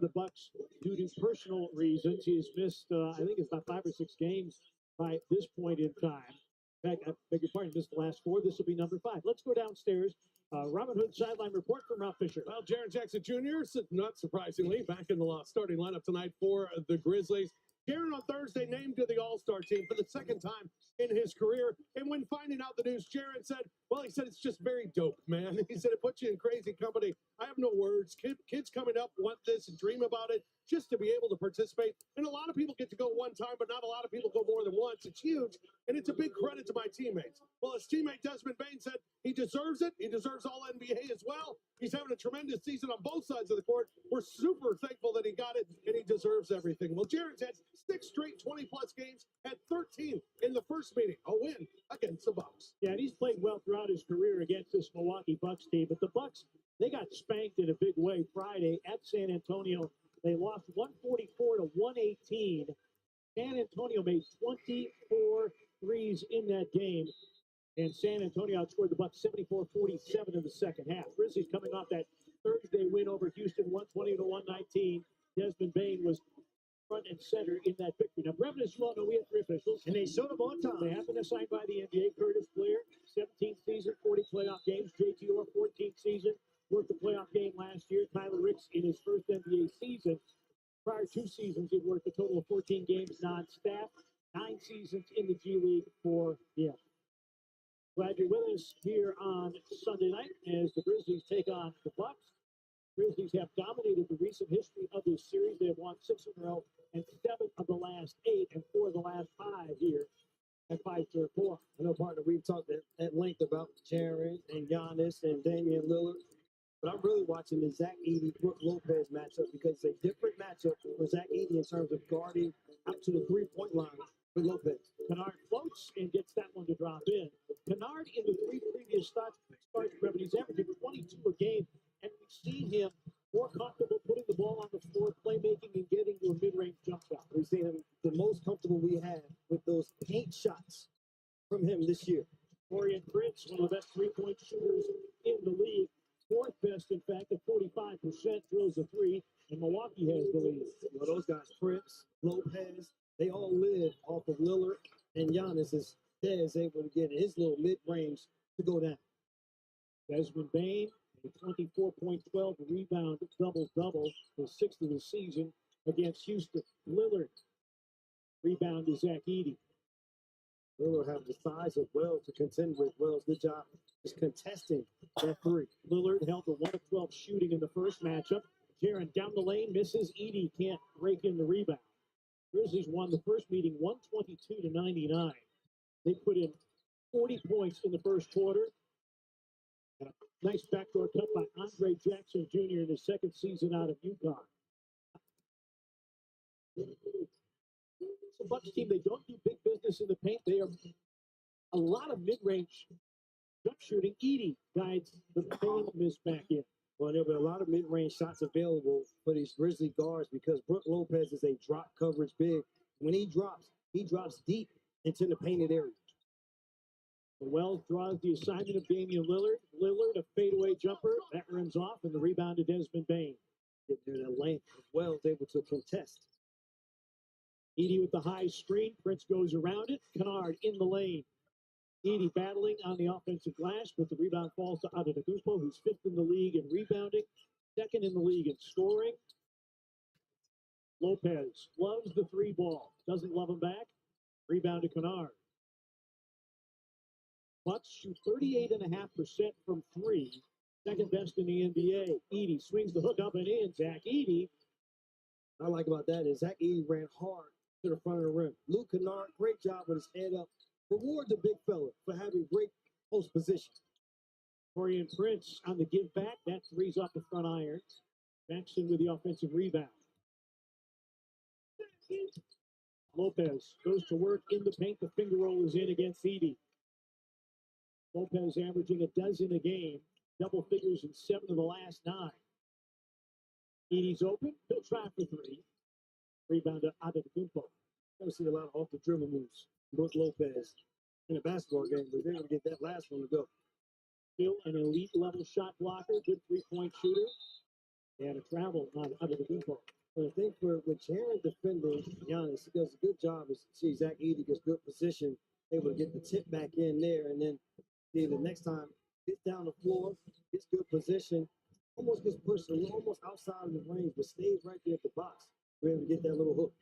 the Bucks due to personal reasons. He's missed, I think it's about 5 or 6 games by this point in time. In fact, I beg your pardon, missed the last 4. This will be number 5. Let's go downstairs. Robin Hood sideline report from Rob Fisher. Well, Jaren Jackson Jr., not surprisingly, back in the starting lineup tonight for the Grizzlies. Jaren on Thursday named to the All-Star team for the second time in his career. And when finding out the news, Jaren said, he said, it's just very dope, man. He said, it puts you in crazy company. I have no words. Kids coming up want this and dream about it just to be able to participate. And a lot of people get to go one time, but not a lot of people go more than once. It's huge, and it's a big credit to my teammates. Well, his teammate Desmond Bain said he deserves it. He deserves all NBA as well. He's having a tremendous season on both sides of the court. We're super thankful that he got it, and he deserves everything. Well, Jaren's had 6 straight 20-plus games, had 13 in the first meeting, a win against the Bucks. Yeah, and he's played well throughout his career against this Milwaukee Bucks team. But the Bucks, they got spanked in a big way Friday at San Antonio. They lost 144 to 118. San Antonio made 24 threes in that game. And San Antonio outscored the Bucks 74-47 in the second half. Grizzlies coming off that Thursday win over Houston, 120 to 119. Desmond Bain was front and center in that victory. Now, Brevin, as you all know, we have 3 officials. And they showed them on time. They have been assigned by the NBA. Curtis Blair, 17th season, 40 playoff games. JT Orr, 14th season, worked the playoff game last year. Tyler Ricks in his first NBA season. Prior 2 seasons, he worked a total of 14 games non-staff. 9 seasons in the G League for him. Glad you're with us here on Sunday night as the Grizzlies take on the Bucks. Grizzlies have dominated the recent history of this series. They have won 6 in a row and 7 of the last 8 and 4 of the last 5 here at Fiserv Forum. I know, partner, we've talked at length about Jaren and Giannis and Damian Lillard, but I'm really watching the Zach Edey-Brook Lopez matchup because it's a different matchup for Zach Edey in terms of guarding out to the 3-point line with Lopez. Kennard floats and gets that one to drop in. Kennard in the 3 previous starts, he's averaging 22 a game, and we've seen him more comfortable putting the ball on the floor, playmaking, and getting to a mid-range jump shot. We've seen him the most comfortable we have with those paint shots from him this year. Taurean Prince, one of the best 3-point shooters in the league. 4th best, in fact, at 45%, drills a 3, and Milwaukee has the lead. Well, those guys, Prince, Lopez, they all live off of Lillard and Giannis as Dez able to get his little mid-range to go down. Desmond Bain, a 24.12 rebound double-double, the 6th of the season against Houston. Lillard, rebound to Zach Edey. Lillard have the size of Wells to contend with. Wells, good job, is contesting that 3. Lillard held the 1 of 12 shooting in the first matchup. Jaren down the lane, misses. Edey can't break in the rebound. Grizzlies won the first meeting 122 to 99. They put in 40 points in the first quarter. And a nice backdoor cut by Andre Jackson Jr. in his 2nd season out of UConn. It's a Bucks team. They don't do big business in the paint. They are a lot of mid-range jump shooting. Edey guides the Bain miss back in. Well, there'll be a lot of mid-range shots available for these Grizzly guards because Brook Lopez is a drop coverage big. When he drops deep into the painted area. Wells draws the assignment of Damian Lillard. Lillard, a fadeaway jumper. That rims off, and the rebound to Desmond Bain. Get there the length. Wells able to contest. Edey with the high screen. Prince goes around it. Kennard in the lane. Edey battling on the offensive glass, but the rebound falls to Antetokounmpo, who's 5th in the league in rebounding, 2nd in the league in scoring. Lopez loves the 3 ball. Doesn't love him back. Rebound to Kennard. Bucks shoot 38.5% from 3. 2nd best in the NBA. Edey swings the hook up and in. Zach Edey. What I like about that is Zach Edey ran hard to the front of the rim. Luke Kennard, great job with his head up. Reward the big fella for having great post position. Taurean Prince on the give back. That 3's off the front iron. Jackson with the offensive rebound. Lopez goes to work in the paint. The finger roll is in against Edey. Lopez averaging a dozen a game. Double figures in 7 of the last 9. Edey's open. He'll try for 3. Rebound to Antetokounmpo. I see a lot of off the dribble moves. Brook Lopez in a basketball game, but they're going to get that last one to go. Still an elite level shot blocker, good 3-point shooter, and a travel on Antetokounmpo. when Jaren defending Giannis, he does a good job. See Zach Edey gets good position, able to get the tip back in there, and then the next time gets down the floor, gets good position, almost gets pushed a little, almost outside of the range, but stays right there at the box. We're able to get that little hook.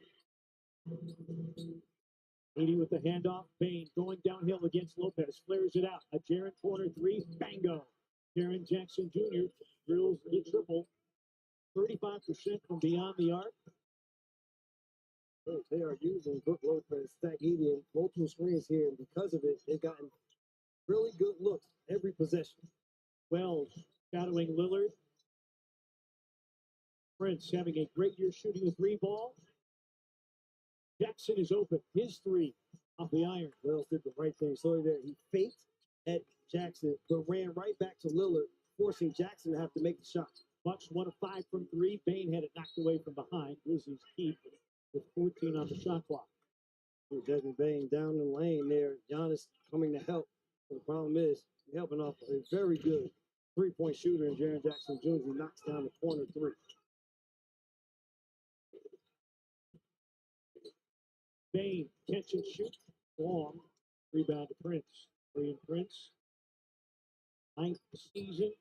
Edey with the handoff. Bain going downhill against Lopez. Flares it out. A Jaren corner three. Bango. Jaren Jackson Jr. drills the triple. 35% from beyond the arc. They are using Brook Lopez, Zach Edey, and multiple screens here, and because of it, they've gotten really good looks every possession. Wells shadowing Lillard. Prince having a great year shooting the three ball. Jackson is open. His three off the iron. Wells did the right thing. So there, he faked at Jackson, but ran right back to Lillard, forcing Jackson to have to make the shot. Bucks 1 of 5 from 3. Bain had it knocked away from behind. Grizzlies keep with 14 on the shot clock. Desmond Bain down the lane there. Giannis coming to help. But the problem is, helping off a very good three-point shooter in Jaren Jackson Jr. who knocks down the corner three. Bain, catch and shoot. Long. Rebound to Prince. William Prince. 9th season.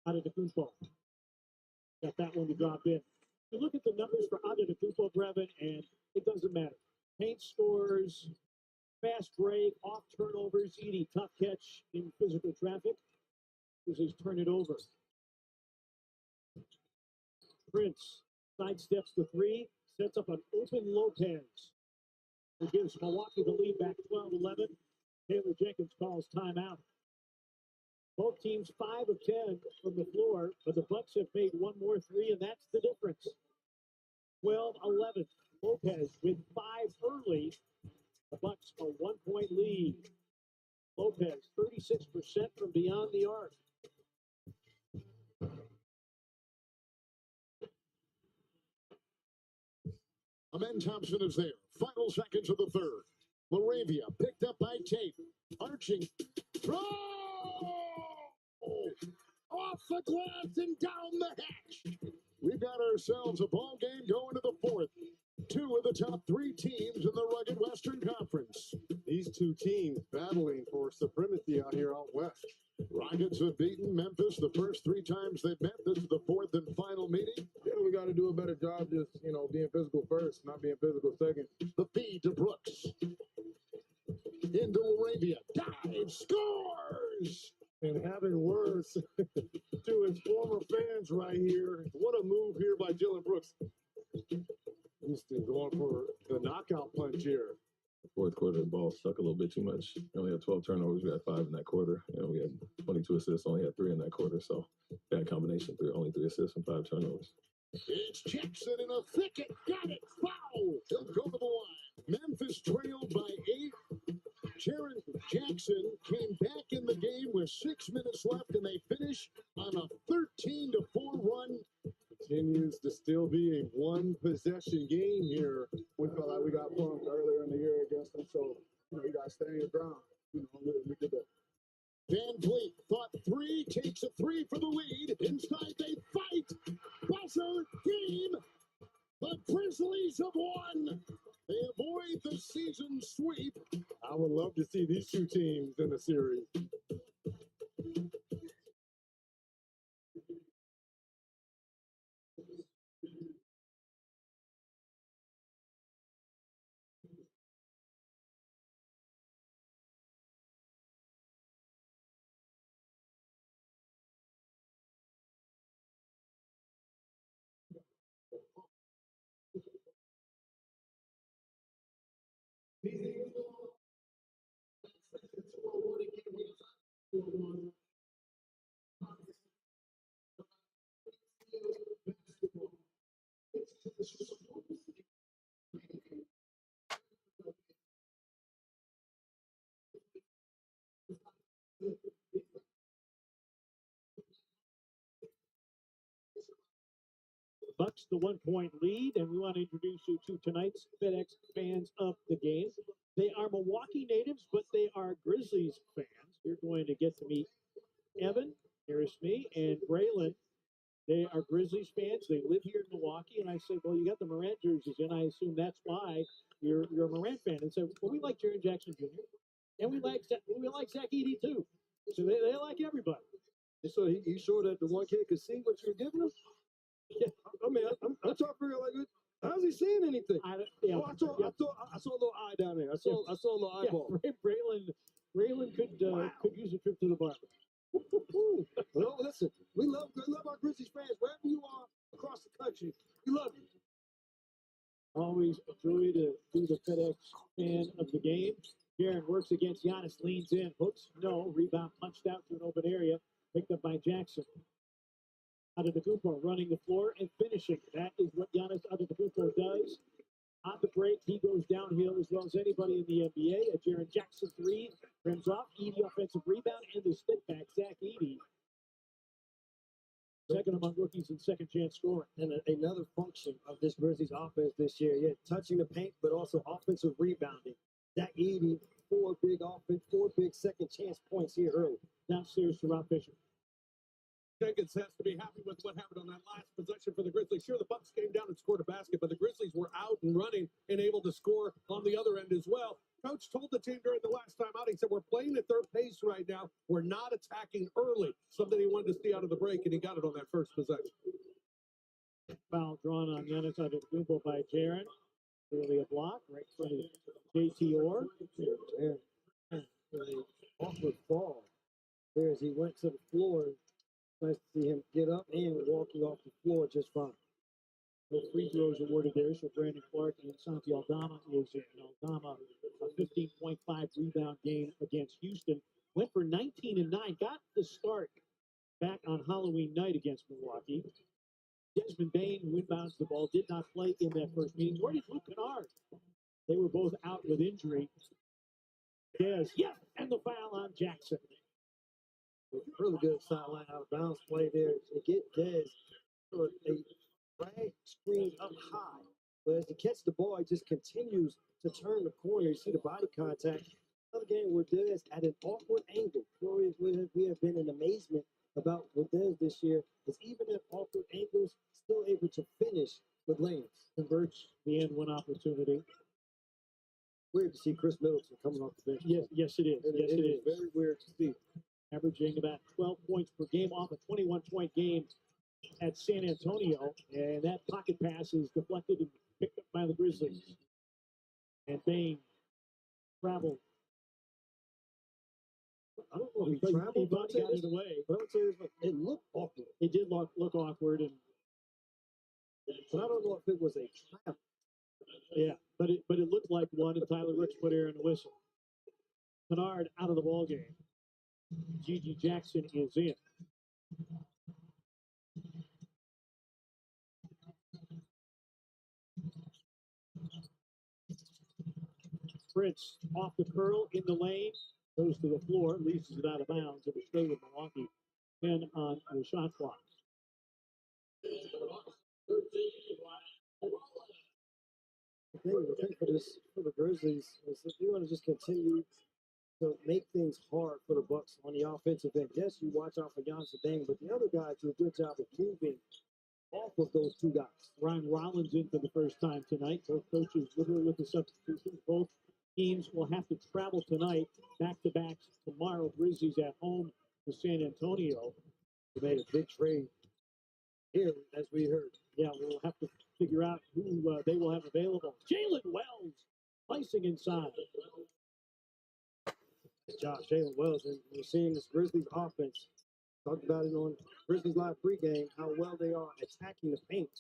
Antetokounmpo. Got that one to drop in. You look at the numbers for Antetokounmpo, Brevin, and it doesn't matter. Paint scores, fast break, off turnovers, Edey tough catch in physical traffic. Grizzlies turn it over. Prince sidesteps the three, sets up an open Lopez, who gives Milwaukee the lead back 12-11. Taylor Jenkins calls timeout. Both teams 5 of 10 from the floor, but the Bucks have made one more three, and that's the difference. 12-11. Lopez with 5 early. The Bucks a 1-point lead. Lopez 36% from beyond the arc. Amen Thompson is there. Final seconds of the third. Laravia picked up by Tate. Arching. Throw! Off the glass and down the hatch. We've got ourselves a ball game going to the fourth. 2 of the top 3 teams in the rugged Western Conference. These two teams battling for supremacy out here out west. Rockets have beaten Memphis the first 3 times they've met. This is the 4th and final meeting. Yeah, we got to do a better job just, being physical first, not being physical second. The feed to Brooks. Into Laravia. Dive. Scores! And having words to his former fans right here. What a move here by Dylan Brooks. Houston going for the knockout punch here. Fourth quarter, the ball stuck a little bit too much. We only had 12 turnovers. We had 5 in that quarter. We had 22 assists, only had 3 in that quarter. So bad combination, only 3 assists and 5 turnovers. It's Jackson in a thicket. Got it. Foul. He'll go to the line. Memphis trailed by 8. Jaren Jackson came back in the game with 6 minutes left, and they finish on a 13-4 run. Continues to still be a one-possession game here. We felt like we got punked earlier in the year against them, so, you got to stand your ground. We did that. Van Vliet thought 3, takes a 3 for the lead. Inside they fight. Buzzer game. The Grizzlies have won. They avoid the season sweep. I would love to see these two teams in the series. Bucks the 1-point lead, and we want to introduce you to tonight's FedEx fans of the game. They are Milwaukee natives, but they are Grizzlies fans. You're going to get to meet Evan, here's me, and Braylon They are Grizzlies fans. They live here in Milwaukee. And I said, well, you got the Morant jerseys in. I assume that's why you're a Morant fan. And said, well, we like Jaren Jackson Jr. And we like Zach Edey too. So they like everybody. And so he showed that the one kid could see what you're giving him. Yeah, I mean, I'm trying to figure out like, how's he seeing anything? I saw a little eye down there. I saw a little eyeball. Yeah, Braylon could use a trip to the barber. Well, listen, we love our Grizzlies fans wherever you are across the country. We love you. Always a joy to be the FedEx fan of the game. Jaren works against Giannis, leans in, hooks, no, rebound punched out to an open area, picked up by Jackson. Antetokounmpo running the floor and finishing. That is what Giannis Antetokounmpo does. On the break, he goes downhill as well as anybody in the NBA. A Jaren Jackson three rims off. Edey offensive rebound and the stick back. Zach Edey, second among rookies in second chance scoring. And another function of this Grizzlies offense this year, touching the paint, but also offensive rebounding. Zach Edey, four big second chance points here early. Downstairs to Rob Fisher. Jenkins has to be happy with what happened on that last possession for the Grizzlies. Sure, the Bucks came down and scored a basket, but the Grizzlies were out and running and able to score on the other end as well. Coach told the team during the last time out, he said, we're playing at their pace right now. We're not attacking early, something he wanted to see out of the break, and he got it on that first possession. Foul drawn on Giannis Antetokounmpo by Jaren. Clearly a block right in front of JT Orr. Awkward fall there as he went to the floor. Nice to see him get up and walking off the floor just fine. No free throws awarded there, so Brandon Clark and Santi Aldama is in. Aldama, a 15.5 rebound game against Houston. Went for 19 and 9. Got the start back on Halloween night against Milwaukee. Desmond Bain, who inbounds the ball, did not play in that first meeting. Nor did Luke Kennard. They were both out with injury. Yes, and the foul on Jackson. Really good sideline out of bounds play there to get Dez a drag screen up high. But as he catches the ball, he just continues to turn the corner. You see the body contact. Another game where Dez at an awkward angle. We have been in amazement about with Dez this year, is even at awkward angles, still able to finish with lanes. Converts the end one opportunity. Weird to see Chris Middleton coming off the bench. Yes, it is. Yes, it is. Very weird to see. Averaging about 12 points per game off a 21-point game at San Antonio. And that pocket pass is deflected and picked up by the Grizzlies. And Bain traveled. I don't know if he traveled, but got it away. But I would say it looked awkward. It did look awkward. But I don't know if it was a trap. Yeah, but it looked like one, and Tyler Ricks put air in the whistle. Kennard out of the ball game. Gigi Jackson is in. Prince off the curl in the lane, goes to the floor, leaves it out of bounds. It will stay with Milwaukee. 10 on the shot clock. The thing for the Grizzlies is if you want to just continue to make things hard for the Bucks on the offensive end. Yes, you watch out for Giannis and Dame, but the other guys do a good job of moving off of those two guys. Ryan Rollins in for the first time tonight. Both coaches literally with the substitutions. Both teams will have to travel tonight, back-to-backs tomorrow. Grizzlies at home to San Antonio. They made a big trade here, as we heard. Yeah, we'll have to figure out who they will have available. Jalen Wells slicing inside. Josh, Jalen Wells, and we're seeing this Grizzlies offense. Talked about it on Grizzlies Live pregame, how well they are attacking the paint.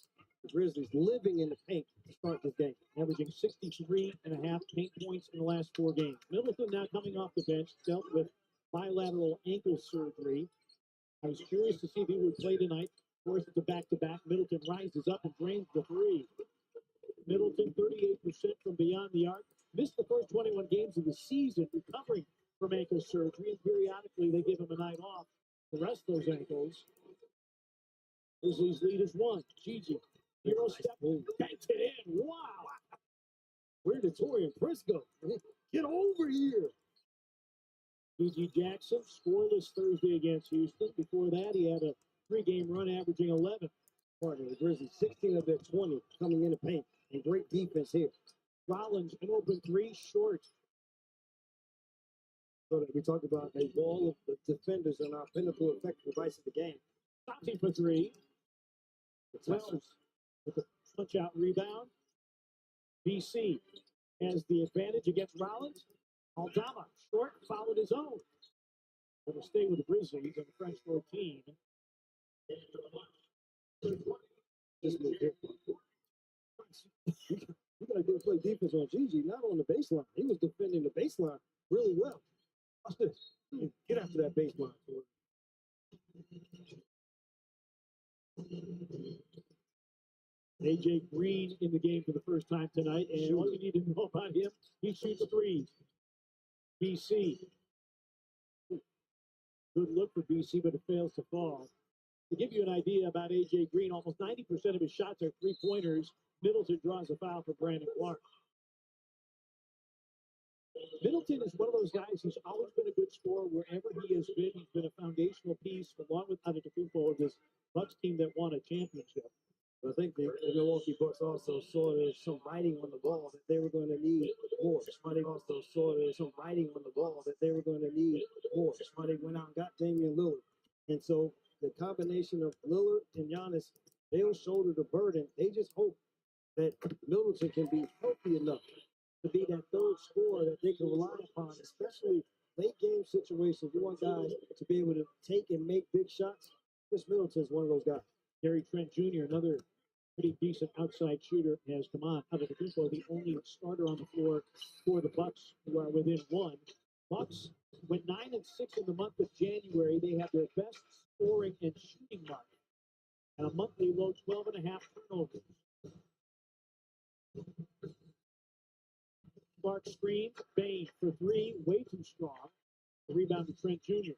The Grizzlies living in the paint to start this game. Averaging 63.5 paint points in the last 4 games. Middleton now coming off the bench, dealt with bilateral ankle surgery. I was curious to see if he would play tonight. Of course, it's a back-to-back. Middleton rises up and drains the three. Middleton, 38% from beyond the arc. Missed the first 21 games of the season, recovering from ankle surgery, and periodically they give him a night off to rest those ankles. Grizzlies lead is 1. Gigi, hero step, banked it in. Wow! Where did Torian Prince go? Get over here! Gigi Jackson, scoreless Thursday against Houston. Before that, he had a three-game run, averaging 11. Partner, the Grizzlies, 16 of their 20 coming in the paint, and great defense here. Rollins, an open three, short. So that we talked about a wall of the defenders and our pinnacle effective device of the game. Santi for three. Wells with a punch-out rebound. BC has the advantage against Rollins. Aldama, short, fouled his own. Going to stay with the Grizzlies on the French 14. This move here. You got to play defense on Gigi, not on the baseline. He was defending the baseline really well. Watch this. Get after that baseline. AJ Green in the game for the first time tonight, and all you need to know about him, he shoots threes. BC. Good look for BC, but it fails to fall. To give you an idea about AJ Green, almost 90% of his shots are three-pointers. Middleton draws a foul for Brandon Clark. Middleton is one of those guys who's always been a good scorer wherever he has been. He's been a foundational piece, along with Antetokounmpo of this Bucks team that won a championship. I think the Milwaukee Bucks also saw there's some writing on the wall that they were going to need more. They also saw there's some writing on the wall that they were going to need more. They went out and got Damian Lillard. And so the combination of Lillard and Giannis, they'll shoulder the burden. They just hope that Middleton can be healthy enough to be that third scorer that they can rely upon, especially late game situations. You want guys to be able to take and make big shots. Chris Middleton's one of those guys. Gary Trent Jr., another pretty decent outside shooter, has come on. Antetokounmpo, the only starter on the floor for the Bucks, who are within one. Bucks went 9-6 in the month of January. They have their best scoring and shooting mark, and a monthly low 12.5 turnovers. Clark screens, Bain for three, way too strong. The rebound to Trent Jr.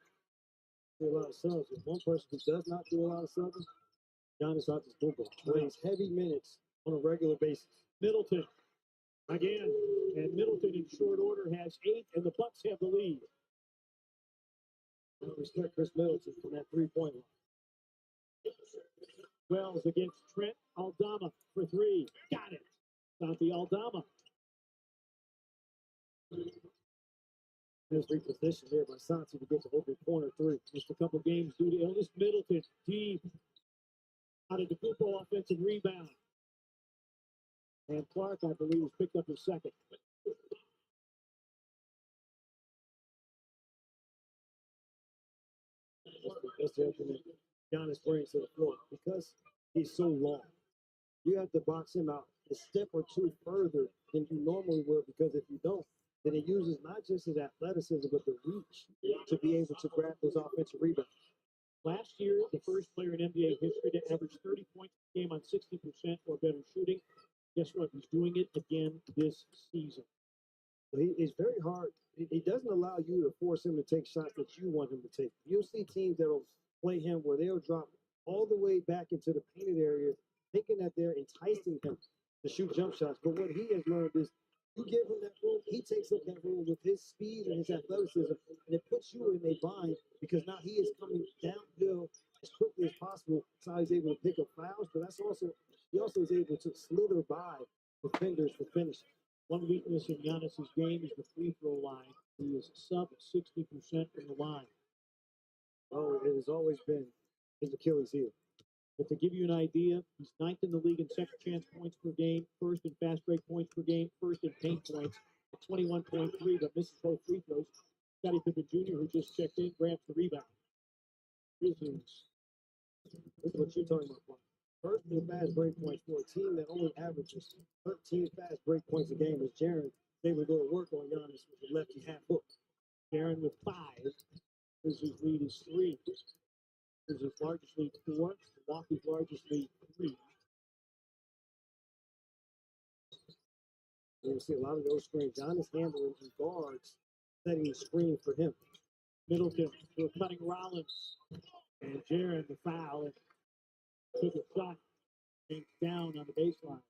Do a lot of subs. There's one person who does not do a lot of subs. Giannis Antetokounmpo plays heavy minutes on a regular basis. Middleton again, and Middleton in short order has 8, and the Bucks have the lead. I respect Chris Middleton from that three-point line. Wells against Trent. Aldama for three. Got it. Santi Aldama. There's reposition there by Santi to get to open corner three. Just a couple games due to illness. Middleton deep. Antetokounmpo offensive rebound. And Clark, I believe, has picked up his second. That's the opening Giannis brings to the floor. Because he's so long, you have to box him out a step or two further than you normally would, because if you don't, then he uses not just his athleticism, but the reach to be able to grab those offensive rebounds. Last year, the first player in NBA history to average 30 points a game on 60% or better shooting. Guess what? He's doing it again this season. It's very hard. He doesn't allow you to force him to take shots that you want him to take. You'll see teams that'll play him where they'll drop all the way back into the painted area, thinking that they're enticing him to shoot jump shots. But what he has learned is you give him that room, he takes up that room with his speed and his athleticism, and it puts you in a bind because now he is coming downhill as quickly as possible. That's how he's able to pick up fouls, but he also is able to slither by defenders for finishing. One weakness in Giannis' game is the free throw line. He is sub 60% from the line. Oh, it has always been his Achilles heel. But to give you an idea, he's 9th in the league in second chance points per game, 1st in fast break points per game, 1st in paint points at 21.3, but misses both free throws. Scottie Pippen Jr., who just checked in, grabs the rebound. Grizzlies. This is what you're talking about. 1st in fast break points for a team that only averages 13 fast break points a game. As Jaren, they would go to work on Giannis with the lefty half hook. Jaren with 5. Grizzlies lead is 3. Grizzlies largest lead 4. Milwaukee's largest lead 3. You'll see a lot of those screens. Giannis handling his guards, setting the screen for him. Middleton to a cutting Rollins. And Jaren the foul. And took a shot. Came down on the baseline.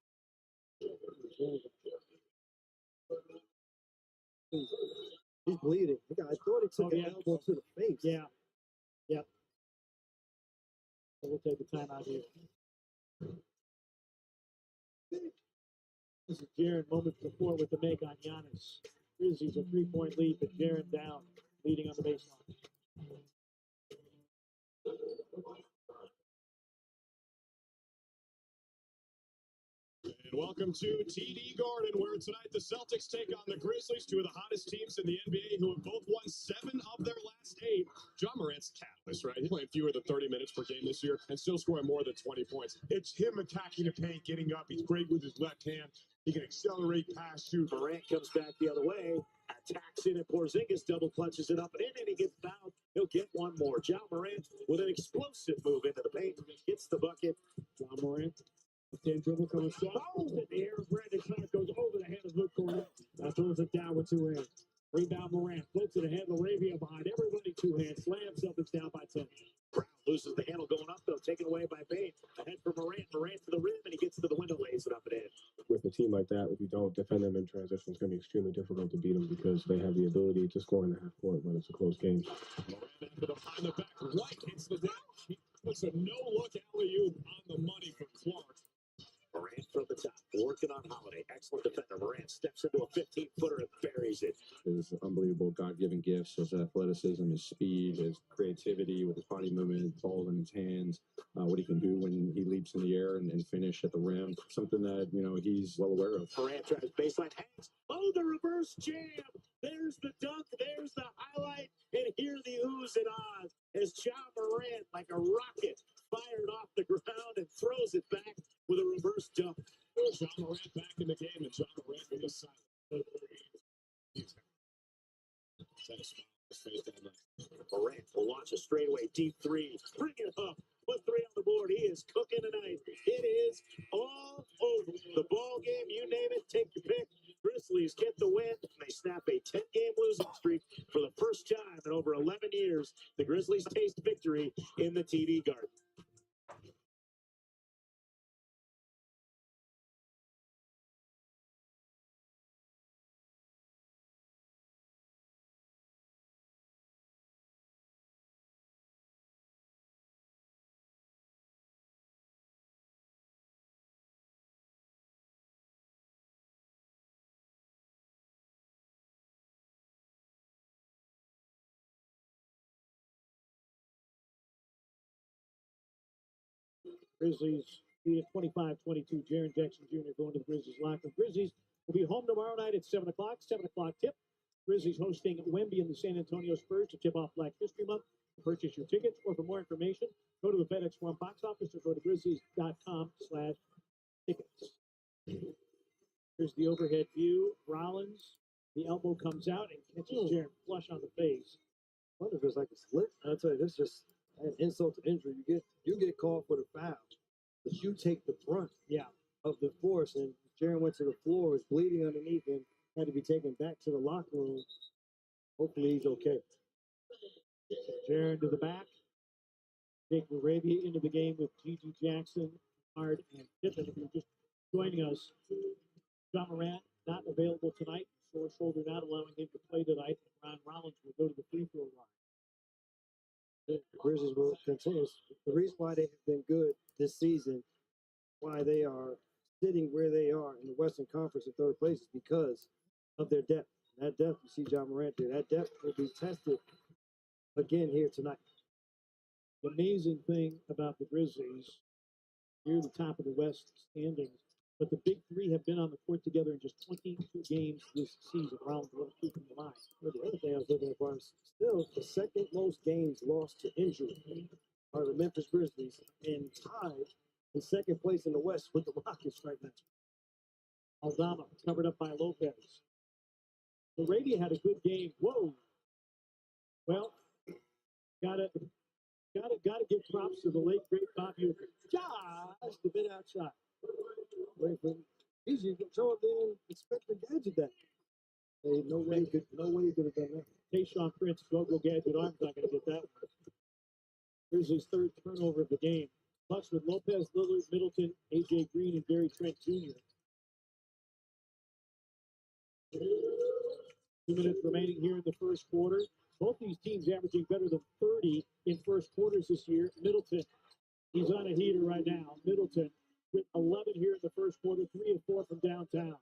He's bleeding. I thought he took an elbow to the face. Yeah. Yep. So we'll take a timeout here. This is Jaren moments before with the make on Giannis. Grizzlies a 3-point lead, but Jaren down, leading on the baseline. And welcome to TD Garden, where tonight the Celtics take on the Grizzlies, two of the hottest teams in the NBA, who have both won 7 of their last 8. John Morant's catalyst, right? He's playing fewer than 30 minutes per game this year and still scoring more than 20 points. It's him attacking the paint, getting up. He's great with his left hand. He can accelerate, pass, shoot. Morant comes back the other way, attacks in, and Porzingis double clutches it up and in, and he gets fouled. He'll get one more. John Morant with an explosive move into the paint, hits the bucket. John Morant, 10 dribble coming strong. Oh, in the air, Brandon Clark goes over the head of Luke Cornett. Throws it down with 2 hands. Rebound Morant, floats it ahead, Laravia behind everybody, 2 hands, slams Celtics down by 10. Brown loses the handle going up, though, taken away by Payne. Ahead for Morant, Morant to the rim, and he gets to the window, lays it up and in. With a team like that, if you don't defend them in transition, it's going to be extremely difficult to beat them because they have the ability to score in the half court when it's a close game. Morant into the behind the back right, hits the deck. He puts a no-look alley-oop on the money for Clark. Morant from the top, working on Holiday. Excellent defender. Morant steps into a 15-footer and buries it. His unbelievable God-given gifts, his athleticism, his speed, his creativity with his body movement, ball in his hands, what he can do when he leaps in the air and finish at the rim. Something that, he's well aware of. Morant tries baseline hangs. Oh, the reverse jam. There's the dunk. There's the highlight. And here the oohs and ahs as John Morant, like a rocket, fired off the ground and throws it back with a reverse dunk. John Morant back in the game, and John Morant with his side. Morant will launch a straightaway deep 3. Bring it up. Put 3 on the board. He is cooking tonight. It is all over. The ball game, you name it, take your pick. Grizzlies get the win. They snap a 10-game losing streak for the first time in over 11 years. The Grizzlies taste victory in the TD Garden. Grizzlies lead at 25-22. Jaren Jackson Jr. going to the Grizzlies locker. Grizzlies will be home tomorrow night at 7 o'clock. 7 o'clock tip. Grizzlies hosting Wemby and the San Antonio Spurs to tip off Black History Month. Purchase your tickets, or for more information, go to the FedEx One box office or go to grizzlies.com/tickets. Here's the overhead view. Rollins, the elbow comes out and catches Jaren flush on the face. I wonder if it's like a slip. I'll tell you, this just an insult to injury. You get called for the foul, but you take the brunt of the force. And Jaren went to the floor, was bleeding underneath, and had to be taken back to the locker room. Hopefully he's okay. Jaren to the back. Jake Laravia into the game with G.G. Jackson, Hard, and Pippen. If you're just joining us, John Morant not available tonight. Sore shoulder not allowing him to play tonight. Ron Rollins will go to the free throw line. The Grizzlies will continue. The reason why they have been good this season, why they are sitting where they are in the Western Conference in 3rd place, is because of their depth. That depth, you see John Morant there, that depth will be tested again here tonight. The amazing thing about the Grizzlies, near the top of the West standings, but the big 3 have been on the court together in just 22 games this season. Rollins will keep them in mind. But the other thing I was looking at was still the second most games lost to injury are the Memphis Grizzlies, and tied in 2nd place in the West with the Rockets right now. Aldama covered up by Lopez. Laravia had a good game. Whoa. Well, gotta give props to the late great Bob Uecker. Just a bit outside. Wait for easy to show up there and expect the gadget that. Hey, no way you could have done that. Tayshaun Prince, go gadget arm's not gonna get that one. Here's his 3rd turnover of the game. Bucks with Lopez, Lillard, Middleton, AJ Green, and Gary Trent Jr. 2 minutes remaining here in the first quarter. Both these teams averaging better than 30 in first quarters this year. Middleton He's on a heater right now. Middleton with 11 here in the first quarter, 3 of 4 from downtown.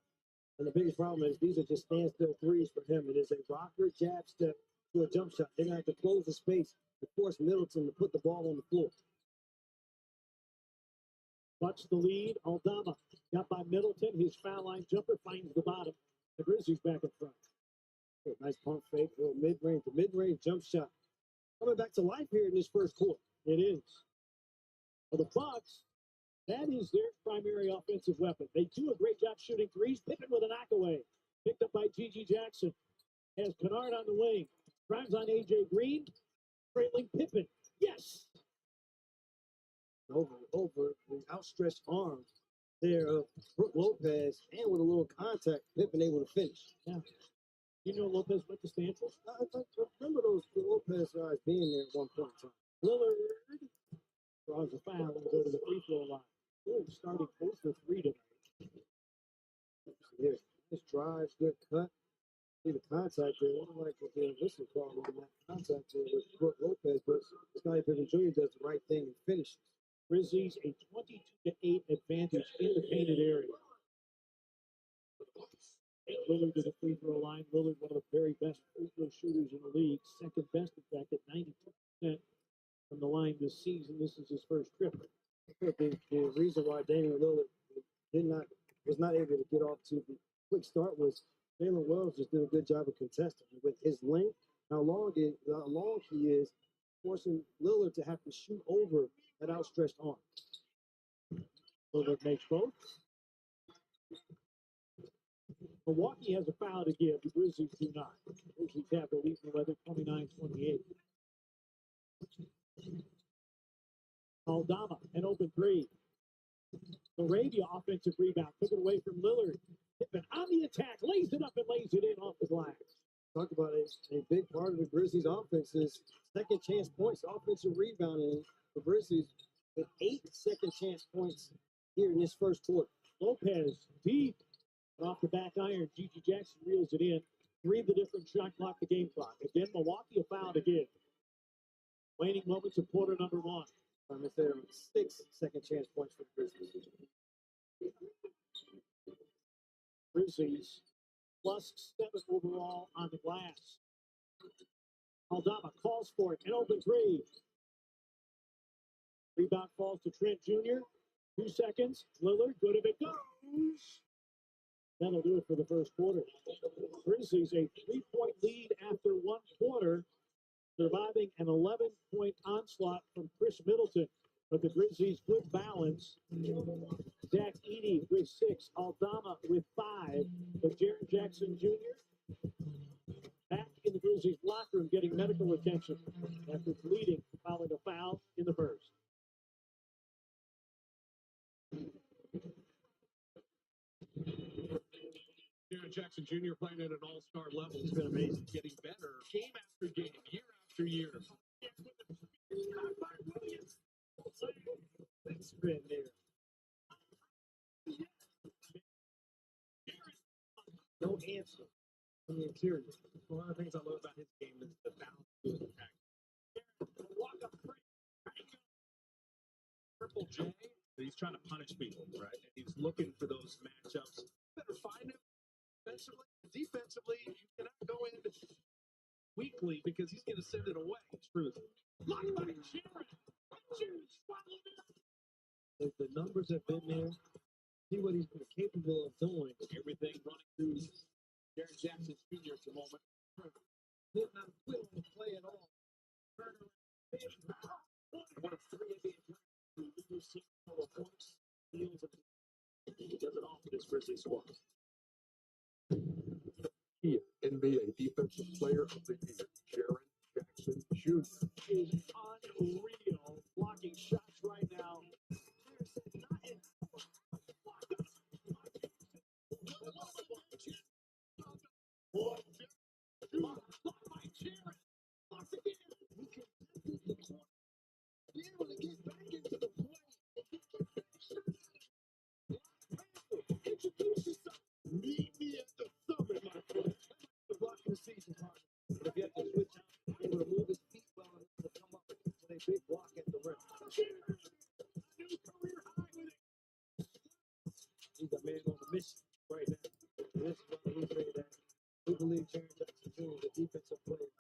And the biggest problem is these are just standstill threes for him. It is a rocker, jab step to a jump shot. They're going to have to close the space to force Middleton to put the ball on the floor. Bucks the lead. Aldama got by Middleton. His foul line jumper finds the bottom. The Grizzlies back in front. Good, nice pump fake, little mid-range jump shot. Coming back to life here in this first quarter. It is. For the Bucks, that is their primary offensive weapon. They do a great job shooting threes. Pippen with a knockaway. Picked up by G.G. Jackson. Has Kennard on the wing. Drives on A.J. Green. Trailing Pippen. Yes. Over the outstretched arm there of Brook Lopez, and with a little contact, Pippen able to finish. Yeah. You know Lopez went to Stanford? I remember those Lopez guys being there at one point in time. Lillard draws a foul and go to the free throw line. Lillard starting 4 for 3 tonight. Here, nice drive, good cut. See the contact there. I don't like what the whistle call on that contact there with Brook Lopez, but Scottie Pippen Jr. does the right thing and finishes. Grizzlies a 22-8 advantage in the painted area. Lillard to the free throw line. Lillard, one of the very best free throw shooters in the league. Second best, in fact, at 92% from the line this season. This is his first trip. The reason why Damian Lillard was not able to get off to the quick start was Jalen Wells just did a good job of contesting with his length, how long he is, forcing Lillard to have to shoot over that outstretched arm. Lillard makes both. Milwaukee has a foul to give. The Grizzlies do not. The Grizzlies have the lead in the weather, 29-28. Aldama, an open three. Arabia offensive rebound. Took it away from Lillard. Pippen on the attack. Lays it up and lays it in off the glass. Talk about a big part of the Grizzlies' offense is second chance points, offensive rebounding. The Grizzlies with 8 second chance points here in this first quarter. Lopez deep off the back iron. G.G. Jackson reels it in. 3 of the different shot clock, the game clock. Again, Milwaukee a foul to give. Waning moments of quarter number 1. I'm there are 6 second chance points for the Grizzlies. Grizzlies +7 overall on the glass. Aldama calls for it. An open three. Rebound falls to Trent Jr. 2 seconds. Lillard, good if it goes. That'll do it for the first quarter. Grizzlies a 3-point lead after 1 quarter, surviving an 11-point onslaught from Chris Middleton. But the Grizzlies good balance. Zach Edey with 6, Aldama with 5, but Jaren Jackson Jr. back in the Grizzlies locker room getting medical attention after bleeding following a foul in the first. Jaren Jackson Jr. playing at an all-star level. It's been amazing, getting better game after game, year after year. It's been there. No answer from the interior. One of the things I love about his game is the balance of his attack. Triple J, he's trying to punish people, right? And he's looking for those matchups. You better find him defensively. Defensively, you cannot go in weakly because he's going to send it away. It's true. Blocked by Jaren. The numbers have been there. See what he's been capable of doing. Everything running through Jaren Jackson Jr. at the moment. Did not quit on the play at all. One of 3 NBA players who lose total points, steals, and he does it all for this Grizzlies squad. Here, NBA Defensive Player of the Year, Jaren Jackson Jr. is unreal. Blocking shots right now. Meet me at the summit, my friend. The block of the season, partner. But if you have to switch out, able to move his feet well enough to come up with a big block at the rim. He's a man on a mission right now. And this is why we say that we believe Jaren Jackson Jr. is a defensive player.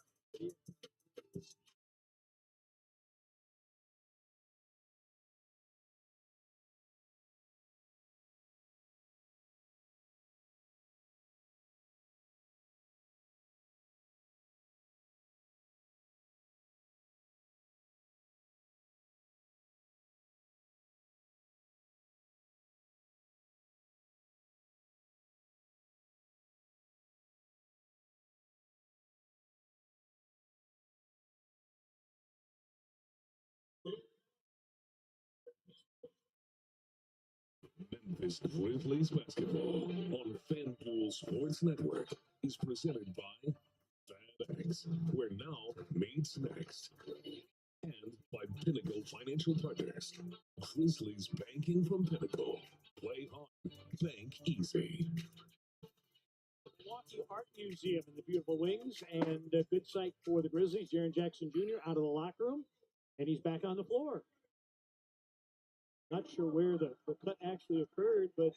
Memphis Grizzlies basketball on FanDuel Sports Network is presented by FedEx, where now mate's next, and by Pinnacle Financial Partners. Grizzlies banking from Pinnacle. Play on, bank easy. Milwaukee Art Museum in the beautiful wings, and a good sight for the Grizzlies. Jaren Jackson Jr. out of the locker room, and he's back on the floor. Not sure where the cut actually occurred, but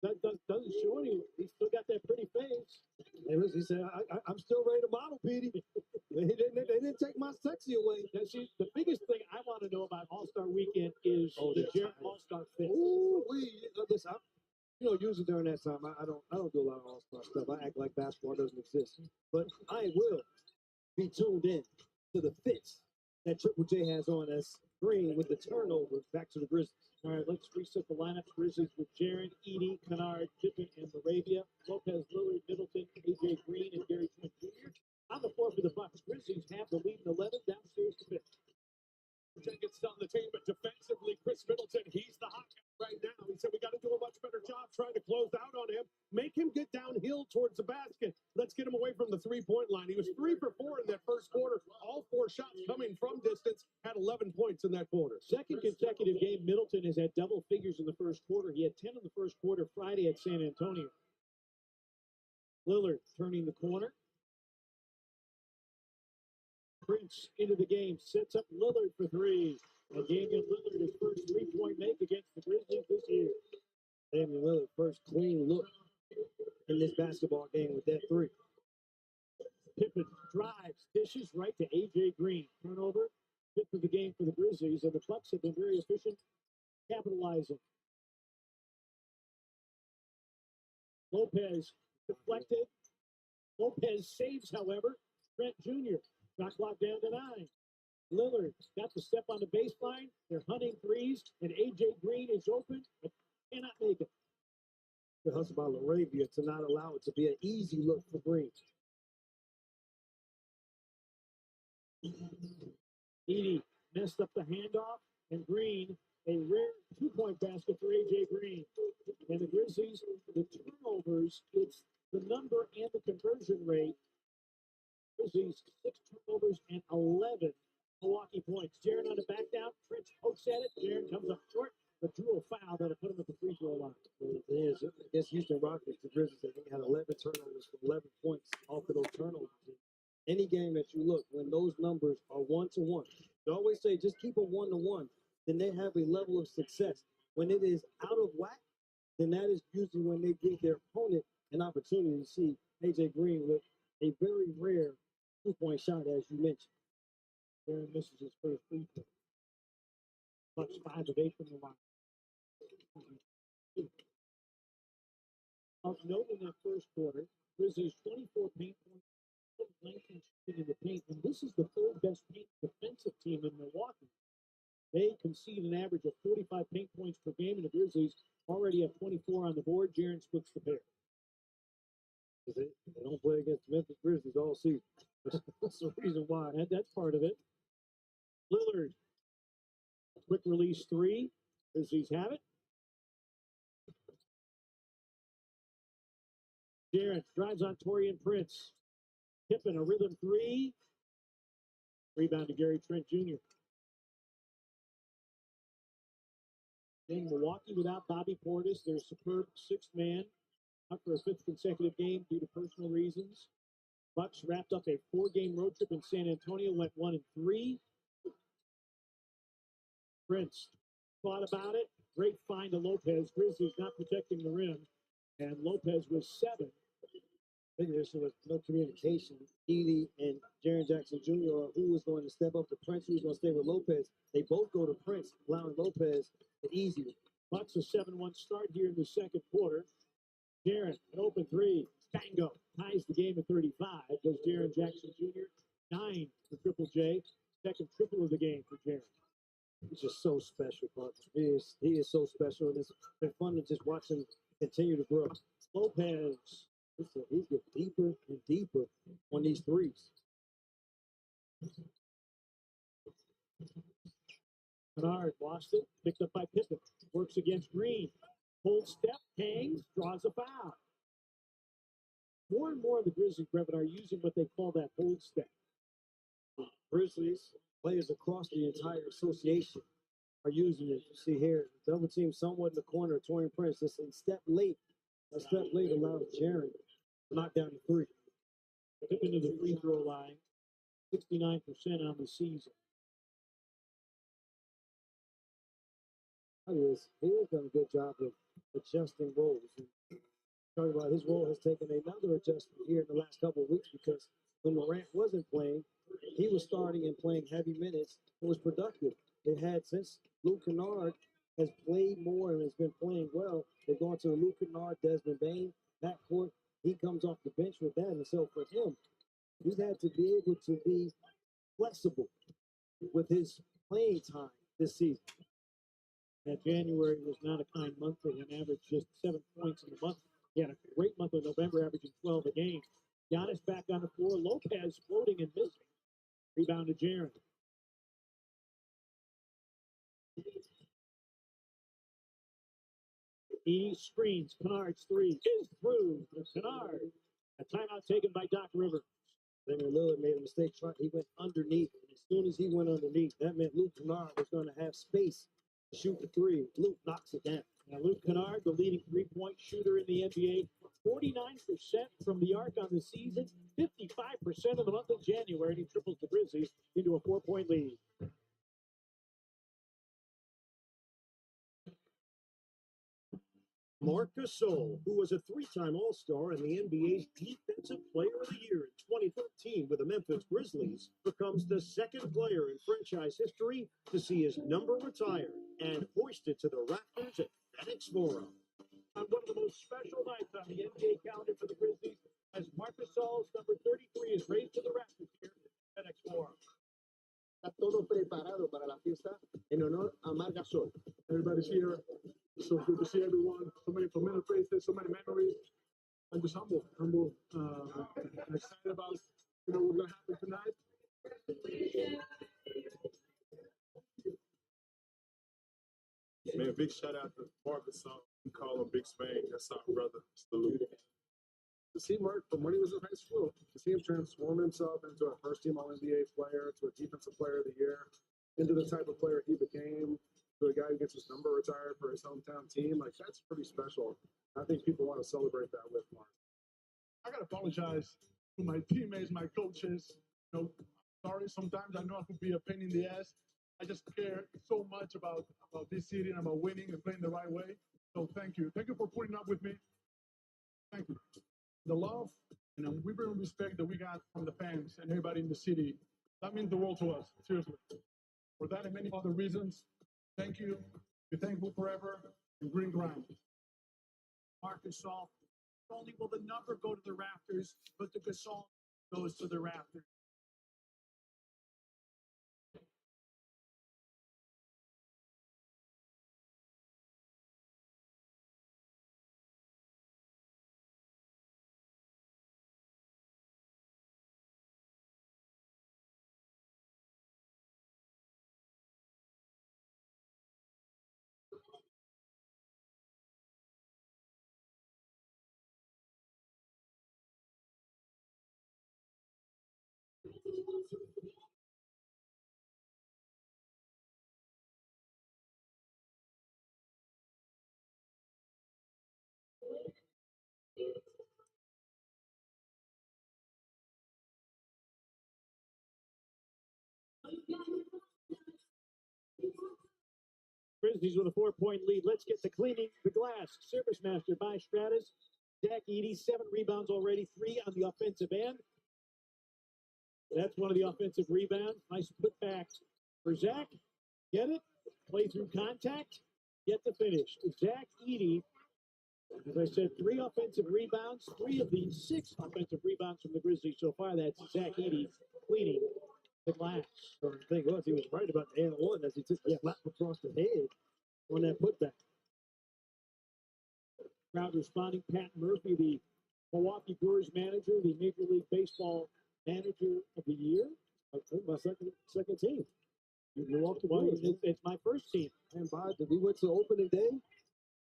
that doesn't show any. He's still got that pretty face. Hey, listen, he said, I'm still ready to model, Petey. They didn't take my sexy away. Now, see, the biggest thing I want to know about All-Star Weekend is the Jaren All-Star fit. Ooh, listen, usually during that time, I don't do a lot of All-Star stuff. I act like basketball doesn't exist. But I will be tuned in to the fits that Triple J has on us. Green with the turnover back to the Grizzlies. All right, let's reset the lineup. Grizzlies with Jaren, Edey, Kennard, Pippen, and Moravia. Lopez, Lillard, Middleton, A.J. Green, and Gary Trent Jr. On the floor for the Bucks. Grizzlies have the lead in 11, downstairs to 5. Jenkins on the team, but defensively, Chris Middleton, he's the hot guy right now. He said we got to do a much better job trying to close out on him, make him get downhill towards the basket. Let's get him away from the three-point line. He was 3 for 4 in that first quarter. All 4 shots coming from distance, had 11 points in that quarter. Second consecutive game, Middleton has had double figures in the first quarter. He had 10 in the first quarter Friday at San Antonio. Lillard turning the corner. Prince into the game, sets up Lillard for 3. And Damian Lillard his first 3-point make against the Grizzlies this year. Damian Lillard first clean look in this basketball game with that 3. Pippen drives, dishes right to A.J. Green. Turnover, 5th of the game for the Grizzlies, and the Bucks have been very efficient capitalizing. Lopez deflected. Lopez saves, however. Trent Jr. Shot clock down to 9. Lillard got the step on the baseline. They're hunting threes, and A.J. Green is open, but cannot make it. The hustle by Laravia to not allow it to be an easy look for Green. Edey messed up the handoff, and Green, a rare 2-point basket for A.J. Green. And the Grizzlies, the turnovers, it's the number and the conversion rate. Grizzlies, 6 turnovers and 11 Milwaukee points. Jaren on the back down. Prince pokes at it. Jaren comes up short, but drew a foul that'll put him at the free throw line. Well, it is against Houston Rockets. The Grizzlies had 11 turnovers for 11 points off of those turnovers. Any game that you look, when those numbers are 1-to-1, they always say just keep a 1-to-1, then they have a level of success. When it is out of whack, then that is usually when they give their opponent an opportunity to see A.J. Green with a very rare 2-point shot, as you mentioned. Jaren misses his first free throw. Bucks 5 of 8 from the line. Of note in that first quarter, Grizzlies 24 paint points, 19 shooting in the paint, and this is the 3rd best paint defensive team in Milwaukee. They concede an average of 45 paint points per game, and the Grizzlies already have 24 on the board. Jaren splits the pair. They don't play against the Memphis Grizzlies all season. That's the reason why. That's part of it. Lillard, quick release 3. Grizzlies have it. Jaren drives on Taurean Prince. Pippen, a rhythm 3. Rebound to Gary Trent Jr. In Milwaukee without Bobby Portis, their superb 6th man out for a 5th consecutive game due to personal reasons. Bucks wrapped up a 4-game road trip in San Antonio, went 1-3. Prince thought about it, Great find to Lopez. Grizzlies not protecting the rim. And Lopez was 7. I think there was no communication. Edie and Jaren Jackson Jr. Who was going to step up to Prince, who was going to stay with Lopez. They both go to Prince, allowing Lopez the easy one. Bucks a 7-1 start here in the second quarter. Jaren, an open 3. Bango. Ties the game at 35. Goes Jaren Jackson Jr. 9 for Triple J. Second triple of the game for Jaren. He's just so special, partner. He is so special, and it's been fun to just watch him continue to grow. Lopez. He's getting deeper and deeper on these threes. Kennard lost it. Picked up by Pippen. Works against Green. Hold step. Hangs. Draws a foul. More and more of the Grizzlies, Brevin, are using what they call that hold step. Grizzlies, players across the entire association are using it. You see here, double team somewhat in the corner, Torian Prince. Just a step late. A step late allows Jaren to knock down the 3. Pippen to the free throw line. 69% on the season. He has done a good job of adjusting roles. And talking about his role has taken another adjustment here in the last couple of weeks because when Morant wasn't playing, he was starting and playing heavy minutes and was productive. They had, since Luke Kennard has played more and has been playing well, they've gone to the Luke Kennard, Desmond Bain backcourt. He comes off the bench with that. And so for him, he's had to be able to be flexible with his playing time this season. That January was not a kind month for him. Averaged just 7 points in the month. He had a great month of November, averaging 12 a game. Giannis back on the floor. Lopez floating and missing. Rebound to Jaren. He screens. Kennard's 3 is through. Kennard. A timeout taken by Doc Rivers. Damian Lillard made a mistake. He went underneath. And as soon as he went underneath, that meant Luke Kennard was going to have space to shoot the 3. Luke knocks it down. Now, Luke Kennard, the leading three-point shooter in the NBA, 49% from the arc on the season, 55% of the month of January. He triples the Grizzlies into a 4-point lead. Marc Gasol, who was a 3-time All-Star and the NBA's Defensive Player of the Year in 2013 with the Memphis Grizzlies, becomes the second player in franchise history to see his number retired and hoisted to the rafters at FedEx Forum. On one of the most special nights on the NBA calendar for the Grizzlies, as Marc Gasol's number 33 is raised to the rafters here at FedEx Forum. Está todo preparado para la fiesta en honor a Marc Gasol. Everybody's here. So good to see everyone. So many familiar faces, so many memories. I'm just humble, and excited about what's gonna happen tonight. Man, big shout out to Marc Gasol. We call him Big Spain. That's our brother. Salute. To see Mark from when he was in high school, to see him transform himself into a first-team All-NBA player, to a Defensive Player of the Year, into the type of player he became, to a guy who gets his number retired for his hometown team, like that's pretty special. I think people want to celebrate that with Mark. I gotta apologize to my teammates, my coaches. Sorry, sometimes I know I could be a pain in the ass. I just care so much about this city and about winning and playing the right way. So thank you. Thank you for putting up with me. Thank you. The love and unwavering respect that we got from the fans and everybody in the city, that means the world to us, seriously. For that and many other reasons, thank you. Be thankful forever and green grind. Marc Gasol, not only will the number go to the rafters, but the Gasol goes to the rafters. Grizzlies with a 4-point lead. Let's get to cleaning the glass. Service master by Stratus. Zach Edey, 7 rebounds already, 3 on the offensive end. That's one of the offensive rebounds. Nice putback for Zach. Get it? Play through contact. Get the finish. Zach Edey, as I said, 3 offensive rebounds. 3 of the 6 offensive rebounds from the Grizzlies so far. That's Zach Edey cleaning the glass. So the thing was, he was right about the and one as he took the slap across the head on that putback. Crowd responding. Pat Murphy, the Milwaukee Brewers manager, the Major League Baseball manager of the year. I think my second team. Milwaukee Brewers. It's my first team. And we went to opening day.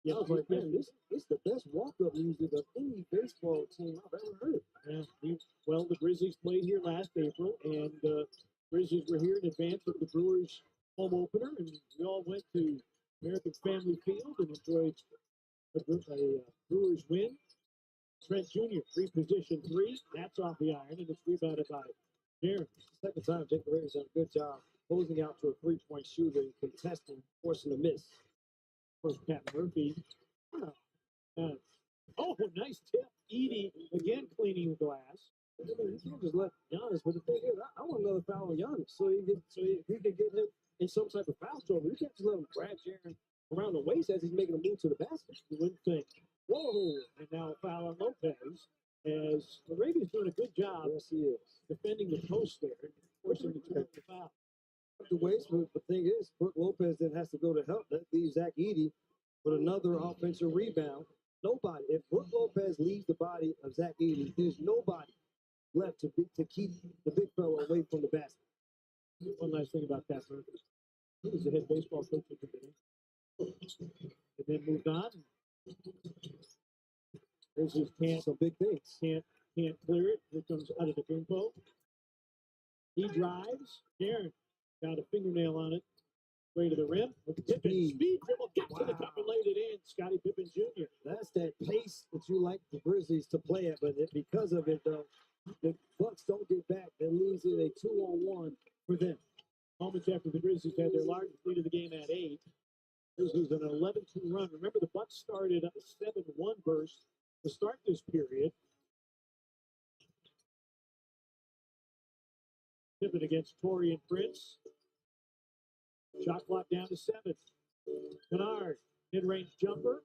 Yeah, I was like, man, this is the best walk-up music of any baseball team I've ever heard. Yeah, well, the Grizzlies played here last April, and Grizzlies were here in advance of the Brewers home opener, and we all went to American Family Field and enjoyed a Brewers win. Trent Jr., position 3. That's off the iron, and it's rebounded by Jaron. Second time, Jake Ramirez done a good job closing out to a 3-point shooter and contesting, forcing a miss. First, Pat Murphy. Nice tip. Edey again cleaning the glass. I mean, you can't just let Giannis, but the thing is, I want another foul on Giannis so he can get him in some type of foul trouble. You can't just let him grab Jaron around the waist as he's making a move to the basket. You wouldn't think. Whoa! And now a foul on Lopez as Arabia's doing a good job. Yes, he is. Defending the post there and forcing the turn the foul. The waist, but the thing is, Brook Lopez then has to go to help. That leaves Zach Edey with another offensive rebound. Nobody. If Brook Lopez leaves the body of Zach Edey, there's nobody left to keep the big fella away from the basket. One last thing about Pat Murphy. He was the head baseball coach at the beginning. And then moved on. Grizzlies can't Some big things. Can't clear it. Here comes out of the Kumpo. He drives. Jaron got a fingernail on it. Way to the rim. Pippen, speed dribble, got to the cup and laid it in. Scottie Pippen Jr. That's that pace that you like the Grizzlies to play at, but because of it, though, the Bucks don't get back. That leaves it a 2-on-1 for them. Moments after the Grizzlies had their largest lead of the game at 8. Grizzlies an 11-2 run. Remember, the Bucks started a 7-1 burst to start this period. Pippen against Torian Prince. Shot clock down to 7. Kennard, mid-range jumper,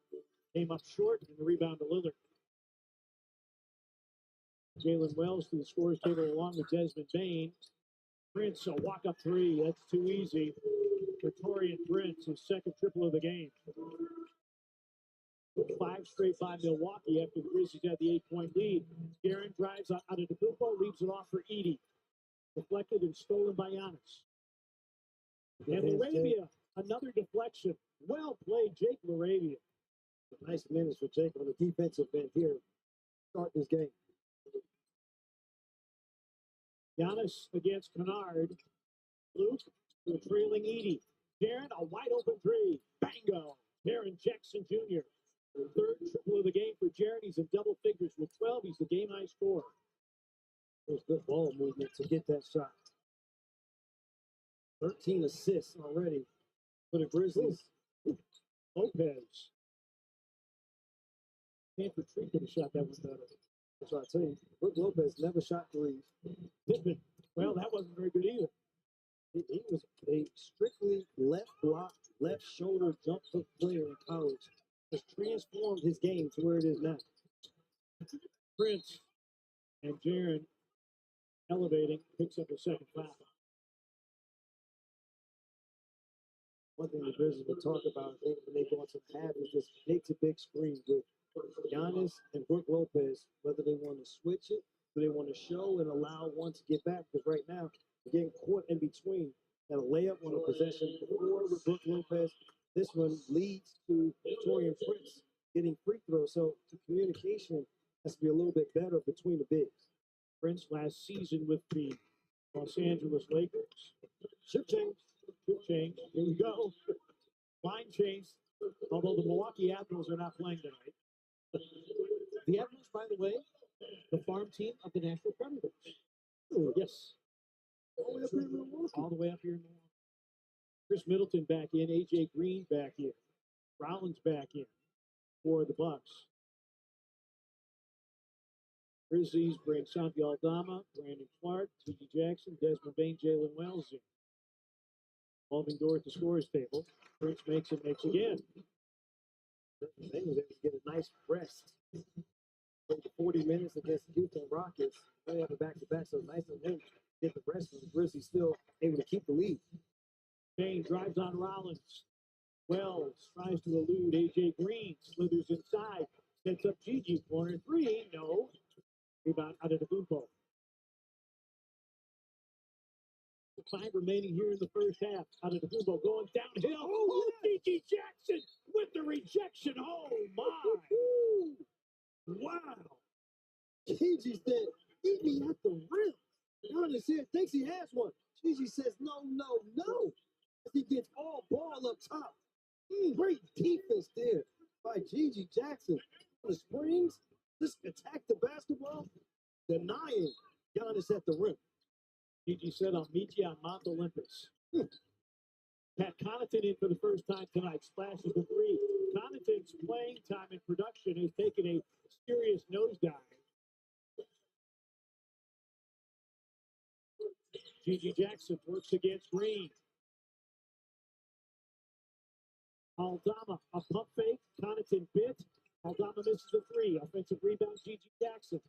came up short, and the rebound to Lillard. Jalen Wells to the scorer's table along with Desmond Bain. Prince, a walk-up 3. That's too easy for Torian Prince, his second triple of the game. 5 straight by Milwaukee after the Grizzlies had the 8-point lead. Jaron drives out of the Kumpo, leaves it off for Edey. Deflected and stolen by Giannis. And Laravia, another deflection. Well played, Jake Laravia. Nice minutes for Jake on the defensive end here. Start this game. Giannis against Kennard. Luke to a trailing Edey. Jaron, a wide open 3. Bango. Jaron Jackson Jr. Third triple of the game for Jaron. He's in double figures with 12. He's the game high scorer. There's good ball movement to get that shot. 13 assists already for the Grizzlies. Lopez. Stanford Tree could have shot that one better. That's what I tell you. Brook Lopez never shot threes. Pippen. Well, that wasn't very good either. He was a strictly left block, left shoulder jump hook player in college. Has transformed his game to where it is now. Prince and Jaron elevating, picks up a second foul. One thing the Grizzlies will talk about, I think, when they go on some half is just big screens with Giannis and Brook Lopez, whether they want to switch it, or they want to show and allow one to get back. Because right now, they're getting caught in between. Got a layup on a possession before with Brook Lopez. This one leads to Torian Prince getting free throws. So the communication has to be a little bit better between the bigs. Prince last season with the Los Angeles Lakers. Shift change. Shift change. Here we go. Line change. Although the Milwaukee Admirals are not playing tonight. The Admirals, by the way, the farm team of the Nashville Predators. Yes. All the way up here in Milwaukee. All the way up here in Milwaukee. Chris Middleton back in, AJ Green back in, Rollins back in for the Bucks. Grizzlies bring Santi Aldama, Brandon Clark, T.J. Jackson, Desmond Bain, Jalen Wells in. Revolving door at the scorer's table. Prince makes it, makes again. Bain was able to get a nice rest. Played 40 minutes against the Houston Rockets. They have a back-to-back, so nice of him to get the rest. And the Grizzlies still able to keep the lead. Bain drives on Rollins. Wells tries to elude AJ Green, slithers inside, sets up Gigi, corner three, no. Rebound out of the Bumpo. 5 remaining here in the first half. Out of the Bumpo, going downhill. Oh, Gigi Jackson with the rejection. Oh, my. Wow. Gigi said, "Eat me at the rim." Giannis here thinks he has one. Gigi says, "No, no, no." As he gets all ball up top. Great defense there by Gigi Jackson. The Springs just attack the basketball, denying Giannis at the rim. Gigi said, "I'll meet you on Mount Olympus." Pat Connaughton in for the first time tonight. Splashes the three. Connaughton's playing time and production has taken a serious nosedive. Gigi Jackson works against Green. Aldama, a pump fake. Connaughton bit. Aldama misses the three. Offensive rebound, Gigi Jackson.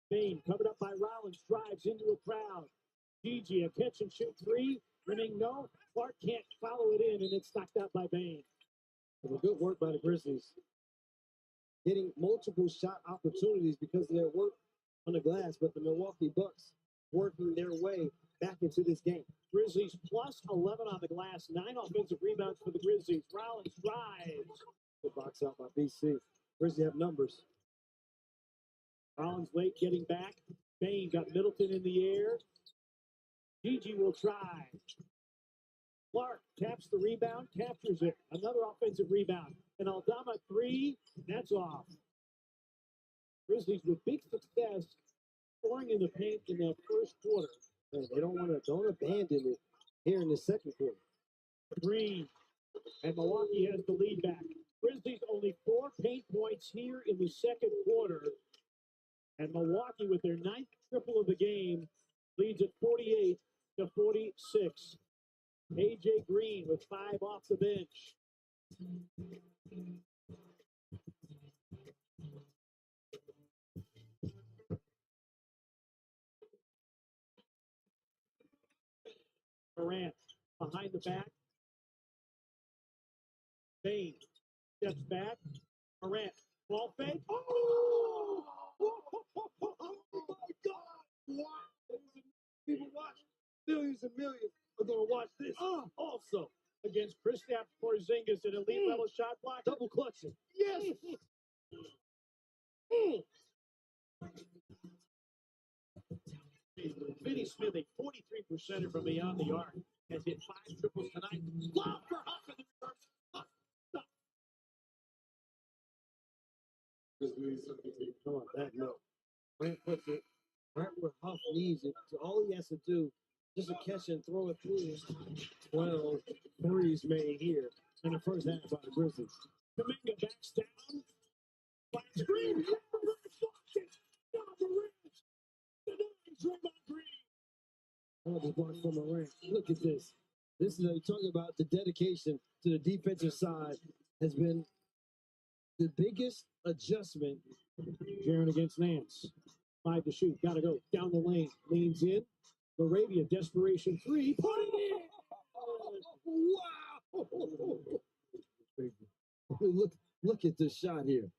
Bain, covered up by Rollins, drives into a crowd. Gigi, a catch and shoot three. Winning no. Clark can't follow it in, and it's knocked out by Bain. Good work by the Grizzlies. Getting multiple shot opportunities because of their work on the glass, but the Milwaukee Bucks working their way back into this game. Grizzlies plus 11 on the glass. 9 offensive rebounds for the Grizzlies. Rollins drives. Good box out by BC. Grizzlies have numbers. Rollins late getting back. Bain got Middleton in the air. Gigi will try. Clark taps the rebound, captures it. Another offensive rebound. And Aldama three, that's off. Grizzlies with big success scoring in the paint in that first quarter. Man, they don't abandon it here in the second quarter. Green. And Milwaukee has the lead back. Grizzlies only 4 paint points here in the second quarter. And Milwaukee, with their 9th triple of the game, leads at 48-46. AJ Green with 5 off the bench. Morant behind the back. Bain steps back. Morant, ball fake. Oh! Oh my God! Wow! People watch. Millions and millions are going to watch this. Also against Kristaps Porzingis, an elite level shot block. Double clutching. Yes. Vinny Smith, a 43% from beyond the arc, has hit 5 triples tonight. Lob for Huff in the reverse. Huff. Come on, that no. Grant puts it right where Huff needs it. So all he has to do just to catch and throw it through. 12 threes made here in the first half by the Grizzlies. Kuminga backs down. Flash screen. Down the wrist. Denying Draymond Green. Oh, the block from Morant. Look at this. This is talking about the dedication to the defensive side has been the biggest adjustment. Jaren against Nance. 5 to shoot. Got to go. Down the lane. Leans in. Moravia, desperation three. Put it in. Wow. Look at this shot here.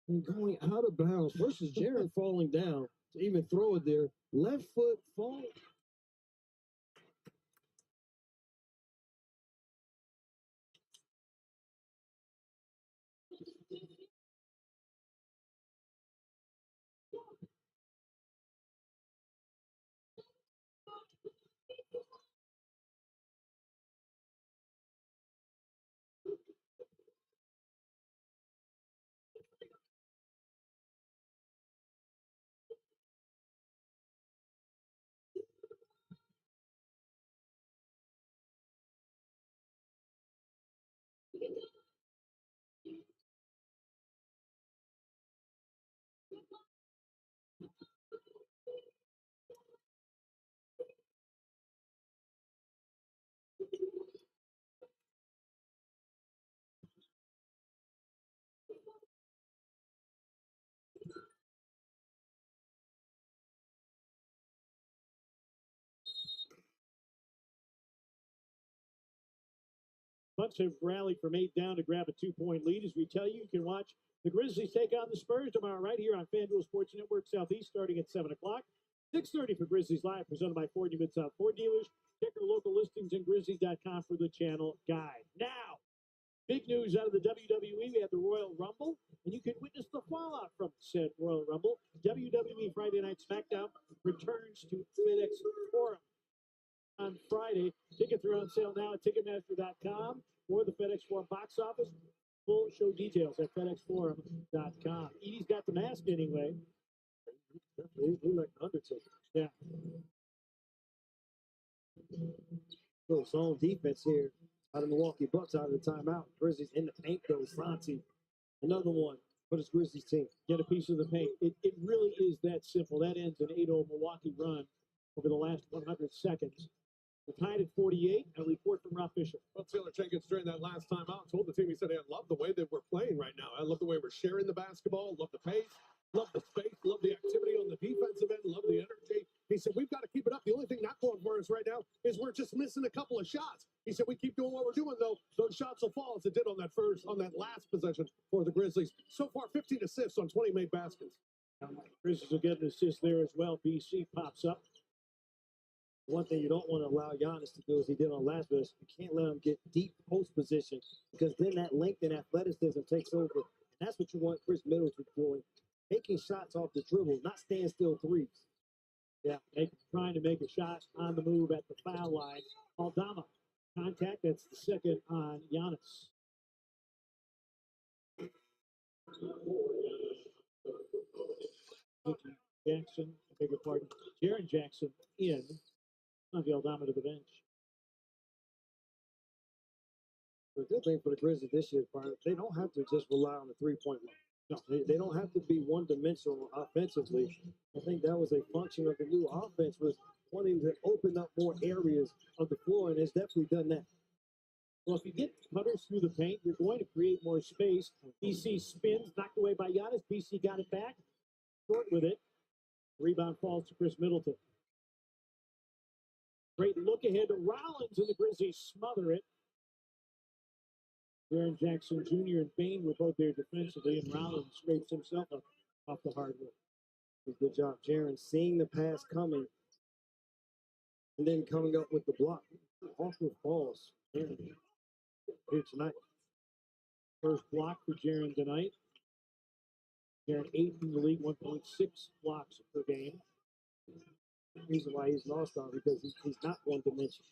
And going out of bounds versus Jaren falling down to even throw it there. Left foot fall. Bucks have rallied from 8 down to grab a 2-point lead. As we tell you, you can watch the Grizzlies take on the Spurs tomorrow right here on FanDuel Sports Network Southeast starting at 7 o'clock. 6:30 for Grizzlies Live, presented by Ford New Mid-South Ford dealers. Check our local listings and Grizzlies.com for the channel guide. Now, big news out of the WWE. We had the Royal Rumble, and you can witness the fallout from said Royal Rumble. WWE Friday Night SmackDown returns to FedEx Forum on Friday. Tickets are on sale now at Ticketmaster.com or the FedEx Forum box office. Full show details at FedExForum.com. Edie's got the mask anyway. He like Undertaker. Yeah. Little zone defense here out of Milwaukee Bucks out of the timeout. Grizzlies in the paint though. Santi, another one for this Grizzlies team. Get a piece of the paint. It really is that simple. That ends an 8-0 Milwaukee run over the last 100 seconds. We're tied at 48. A report from Rob Fisher. Well, Taylor Jenkins during that last time out told the team, he said, hey, I love the way that we're playing right now. I love the way we're sharing the basketball, love the pace, love the space, love the activity on the defensive end, love the energy. He said, we've got to keep it up. The only thing not going for us right now is we're just missing a couple of shots. He said, we keep doing what we're doing, though. Those shots will fall as it did on that last possession for the Grizzlies. So far, 15 assists on 20 made baskets. Grizzlies will get an assist there as well. BC pops up. One thing you don't want to allow Giannis to do as he did on last verse, you can't let him get deep post position because then that length and athleticism takes over. And that's what you want Chris Middleton doing, taking shots off the dribble, not standstill threes. Yeah, trying to make a shot on the move at the foul line. Aldama, contact, that's the second on Giannis. Jackson, I beg your pardon, Jaren Jackson in. The Aldama to the bench. The good thing for the Grizzlies this year, they don't have to just rely on the three-point line. No, they don't have to be one-dimensional offensively. I think that was a function of the new offense was wanting to open up more areas of the floor, and it's definitely done that. Well, if you get cutters through the paint, you're going to create more space. BC spins, knocked away by Giannis. BC got it back, short with it. Rebound falls to Chris Middleton. Great look ahead to Rollins, and the Grizzlies smother it. Jaren Jackson Jr. and Bain were both there defensively, and Rollins scrapes himself up off the hardwood. Good job, Jaren, seeing the pass coming and then coming up with the block. Awkward balls here tonight. First block for Jaren tonight. Jaren 8th in the league, 1.6 blocks per game. The reason why he's lost on because he's not one dimension.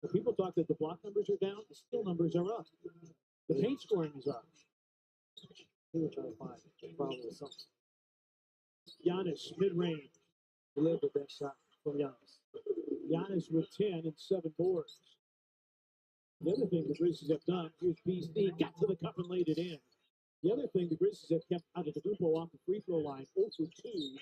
The people talk that the block numbers are down, the steal numbers are up. The paint scoring is up. He was trying to find a problem with something. Giannis, mid-range. Delivered that shot from Giannis. Giannis with 10 and 7 boards. The other thing the Grizzlies have done, here's BC, got to the cup and laid it in. The other thing the Grizzlies have kept out of the group off the free throw line, 0 for 2.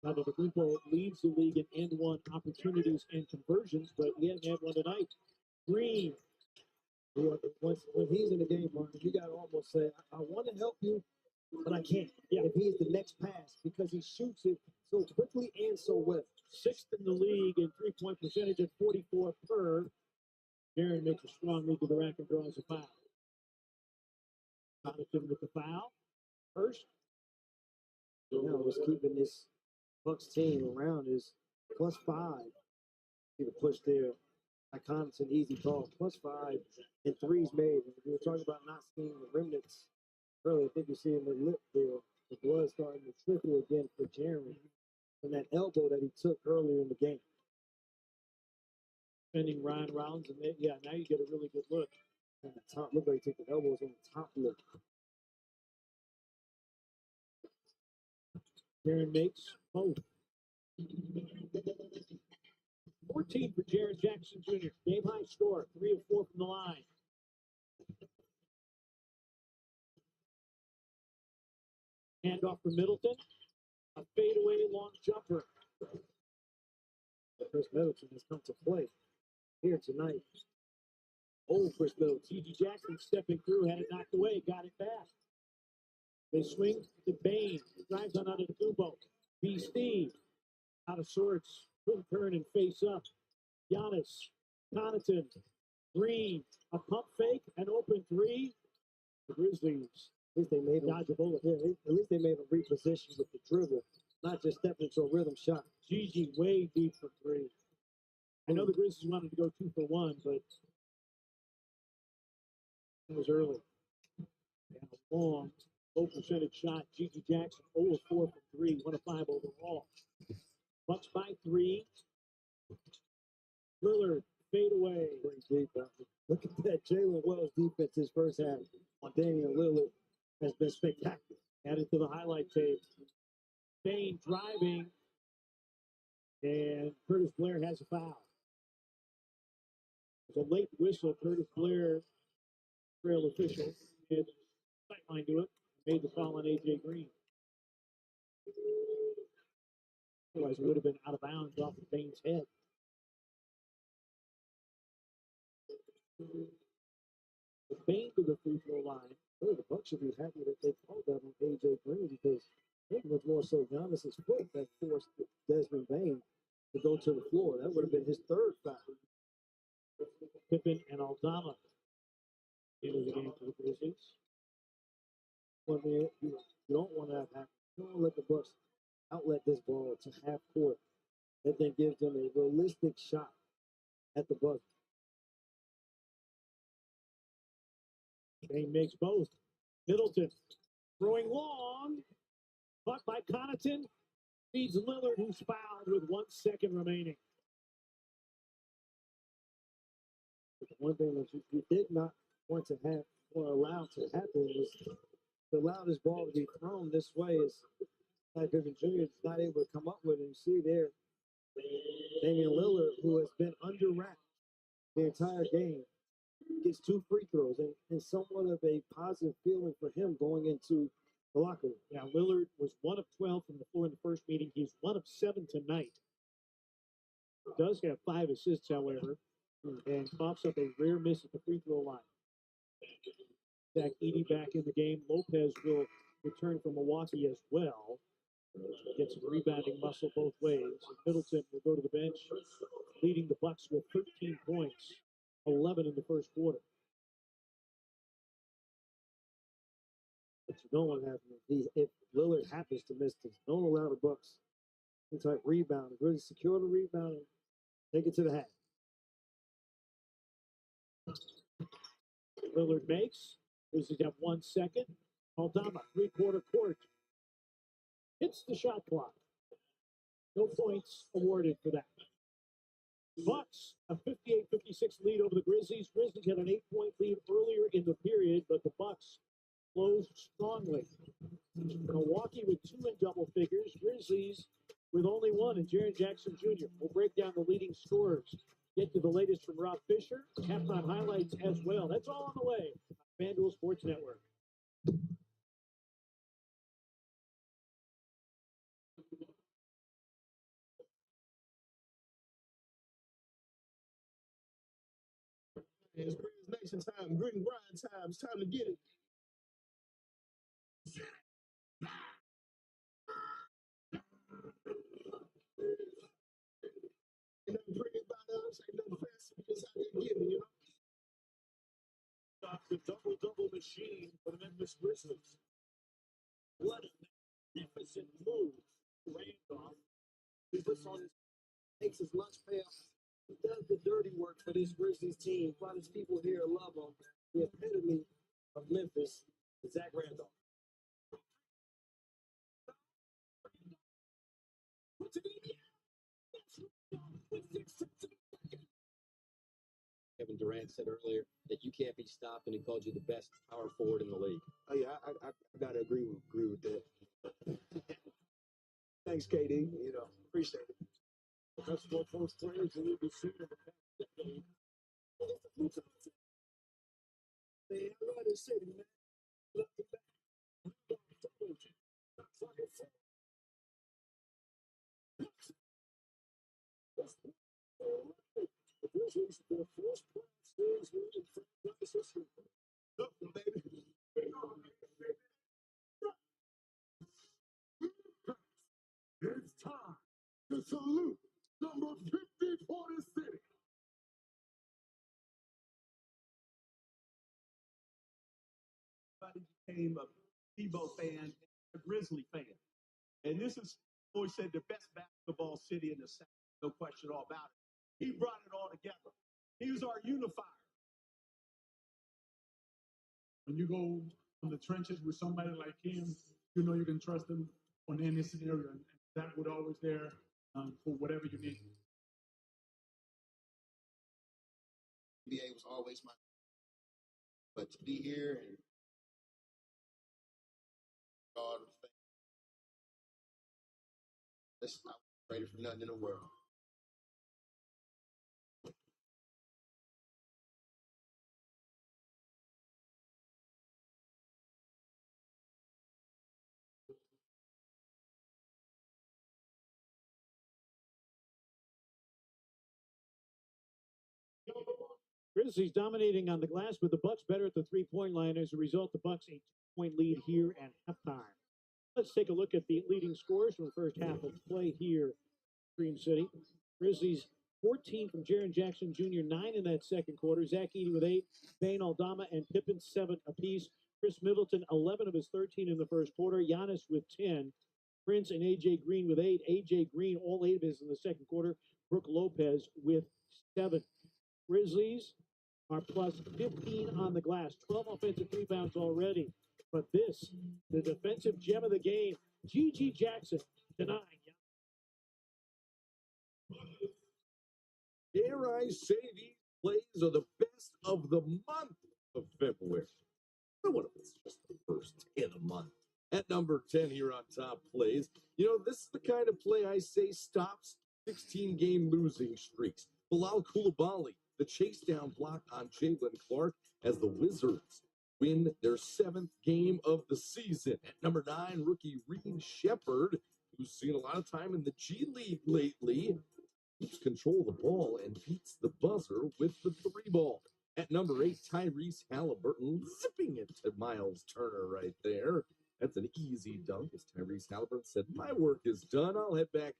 Antetokounmpo leads the league in end-one opportunities and conversions, but he hasn't had one tonight. Green. When he's in the game, Martin, you got to almost say, I want to help you, but I can't. Yeah. If he's the next pass, because he shoots it so quickly and so well. 6th in the league in three-point percentage at 44 per. Jaren makes a strong move to the rack and draws a foul. Jonathan with the foul. First. Now what's keeping this Bucks team around is +5. See the push there. Connaughton, easy call. +5 and threes made. And we were talking about not seeing the remnants earlier. I think you're seeing the lip there. The blood starting to trickle again for Jaren from that elbow that he took earlier in the game. Defending Ryan Rollins, and now you get a really good look. And the top look like he took the elbows on the top lip. Jaren makes both. 14 for Jaren Jackson Jr. Game high score, 3 of 4 from the line. Handoff for Middleton. A fadeaway long jumper. Chris Middleton has come to play here tonight. Chris Middleton. T.J. Jackson stepping through, had it knocked away, got it back. They swing to Bain. Drives on out of the Kubo. B. Steve. out of sorts. Quick turn and face up. Giannis, Connaughton, Green, a pump fake, an open three. The Grizzlies, At least they made him dodge a bullet. Yeah, at least they made him reposition with the dribble, not just step into a rhythm shot. Gigi way deep for three. I know the Grizzlies wanted to go 2 for 1, but it was early. And a long, low percentage shot. Gigi Jackson 0 of 4 from 3, 1 of 5 overall. Bucks by 3. Lillard, fade away. Great defense. Look at that Jalen Wells defense his first half on Damian Lillard has been spectacular. Added to the highlight tape. Bain driving. And Curtis Blair has a foul. There's a late whistle. Curtis Blair, trail official, and sightline to it. Made the foul on A.J. Green. Otherwise, it would have been out of bounds off of Bain's head. The Bain to the free throw line. Really, the Bucks should be happy that they called that on A.J. Green because I think it was more so Giannis's foot that forced Desmond Bain to go to the floor. That would have been his third foul. Pippen and Aldama into the game for the Grizzlies. Well, man, you don't want to have happen. You don't want to let the Bucks outlet this ball to half court. That then gives them a realistic shot at the Bucks. Bain makes both. Middleton throwing long. Caught by Connaughton. Feeds Lillard, who's fouled with 1 second remaining. But the one thing that you did not want to have or allow to happen was to allow this ball to be thrown this way is like Griffin Jr. is not able to come up with it. You see there, Damian Lillard, who has been under wraps the entire game, gets 2 free throws and somewhat of a positive feeling for him going into the locker room. Yeah, Lillard was 1 of 12 from the floor in the first meeting. He's 1 of 7 tonight. Does have 5 assists, however, and coughs up a rare miss at the free throw line. Zach Edey back in the game. Lopez will return from Milwaukee as well. Gets some rebounding muscle both ways. And Middleton will go to the bench, leading the Bucks with 13 points, 11 in the first quarter. But you don't want to have if Lillard happens to miss this, don't allow the Bucks to type rebound. Really secure the rebound and take it to the hat. Lillard makes. Grizzlies have 1 second. Aldama, 3/4 court. Hits the shot clock. No points awarded for that. Bucks, a 58-56 lead over the Grizzlies. Grizzlies had an 8-point lead earlier in the period, but the Bucks closed strongly. Milwaukee with 2 in double figures. Grizzlies with only 1, and Jaren Jackson Jr. will break down the leading scorers. Get to the latest from Rob Fisher. Halftime highlights as well. That's all on the way. FanDuel Sports Network. It's Grizz Nation time, Grit and Grind time. It's time to get it. Ain't nothing pretty about us, ain't nothing fancy, we just out there getting it, you know? Stop the double-double machine for the Memphis Grizzlies. What a magnificent move. Randolph. He puts on his, Takes his lunch pail. He does the dirty work for this Grizzlies team. A lot of people here love him. The epitome of Memphis, Zach Randolph. Kevin Durant said earlier that you can't be stopped, and he called you the best power forward in the league. Oh yeah, I gotta agree with that. Thanks, KD. You know, appreciate it. That's what most players will be seen in the past decade. Man, I love this city, man. Love it back. The Grizzlies, their first playoff series win in franchise history. Look, baby. It's time to everybody became a Debo fan, a Grizzly fan. And this is always said the best basketball city in the South, no question all about it. He brought it all together. He was our unifier. When you go in the trenches with somebody like him, you know you can trust him on any scenario, and that would always there for whatever you need. NBA was always my, but to be here and God, this I traded for nothing in the world. Grizzlies dominating on the glass, with the Bucks better at the three-point line. As a result, the Bucks a 2-point lead here at halftime. Let's take a look at the leading scores from the first half of play here, Dream City. Grizzlies 14 from Jaren Jackson Jr., 9 in that second quarter. Zach Edey with 8, Bane Aldama and Pippen 7 apiece. Chris Middleton 11 of his 13 in the first quarter. Giannis with 10. Prince and A.J. Green with 8. A.J. Green all 8 of his in the second quarter. Brooke Lopez with 7. Grizzlies are plus 15 on the glass, 12 offensive rebounds already. But this, the defensive gem of the game, G.G. Jackson denying. Dare I say these plays are the best of the month of February? I don't know if it's just the first day of the month. At number 10 here on top plays, you know, this is the kind of play I say stops 16-game losing streaks. Bilal Coulibaly, the chase down block on Jalen Clark as the Wizards win their 7th game of the season. At number 9, rookie Reed Shepherd, who's seen a lot of time in the G League lately, keeps control of the ball and beats the buzzer with the 3-ball. At number 8, Tyrese Halliburton zipping it to Miles Turner right there. That's an easy dunk, as Tyrese Halliburton said, my work is done. I'll head back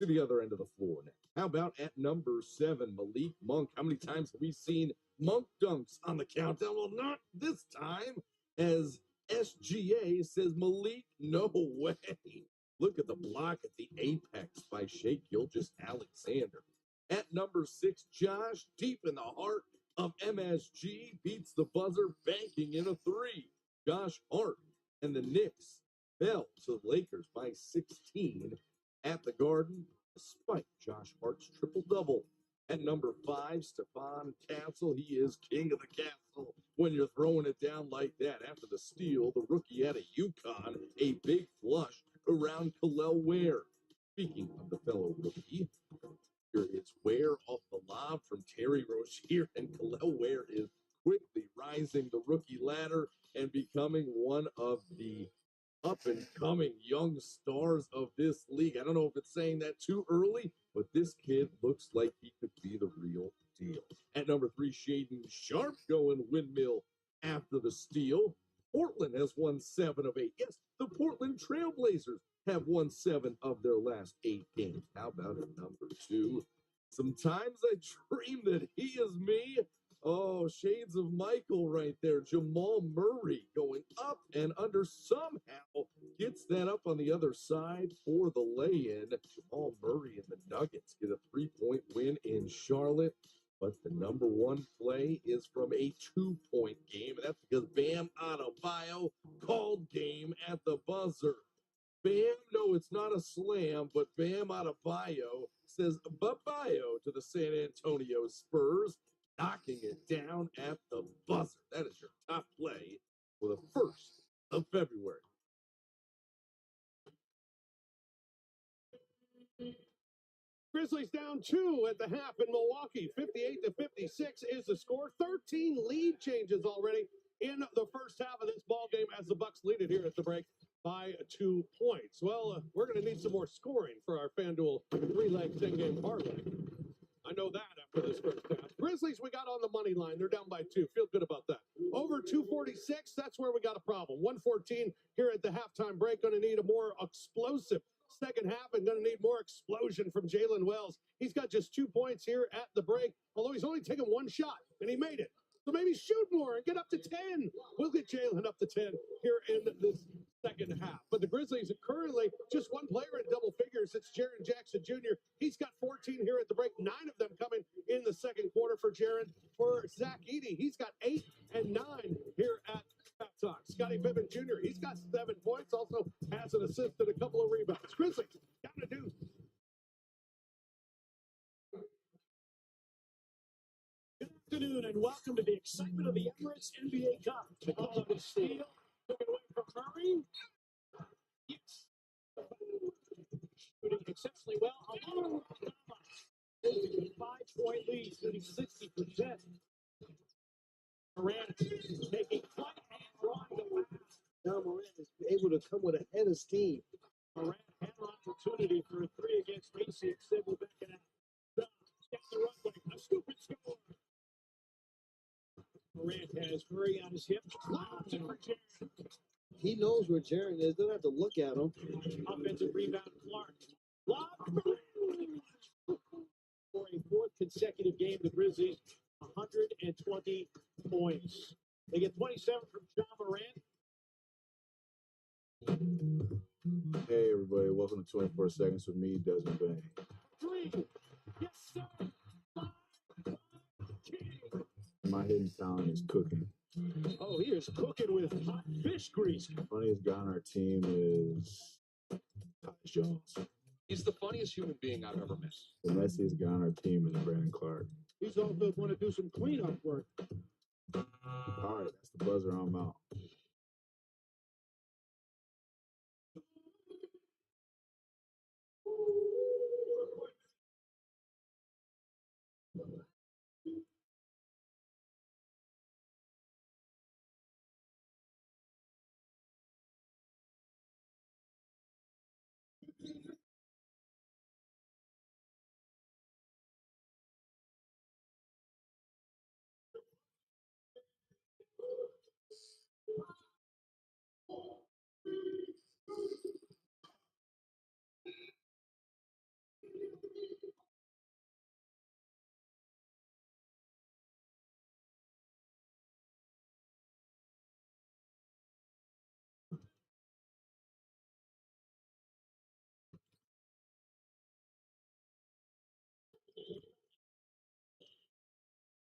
to the other end of the floor now. How about at number 7, Malik Monk? How many times have we seen Monk dunks on the countdown? Well, not this time, as SGA says, Malik, no way. Look at the block at the apex by Shai Gilgeous-Alexander. At number 6, Josh, deep in the heart of MSG, beats the buzzer, banking in a 3. Josh Hart and the Knicks fell to the Lakers by 16 at the Garden, despite Josh Hart's triple-double. At number 5, Stephon Castle. He is king of the castle when you're throwing it down like that. After the steal, the rookie out of UConn, a big flush around Kel'el Ware. Speaking of the fellow rookie, here is Ware off the lob from Terry Rozier, and Kel'el Ware is quickly rising the rookie ladder and becoming one of the up-and-coming young stars of this league. I don't know if it's saying that too early, but this kid looks like he could be the real deal. At number 3, Shaden Sharp going windmill after the steal. Portland has won 7 of 8. Yes, the Portland Trailblazers have won 7 of their last 8 games. How about at number 2? Sometimes I dream that he is me. Oh, shades of Michael right there. Jamal Murray going up and under, somehow gets that up on the other side for the lay-in. Jamal Murray and the Nuggets get a 3-point win in Charlotte. But the number 1 play is from a 2-point game, and that's because Bam Adebayo called game at the buzzer. Bam, no, it's not a slam, but Bam Adebayo says bye-bye to the San Antonio Spurs, knocking it down at the buzzer. That is your top play for the 1st of February. Grizzlies down 2 at the half in Milwaukee. 58-56 is the score. 13 lead changes already in the first half of this ball game as the Bucks lead it here at the break by 2 points. Well, we're going to need some more scoring for our FanDuel 3-leg 10-game parlay. I know that after this first half. Grizzlies, we got on the money line. They're down by 2. Feel good about that. Over 246, that's where we got a problem. 114 here at the halftime break. Going to need a more explosive second half and going to need more explosion from Jalen Wells. He's got just 2 points here at the break, although he's only taken 1 shot, and he made it. So maybe maybe shoot more and get up to 10. We'll get Jalen up to 10 here in this second half. But the Grizzlies are currently just one player in double figures. It's Jaren Jackson Jr. He's got 14 here at the break, 9 of them coming in the second quarter for Jaren. For Zach Edey, he's got 8 and 9 here at halftime. Scottie Pippen Jr., he's got 7 points, also has an assist and a couple of rebounds. Grizzlies got to do. Good afternoon and welcome to the excitement of the Emirates NBA Cup. The call of steal took it away from Murray. Yes. Shooting exceptionally well. Along with 5-point lead, shooting 60%. Morant making flight and run the pass. Now Morant is able to come with a head of steam. Morant had an opportunity for a 3 against Macy. Instead, we're back at down the runway. A stupid score. Morant has Murray on his hip. Lobs it for Jaren. He knows where Jaren is. Don't have to look at him. Offensive rebound, Clark. Lob for a 4th consecutive game, the Grizzlies 120 points. They get 27 from John Morant. Hey everybody, welcome to 24 Seconds with me, Desmond Bain. 3. Yes, sir. 5. My hidden talent is cooking. Oh, he is cooking with hot fish grease. The funniest guy on our team is Tyus Jones. He's the funniest human being I've ever met. The messiest guy on our team is Brandon Clark. He's also going to do some cleanup work. All right, that's the buzzer. I'm out.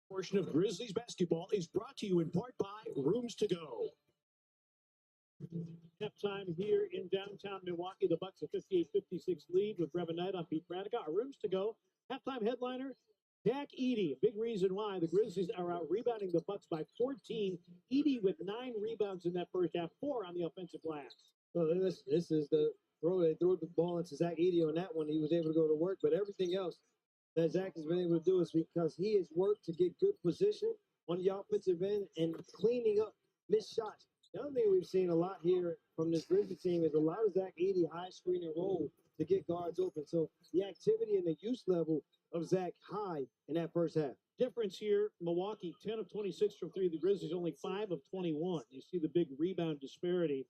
Portion of Grizzlies basketball is brought to you in part by Rooms to Go. Halftime here in downtown Milwaukee. The Bucks a 58-56 lead with Brevin Knight on Pete Pratica. Our Rooms to Go. Halftime headliner, Zach Edey. A big reason why the Grizzlies are out rebounding the Bucks by 14. Edey with 9 rebounds in that first half, 4 on the offensive glass. So this is the throw. They threw the ball into Zach Edey on that one. He was able to go to work, but everything else that Zach has been able to do is because he has worked to get good position on the offensive end and cleaning up missed shots. The other thing we've seen a lot here from this Grizzlies team is a lot of Zach Edey high screen and roll to get guards open. So the activity and the use level of Zach high in that first half. Difference here, Milwaukee 10 of 26 from 3. The Grizzlies only 5 of 21. You see the big rebound disparity.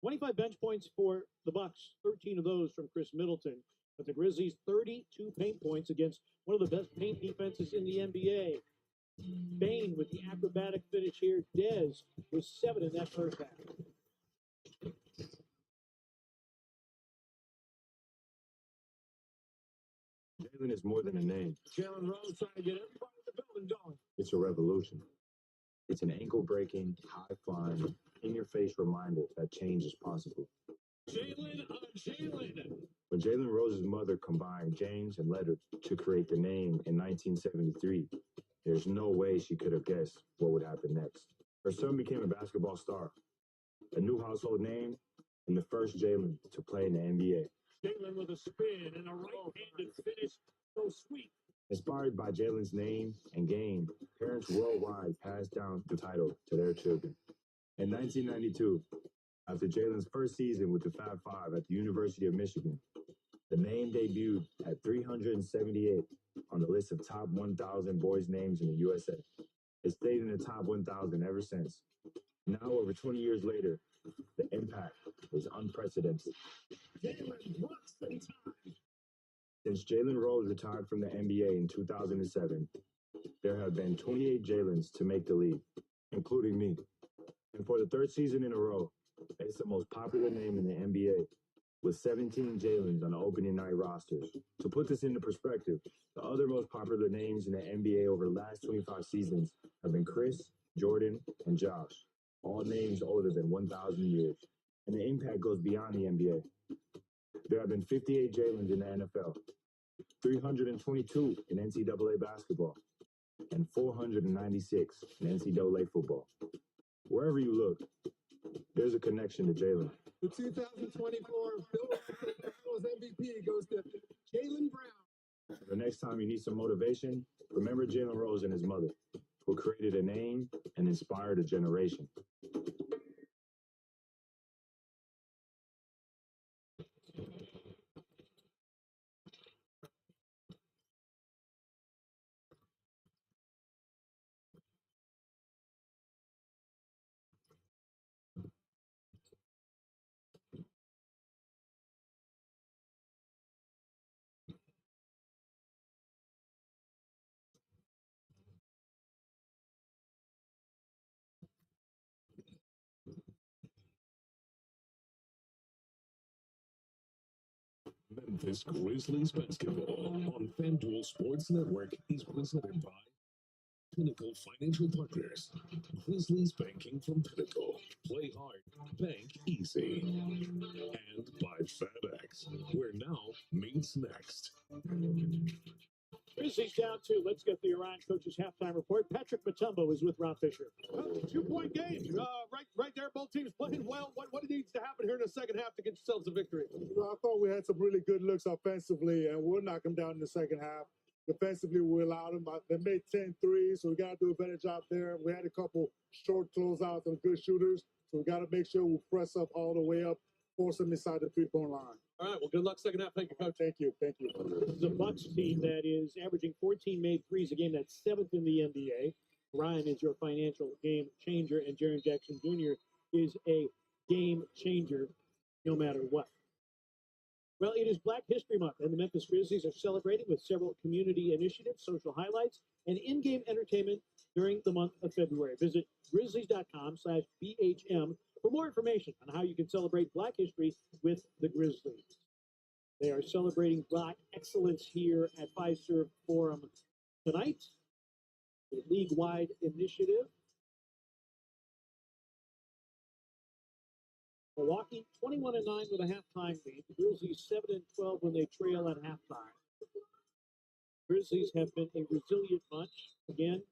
25 bench points for the Bucks, 13 of those from Chris Middleton. But the Grizzlies 32 paint points against one of the best paint defenses in the NBA. Bain with the acrobatic finish here. Dez with 7 in that first half. Jalen is more than a name. Jalen Rose trying to get everybody in the building going. It's a revolution. It's an ankle-breaking, high-flying, in-your-face reminder that change is possible. Jalen on Jalen. When Jalen Rose's mother combined James and letters to create the name in 1973, there's no way she could have guessed what would happen next. Her son became a basketball star, a new household name, and the first Jalen to play in the NBA. Jalen with a spin and a right-handed finish. So sweet. Inspired by Jalen's name and game, parents worldwide passed down the title to their children. In 1992, after Jalen's first season with the Fab Five at the University of Michigan, the name debuted at 378 on the list of top 1,000 boys' names in the USA. It stayed in the top 1,000 ever since. Now, over 20 years later, the impact is unprecedented. Jalen rocks the time. Since Jalen Rose retired from the NBA in 2007, there have been 28 Jalen's to make the league, including me. And for the third season in a row, it's the most popular name in the NBA, with 17 Jalen's on the opening night rosters. To put this into perspective, the other most popular names in the NBA over the last 25 seasons have been Chris, Jordan, and Josh, all names older than 1,000 years. And the impact goes beyond the NBA. There have been 58 Jalen's in the NFL, 322 in NCAA basketball, and 496 in NCAA football. Wherever you look, there's a connection to Jalen. The 2024 Philadelphia Eagles MVP goes to Jalen Brown. The next time you need some motivation, remember Jalen Rose and his mother, who created a name and inspired a generation. Memphis Grizzlies basketball on FanDuel Sports Network is presented by Pinnacle Financial Partners. Grizzlies banking from Pinnacle. Play hard, bank easy. And by FedEx, where now meets next. Grizzlies down 2. Let's get the Iran coach's halftime report. Patrick Mutombo is with Rob Fisher. 2-point game. Right there. Both teams playing well. What needs to happen here in the second half to get yourselves a victory? Well, I thought we had some really good looks offensively, and we'll knock them down in the second half. Defensively, we allowed them. They made 10 threes, so we got to do a better job there. We had a couple short closeouts and good shooters, so we got to make sure we press up all the way up, force them inside the three-point line. All right, well, good luck second half. Thank you, Coach. Thank you. Thank you. This is a Bucks team that is averaging 14 made threes a game. That's 7th in the NBA. Ryan is your financial game changer, and Jaren Jackson Jr. is a game changer no matter what. Well, it is Black History Month, and the Memphis Grizzlies are celebrating with several community initiatives, social highlights, and in-game entertainment during the month of February. Visit grizzlies.com/BHM for more information on how you can celebrate Black history with the Grizzlies. They are celebrating Black excellence here at Fiserv Forum tonight, a league-wide initiative. Milwaukee 21-9 with a halftime lead. The Grizzlies 7-12 when they trail at halftime. Grizzlies have been a resilient bunch. Again,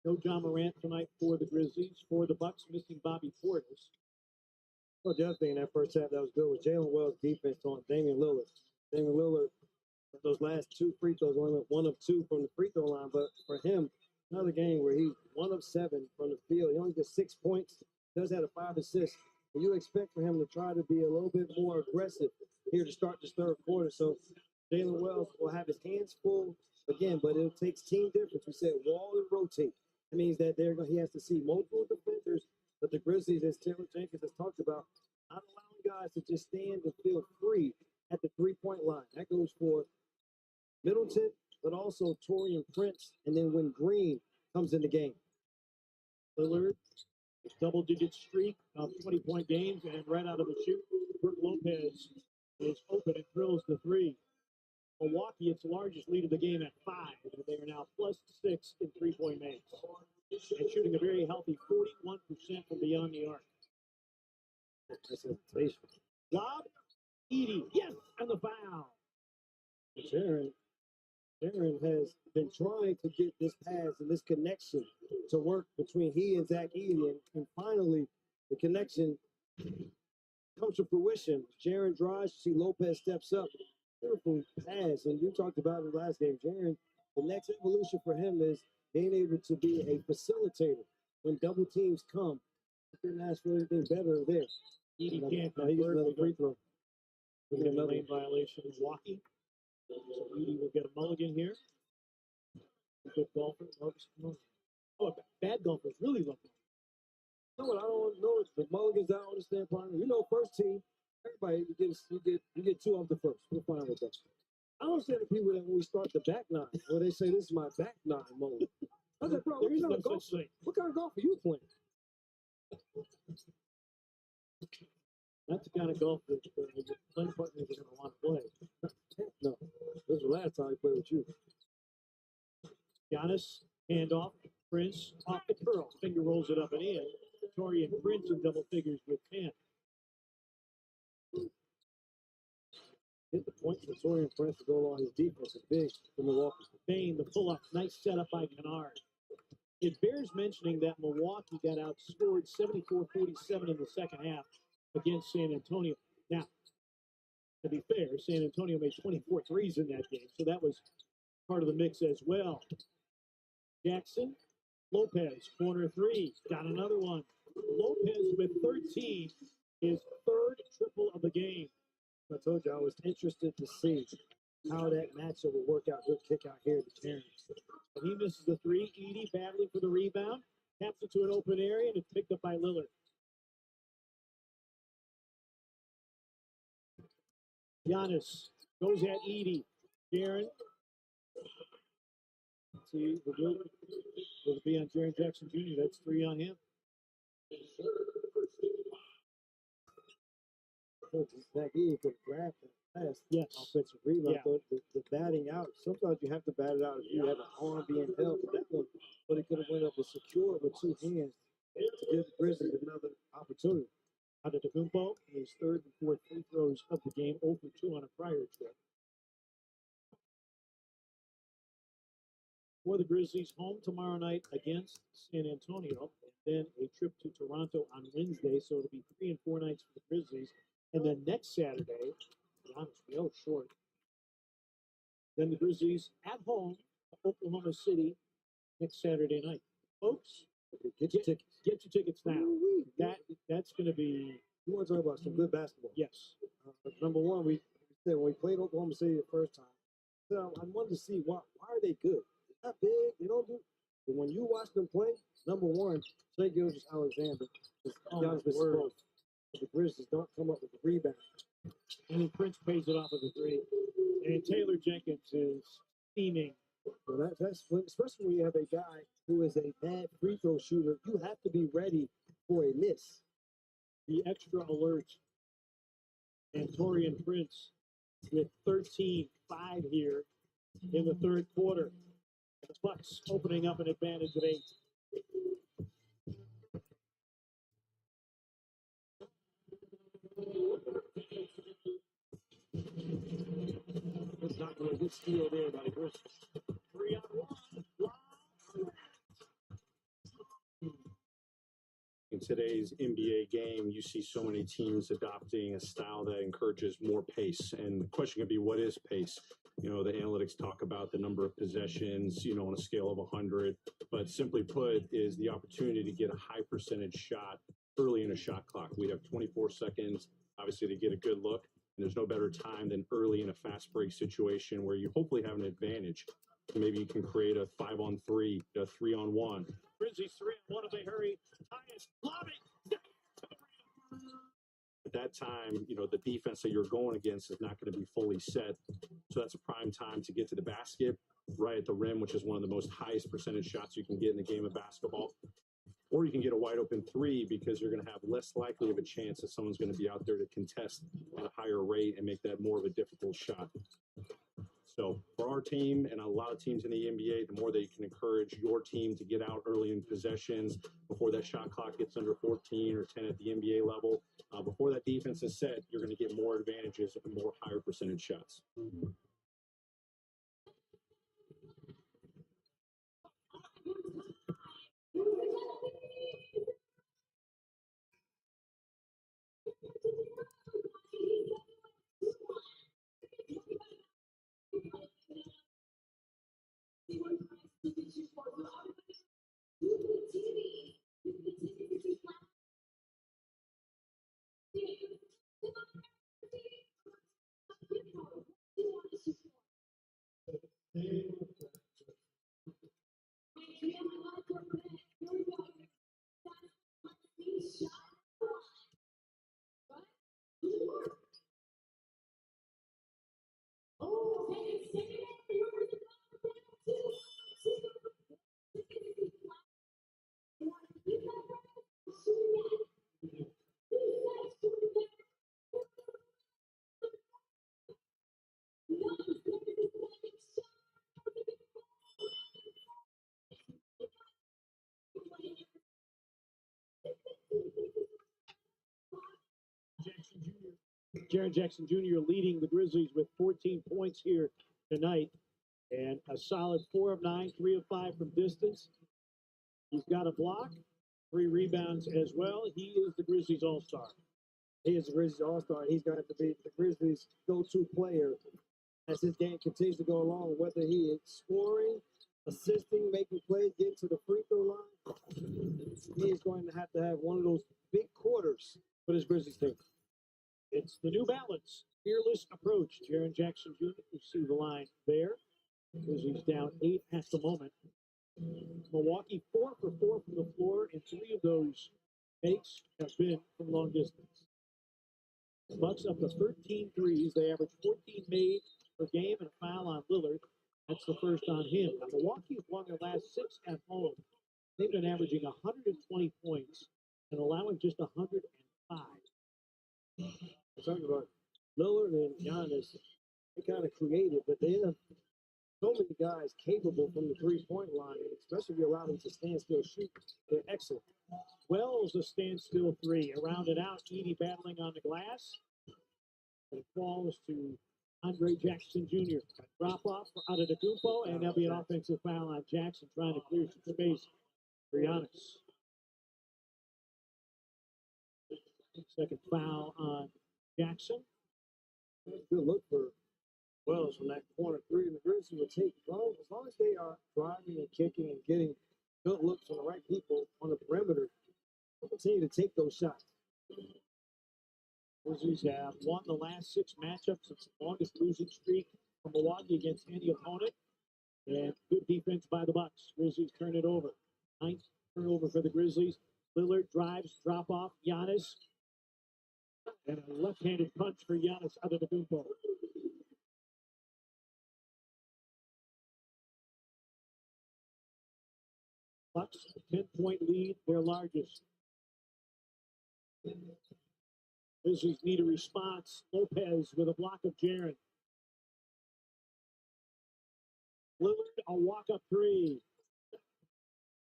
no John Morant tonight for the Grizzlies. For the Bucks, missing Bobby Portis. Well, the other thing in that first half that was good was Jalen Wells' defense on Damian Lillard. Damian Lillard, those last 2 free throws, only went 1 of 2 from the free throw line. But for him, another game where he's 1 of 7 from the field. He only did 6 points, does have 5 assists. And you expect for him to try to be a little bit more aggressive here to start this third quarter. So Jalen Wells will have his hands full again, but it takes team difference. We said wall and rotate. That means that he has to see multiple defenders, but the Grizzlies, as Taylor Jenkins has talked about, not allowing guys to just stand and feel free at the three-point line. That goes for Middleton, but also Taurean Prince, and then when Green comes in the game. Lillard, double-digit streak of 20-point games, and right out of the chute, Brook Lopez is open and drills the three. Milwaukee, its largest lead of the game at 5, and they are now +6 in three-point makes. And shooting a very healthy 41% from beyond the arc. Lob, Edey, yes, and the foul. Jaren has been trying to get this pass and this connection to work between he and Zach Edey, and finally the connection comes to fruition. Jaren drives, you see Lopez steps up. Beautiful pass, and you talked about it last game. Jaren, the next evolution for him is being able to be a facilitator when double teams come. Couldn't ask for anything better there. Edey can't he gets another free throw. We have a lane violation in Milwaukee. So Edey will get a mulligan here. Good golfer. Oh, bad golfers really love it. No, I don't know. The mulligans, I don't understand. Partner. You know, first team, everybody you get 2 off the first. We're fine with that. I don't understand the people that when we start the back nine, where they say this is my back nine mulligan. I said, bro, There is what no kind of golf? such thing. What kind of golf are you playing? That's the kind of golf that your playing partners are going to want to play. No, this was the last time I played with you. Giannis, handoff, Prince, off the curl. Finger rolls it up and in. Torian Prince in double figures with 10. Hit the point for Torian Prince to go along his defense is big for Milwaukee. Bain, the pull-up. Nice setup by Kennard. It bears mentioning that Milwaukee got outscored 74-47 in the second half against San Antonio. Now, to be fair, San Antonio made 24 threes in that game, so that was part of the mix as well. Jackson, Lopez, corner three, got another one. Lopez with 13, his third triple of the game. I told you I was interested to see how that matchup would work out. Good kick out here to Terrence. And he misses the three. Edey battling for the rebound, taps it to an open area, and it's picked up by Lillard. Giannis goes at Edey. Jaren. See, will it be on Jaren Jackson Jr.? That's 3 on him. Zach Edey could grab that pass. Yes. Offensive rebound. Yeah. So the batting out, sometimes you have to bat it out if you have an arm being held. But that one, but he could have went up and secured with 2 hands to give the Grizzlies another opportunity. Antetokounmpo, his third and fourth free throws of the game, 0 for 2 on a prior trip. For the Grizzlies, home tomorrow night against San Antonio, and then a trip to Toronto on Wednesday. So it'll be 3 and 4 nights for the Grizzlies. And then next Saturday, to be honest, real short. Then the Grizzlies at home, Oklahoma City, next Saturday night. Folks, Get your tickets. get your tickets now. That's going to be. You want to talk about some good basketball? Yes. Number one, we said when we played Oklahoma City the first time, so I wanted to see why are they good? They're not big. They don't do. But when you watch them play, number one, Shai Gilgeous-Alexander is Giannis Antetokounmpo. The Grizzlies don't come up with the rebound. And then Prince pays it off of the three. And Taylor Jenkins is steaming. Well, that's especially when you have a guy who is a bad free throw shooter. You have to be ready for a miss. The extra alert. And Torian Prince with 13-5 here in the third quarter. The Bucks opening up an advantage of 8. It's not going to get steal there by the Grizzlies. 3 on 1. In today's NBA game, you see so many teams adopting a style that encourages more pace. And the question could be, what is pace? You know, the analytics talk about the number of possessions, you know, on a scale of 100. But simply put, is the opportunity to get a high percentage shot early in a shot clock. We have 24 seconds, obviously, to get a good look. And there's no better time than early in a fast break situation where you hopefully have an advantage. Maybe you can create a 5-on-3, a 3-on-1. Grizzlies 3 on 1 if they hurry. Tyus, lob it. At that time, you know, the defense that you're going against is not going to be fully set. So that's a prime time to get to the basket right at the rim, which is one of the most highest percentage shots you can get in the game of basketball. Or you can get a wide open three because you're going to have less likely of a chance that someone's going to be out there to contest at a higher rate and make that more of a difficult shot. So for our team and a lot of teams in the NBA, the more that you can encourage your team to get out early in possessions before that shot clock gets under 14 or 10 at the NBA level, before that defense is set, you're going to get more advantages and more higher percentage shots. Jaren Jackson Jr. leading the Grizzlies with 14 points here tonight, and a solid 4 of 9, 3 of 5 from distance. He's got a block, 3 rebounds as well. He is the Grizzlies All-Star. He is the Grizzlies All-Star. He's going to have to be the Grizzlies' go-to player as this game continues to go along, whether he is scoring, assisting, making plays, getting to the free throw line. He is going to have one of those big quarters for this Grizzlies team. It's the New Balance fearless approach. Jaren Jackson Jr., you see the line there. Grizzlies down 8 at the moment. Milwaukee 4 for 4 from the floor, and 3 of those makes have been from long distance. The Bucks up to 13 threes. They average 14 made per game and a foul on Lillard. That's the first on him. Now, Milwaukee's won their last 6 at home. They've been averaging 120 points and allowing just 105. Talking about Lillard and Giannis, they kind of creative, but they have so many guys capable from the three-point line, and especially if you allow them to stand still shoot. They're excellent. Wells a standstill 3. Around and out, Edey battling on the glass. And it falls to Andre Jackson Jr. A drop off for Antetokounmpo, and there'll be an offensive foul on Jackson trying to clear some space for Giannis. Second foul on Jackson. Good look for Wells from that corner 3, and the Grizzlies will take as long as they are driving and kicking and getting good looks from the right people on the perimeter. They'll continue to take those shots. Grizzlies have won the last 6 matchups. It's the longest losing streak for Milwaukee against any opponent. And good defense by the Bucks. Grizzlies turn it over. 9th turnover for the Grizzlies. Lillard drives, drop off. Giannis. And a left-handed punch for Giannis Antetokounmpo. Bucks, 10-point lead, their largest. Grizzlies need a response. Lopez with a block of Jaren. Lillard, a walk-up 3.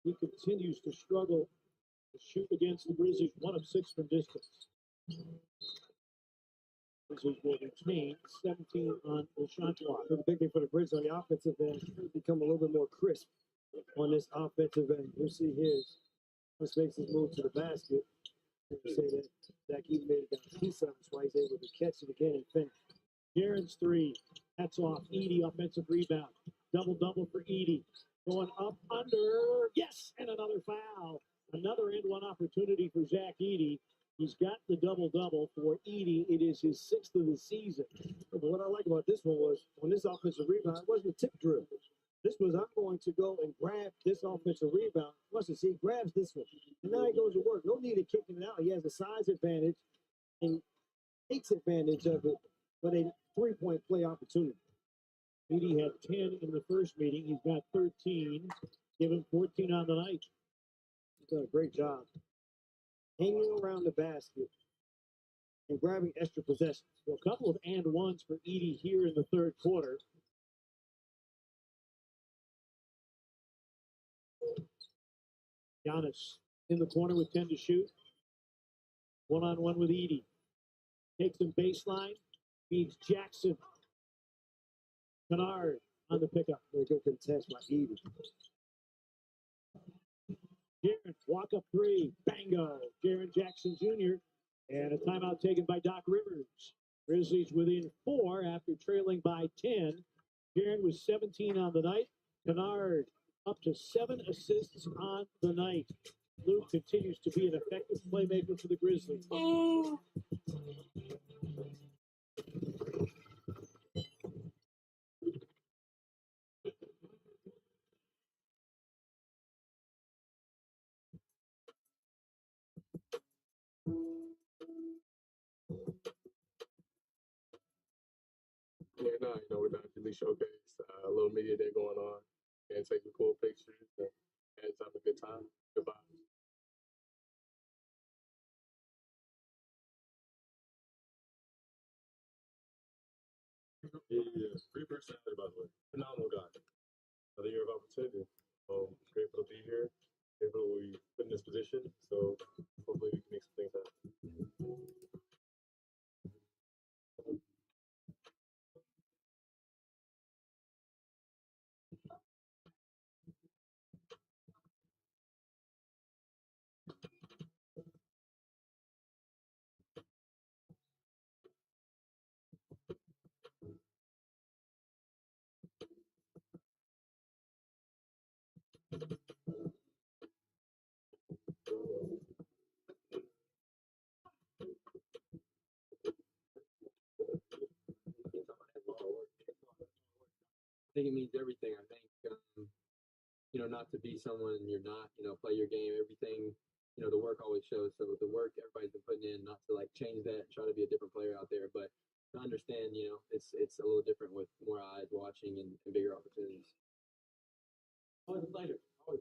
He continues to struggle to shoot against the Grizzlies, 1 of 6 from distance. Grizzlies will retain 17 on the shot clock. The big thing for the Grizzlies on the offensive end is become a little bit more crisp on this offensive end. You see here, this makes his move to the basket. You say that Zach Edey made it down 2 7, that's why he's able to catch it again and finish. Jaren's 3. That's off. Edey, offensive rebound. Double-double for Edey. Going up, under. Yes, and another foul. Another end-one opportunity for Zach Edey. He's got the double-double for Edey. It is his 6th of the season. But what I like about this one was, on this offensive rebound, it wasn't a tip drill. This was, I'm going to go and grab this offensive rebound. Watch this, he grabs this one. And now he goes to work. No need of kicking it out. He has a size advantage and takes advantage of it for a three-point play opportunity. Edey had 10 in the first meeting. He's got 13. Give him 14 on the night. He's done a great job hanging around the basket and grabbing extra possessions. So a couple of and ones for Edey here in the third quarter. Giannis in the corner with 10 to shoot. One-on-one with Edey. Takes him baseline. Feeds Jackson. Kennard on the pickup. Very good contest by Edey. Jaren, walk-up 3. Bango. Jaren Jackson Jr. And a timeout taken by Doc Rivers. Grizzlies within 4 after trailing by 10. Jaren was 17 on the night. Kennard up to 7 assists on the night. Luke continues to be an effective playmaker for the Grizzlies. Yeah, no, we're done Philly Showcase, a little media day going on, and taking cool pictures and having a good time. Goodbye. Yeah. Great personality, by the way. Phenomenal guy. Another year of opportunity. Grateful to be here. Grateful we put in this position. So hopefully we can make some things happen. think it means everything. I think, not to be someone you're not, play your game, everything, the work always shows. So the work everybody's been putting in, not to like change that and try to be a different player out there, but to understand, it's a little different with more eyes watching and bigger opportunities. Always a pleasure. Always.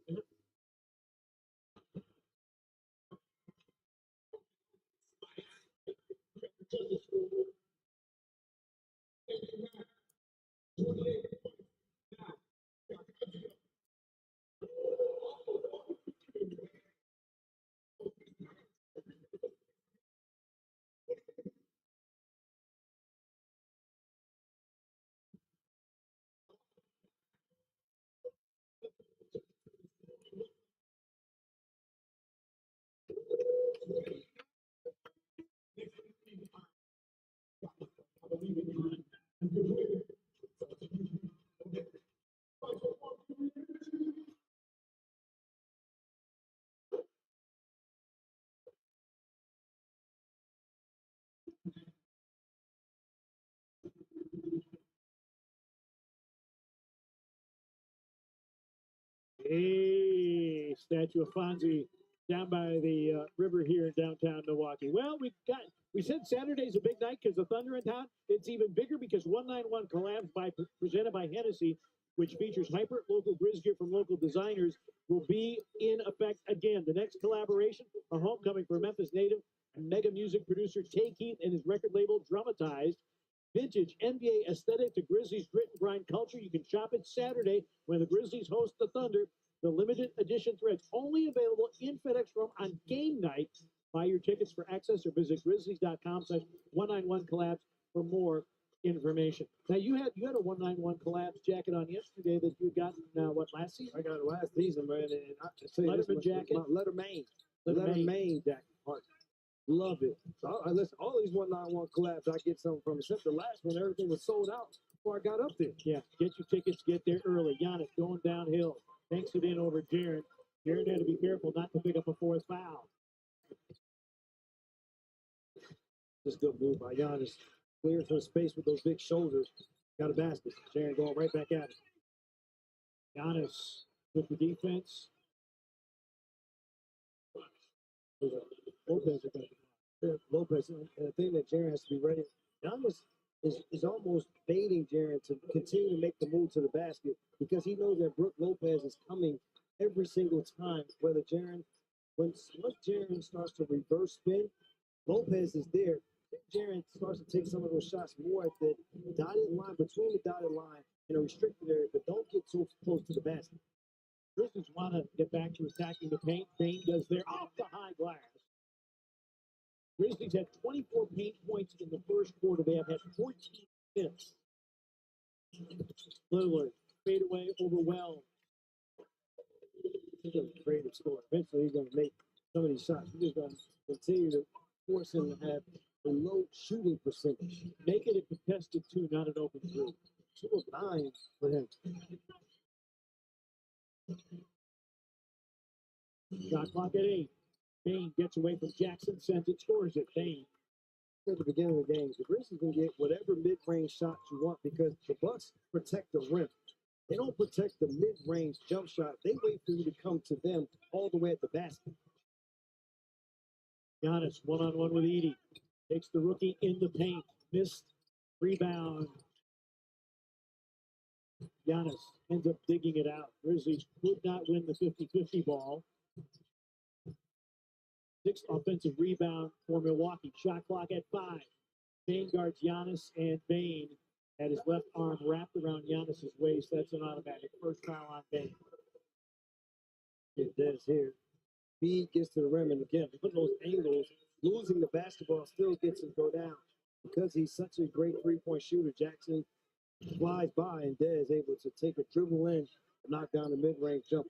Hey, statue of Fonzie down by the river here in downtown Milwaukee. Well, we said Saturday's a big night because the Thunder in town. It's even bigger because 191 Collabs presented by Hennessy, which features hyper local Grizz gear from local designers, will be in effect again. The next collaboration, a homecoming for Memphis native mega music producer Tay Keith and his record label Dramatized. Vintage NBA aesthetic to Grizzlies grit and grind culture. You can shop it Saturday when the Grizzlies host the Thunder. The limited edition threads only available in FedEx Room on game night. Buy your tickets for access or visit grizzlies.com/191 collabs for more information. Now you had a 191 collabs jacket on yesterday that you got last season? I got it last season, man. And I tell you, Letterman jacket, Letterman jacket. Love it. So I listen, all these 191 collabs, I get something from, except the last one, everything was sold out before I got up there. Yeah, get your tickets, get there early. Giannis going downhill. Thanks it in over Jaren. Jaren had to be careful not to pick up a fourth foul. Just good move by Giannis. Clearing some space with those big shoulders. Got a basket. Jaren going right back at it. Giannis with the defense. Lopez, and the thing that Jaren has to be ready. Giannis is almost baiting Jaren to continue to make the move to the basket because he knows that Brook Lopez is coming every single time. Whether once Jaren starts to reverse spin, Lopez is there. Jaren starts to take some of those shots more at the dotted line, between the dotted line in a restricted area, but don't get too close to the basket. Grizzlies want to get back to attacking the paint. Bain does there off the high glass. Grizzlies had 24 paint points in the first quarter. They have had 14 minutes. Lillard, fadeaway over Wells. He's a creative scorer. Eventually, he's going to make some of these shots. He's just going to continue to force him to have a low shooting percentage. Make it a contested 2, not an open 3. 2 of 9 for him. Shot clock at 8. Bain gets away from Jackson, sends it, scores it. Bain. At the beginning of the game, the Grizzlies can get whatever mid-range shots you want because the Bucks protect the rim. They don't protect the mid-range jump shot. They wait for you to come to them all the way at the basket. Giannis one-on-one with Edey. Takes the rookie in the paint. Missed. Rebound. Giannis ends up digging it out. Grizzlies could not win the 50-50 ball. 6th offensive rebound for Milwaukee. Shot clock at 5. Bain guards Giannis, and Bain had his left arm wrapped around Giannis's waist. That's an automatic first foul on Bain. It does here. Speed gets to the rim, and again, put those angles, losing the basketball still gets him to go down. Because he's such a great three-point shooter, Jackson flies by, and Dez able to take a dribble in and knock down the mid-range jumper.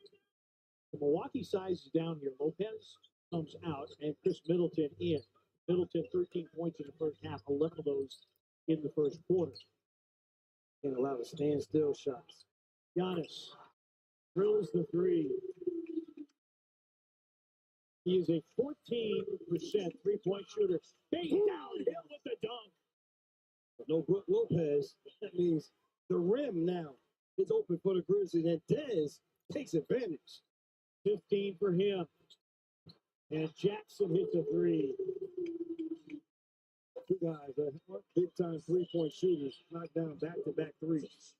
The Milwaukee size is down here. Lopez comes out, and Chris Middleton in. Middleton 13 points in the first half, 11 of those in the first quarter. And allow the standstill shots. Giannis drills the 3. He is a 14% three-point shooter. Bain downhill with the dunk. But no Brook Lopez. That means the rim now It's open for the Grizzlies, and Dez takes advantage. 15 for him. And Jackson hits a three. Two guys, big-time three-point shooters, knocked down back-to-back threes.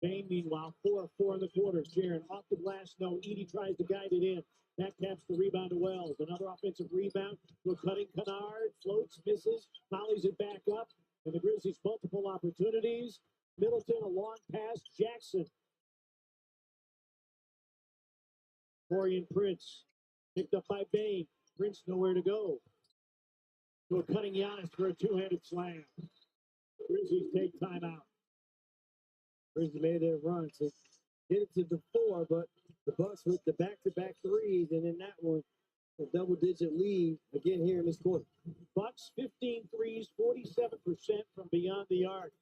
Bain, meanwhile, 4 of 4 in the quarter. Jaron off the glass, no. Edie tries to guide it in. That caps the rebound to Wells. Another offensive rebound to a cutting Kennard. Floats, misses, volleys it back up. And the Grizzlies multiple opportunities. Middleton, a long pass. Jackson. Torian Prince. Picked up by Bain. Prince nowhere to go. To a cutting Giannis for a two-handed slam. Grizzlies take timeout. Grizzlies made their run to get it to the 4, but the Bucks with the back-to-back threes, and in that one, a double-digit lead again here in this quarter. Bucks 15 threes, 47% from beyond the arc.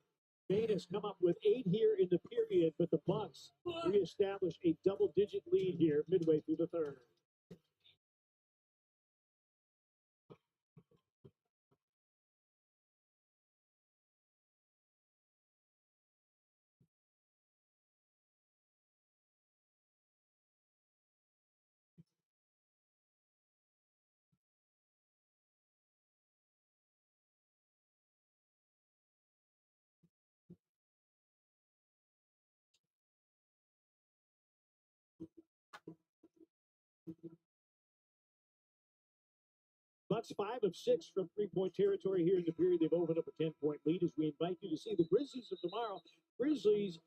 Bain has come up with 8 here in the period, but the Bucks reestablish a double-digit lead here midway through the third. Bucks 5 of 6 from three-point territory here in the period. They've opened up a 10-point lead as we invite you to see the Grizzlies of tomorrow. Grizzlies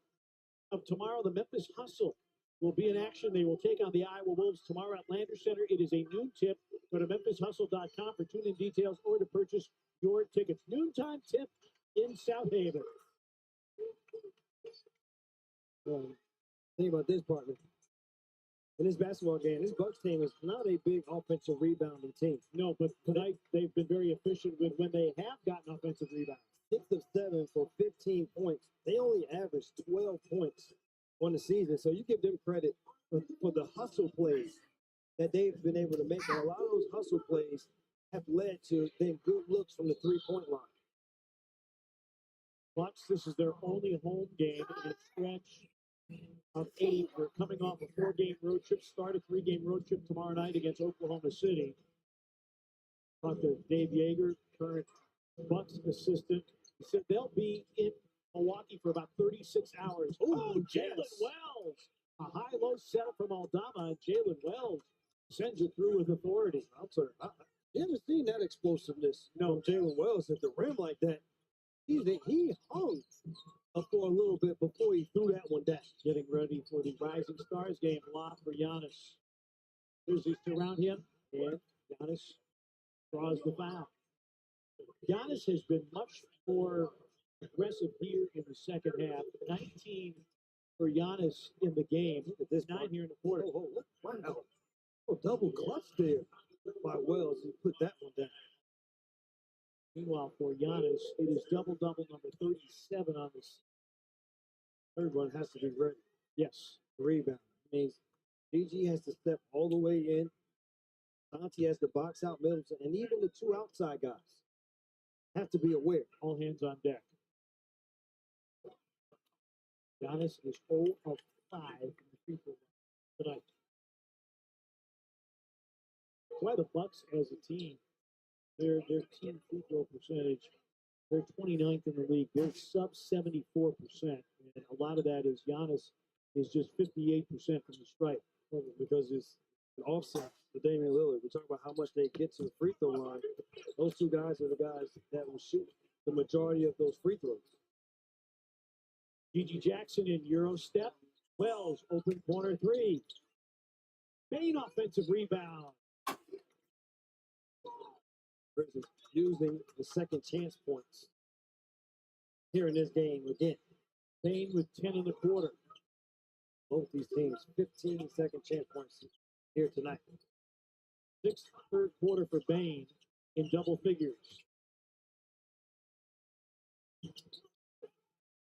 of tomorrow, the Memphis Hustle will be in action. They will take on the Iowa Wolves tomorrow at Landers Center. It is a noon tip. Go to memphishustle.com for tune-in details or to purchase your tickets. Noontime tip in South Haven. Think about this, partner. In this basketball game, this Bucks team is not a big offensive rebounding team. No, but tonight they've been very efficient with when they have gotten offensive rebounds. 6 of 7 for 15 points. They only averaged 12 points on the season. So you give them credit for the hustle plays that they've been able to make. And a lot of those hustle plays have led to then good looks from the three-point line. Bucks, this is their only home game in a stretch of 8. We're coming off a 4-game road trip, start a 3-game road trip tomorrow night against Oklahoma City. Talked to Dave Yeager, current Bucks assistant. He said they'll be in Milwaukee for about 36 hours. Oh, Jalen Wells! A high-low setup from Aldama, and Jalen Wells sends it through with authority. I'll tell you, you haven't seen that explosiveness from Jalen Wells at the rim like that. He hung for a little bit before he threw that one down. Getting ready for the Rising Stars game. Lob for Giannis. Grizzlies surround him, and Giannis draws the foul. Giannis has been much more aggressive here in the second half. 19 for Giannis in the game. This 9 here in the quarter. Wow. Double clutch there by Wells. He put that one down. Meanwhile, for Giannis, it is double-double number 37 on the season. Third one has to be ready. Yes. Rebound. Means GG has to step all the way in. Santi has to box out Middleton. And even the 2 outside guys have to be aware. All hands on deck. Giannis is 0 of 5 in the free throw line tonight. That's why the Bucks as a team, their team free throw percentage, they're 29th in the league. They're sub 74%. And a lot of that is Giannis is just 58% from the stripe. Because it's an offset for Damian Lillard. We talk about how much they get to the free throw line. Those 2 guys are the guys that will shoot the majority of those free throws. G.G. Jackson in Euro step. Wells, open corner 3. Bain offensive rebound. Grizzlies using the second chance points here in this game again. Bain with 10 in the quarter. Both these teams, 15 second chance points here tonight. 6th third quarter for Bain in double figures.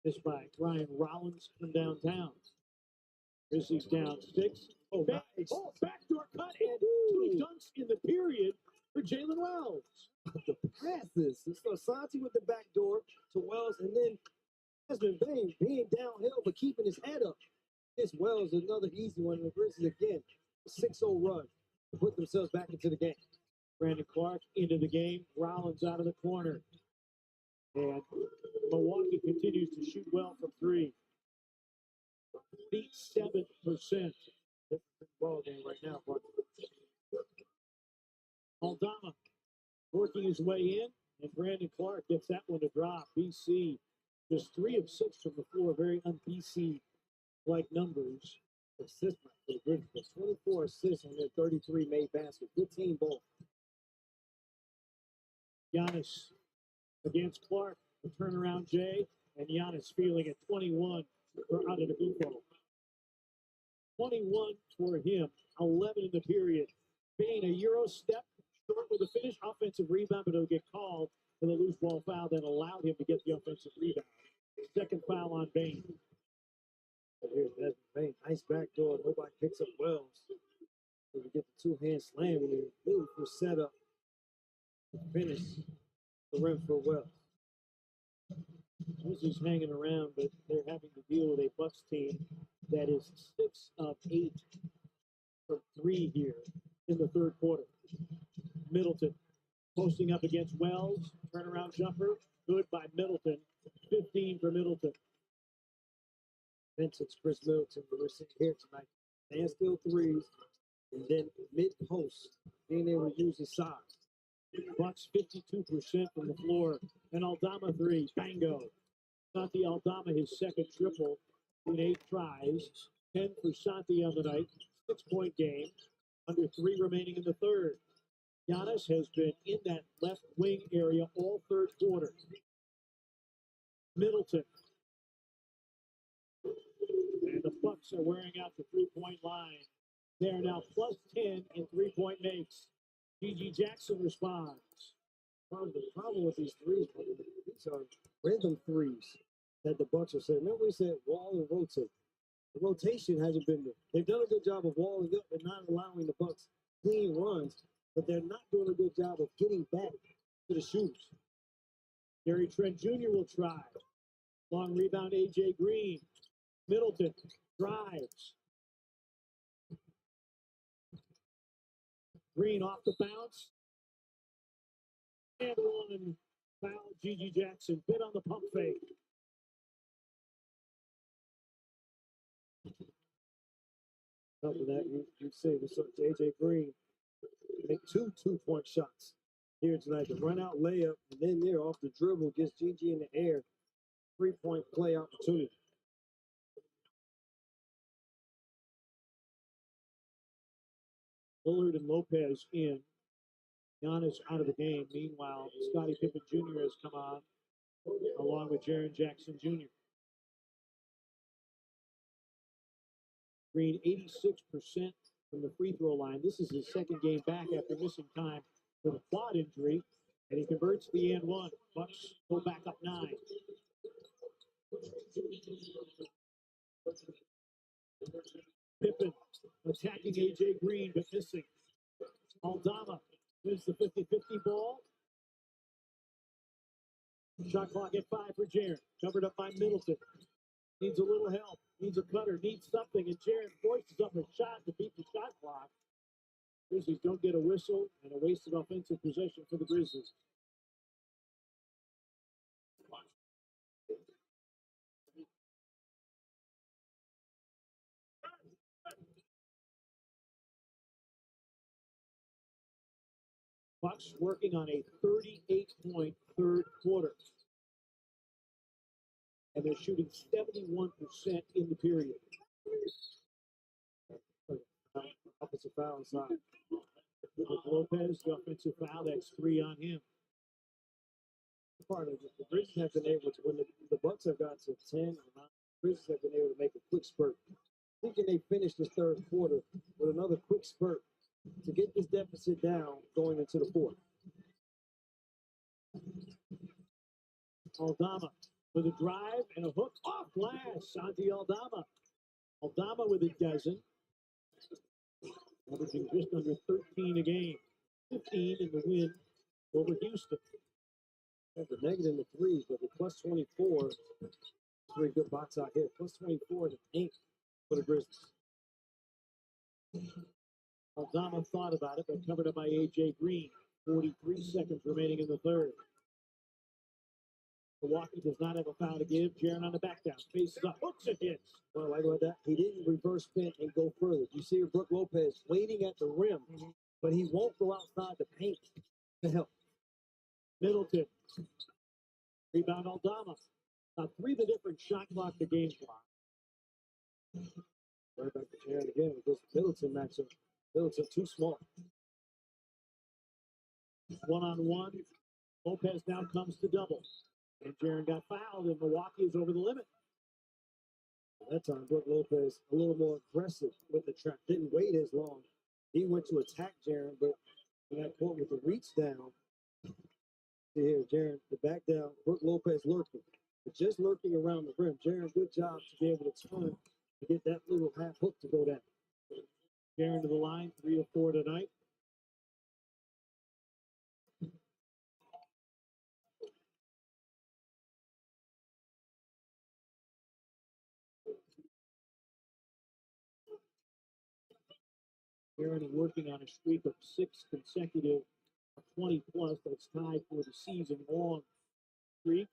This by Ryan Rollins from downtown. Grizzlies down 6. Oh, backdoor cut and 2 dunks in the period for Jalen Wells. The passes. So Santi with the back door to Wells, and then Desmond Bain being downhill but keeping his head up. This Wells another easy one. The Grizzlies again, a 6-0 run to put themselves back into the game. Brandon Clark into the game. Rollins out of the corner. And Milwaukee continues to shoot well from three. 87%. Ball game right now, but Aldama working his way in, and Brandon Clark gets that one to drop. BC just 3 of 6 from the floor. Very un-BC-like numbers. Assists for the Grizzlies. 24 assists on their 33 made baskets. Good team ball. Giannis against Clark. The turnaround Jay, and Giannis feeling it. 21 for out of the Gufo. 21 for him. 11 in the period. Bain, a Euro step, short with a finish. Offensive rebound, but it'll get called for the loose ball foul that allowed him to get the offensive rebound. Second foul on Bain. Here's Desmond Bain. Nice backdoor. Nobody picks up Wells. So we get the two-hand slam here. Beautiful setup. Finish the rim for Wells. Grizzlies hanging around, but they're having to deal with a Bucks team that is 6 of 8 from 3 here in the third quarter. Middleton posting up against Wells. Turnaround jumper. Good by Middleton. 15 for Middleton. Vincent's Chris Middleton, but we're sitting here tonight. Standstill threes, and then mid-post, being able to use his size. Bucks 52% from the floor. And Aldama 3. Bango. Santi Aldama, his second triple in 8 tries. 10 for Santi on the night. 6-point game. Under 3 remaining in the third. Giannis has been in that left wing area all third quarter. Middleton. And the Bucks are wearing out the 3-point line. They are now plus 10 in 3-point makes. G.G. Jackson responds. The problem with these threes, these are rhythm threes that the Bucks are saying. Remember we said wall and rotate. The rotation hasn't been there. They've done a good job of walling up and not allowing the Bucks clean runs, but they're not doing a good job of getting back to the shooters. Gary Trent Jr. will try. Long rebound, A.J. Green. Middleton drives. Green off the bounce. And one foul. G.G. Jackson bit on the pump fake. After that, you say with A.J. Green make 2 2-point shots here tonight. The run out layup, and then there off the dribble gets G.G. in the air. 3-point play opportunity. Bullard and Lopez in. Giannis out of the game. Meanwhile, Scottie Pippen Jr. has come on, along with Jaren Jackson Jr. Green 86% from the free throw line. This is his second game back after missing time with a quad injury, and he converts the and one. Bucks go back up 9. Pippen attacking A.J. Green, but missing. Aldama wins the 50-50 ball. Shot clock at 5 for Jaren. Covered up by Middleton. Needs a little help. Needs a cutter. Needs something. And Jaren forces up a shot to beat the shot clock. Grizzlies don't get a whistle and a wasted offensive possession for the Grizzlies. Bucks working on a 38-point third quarter. And they're shooting 71% in the period. Offensive foul inside. With Lopez, the offensive foul, that's 3 on him. Part of it, the Grizzlies have been able to, when the Bucks have got to 10 or 9, the Grizzlies have been able to make a quick spurt. Thinking they finished this third quarter with another quick spurt to get this deficit down going into the fourth. Aldama with a drive and a hook off glass. Santi Aldama. Aldama with a dozen. Averaging just under 13 a game. 15 in the win over Houston. The negative in the threes, but the plus 24 Pretty good box out here. Plus 24 to 8 for the Grizzlies. Aldama thought about it, but covered up by A.J. Green. 43 seconds remaining in the third. Milwaukee does not have a foul to give. Jaren on the back down. Faces up. Hooks and hits. What I like about that, he didn't reverse spin and go further. You see Brook Lopez waiting at the rim, but he won't go outside the paint to help. Middleton. Rebound Aldama. Now 3 the different shot clock to game clock. Right back to Jaren again with this Middleton matchup. Middleton too small. 1-on-1. Lopez now comes to double. And Jaren got fouled, and Milwaukee is over the limit. That time, Brook Lopez a little more aggressive with the trap. Didn't wait as long. He went to attack Jaren, but he got caught with the reach down. See here, Jaren, the back down. Brook Lopez lurking. But just lurking around the rim. Jaren, good job to be able to turn to get that little half hook to go down. Jaren to the line, 3 of 4 tonight. Jaren is working on a streak of 6 consecutive 20 plus. That's tied for the season long streak.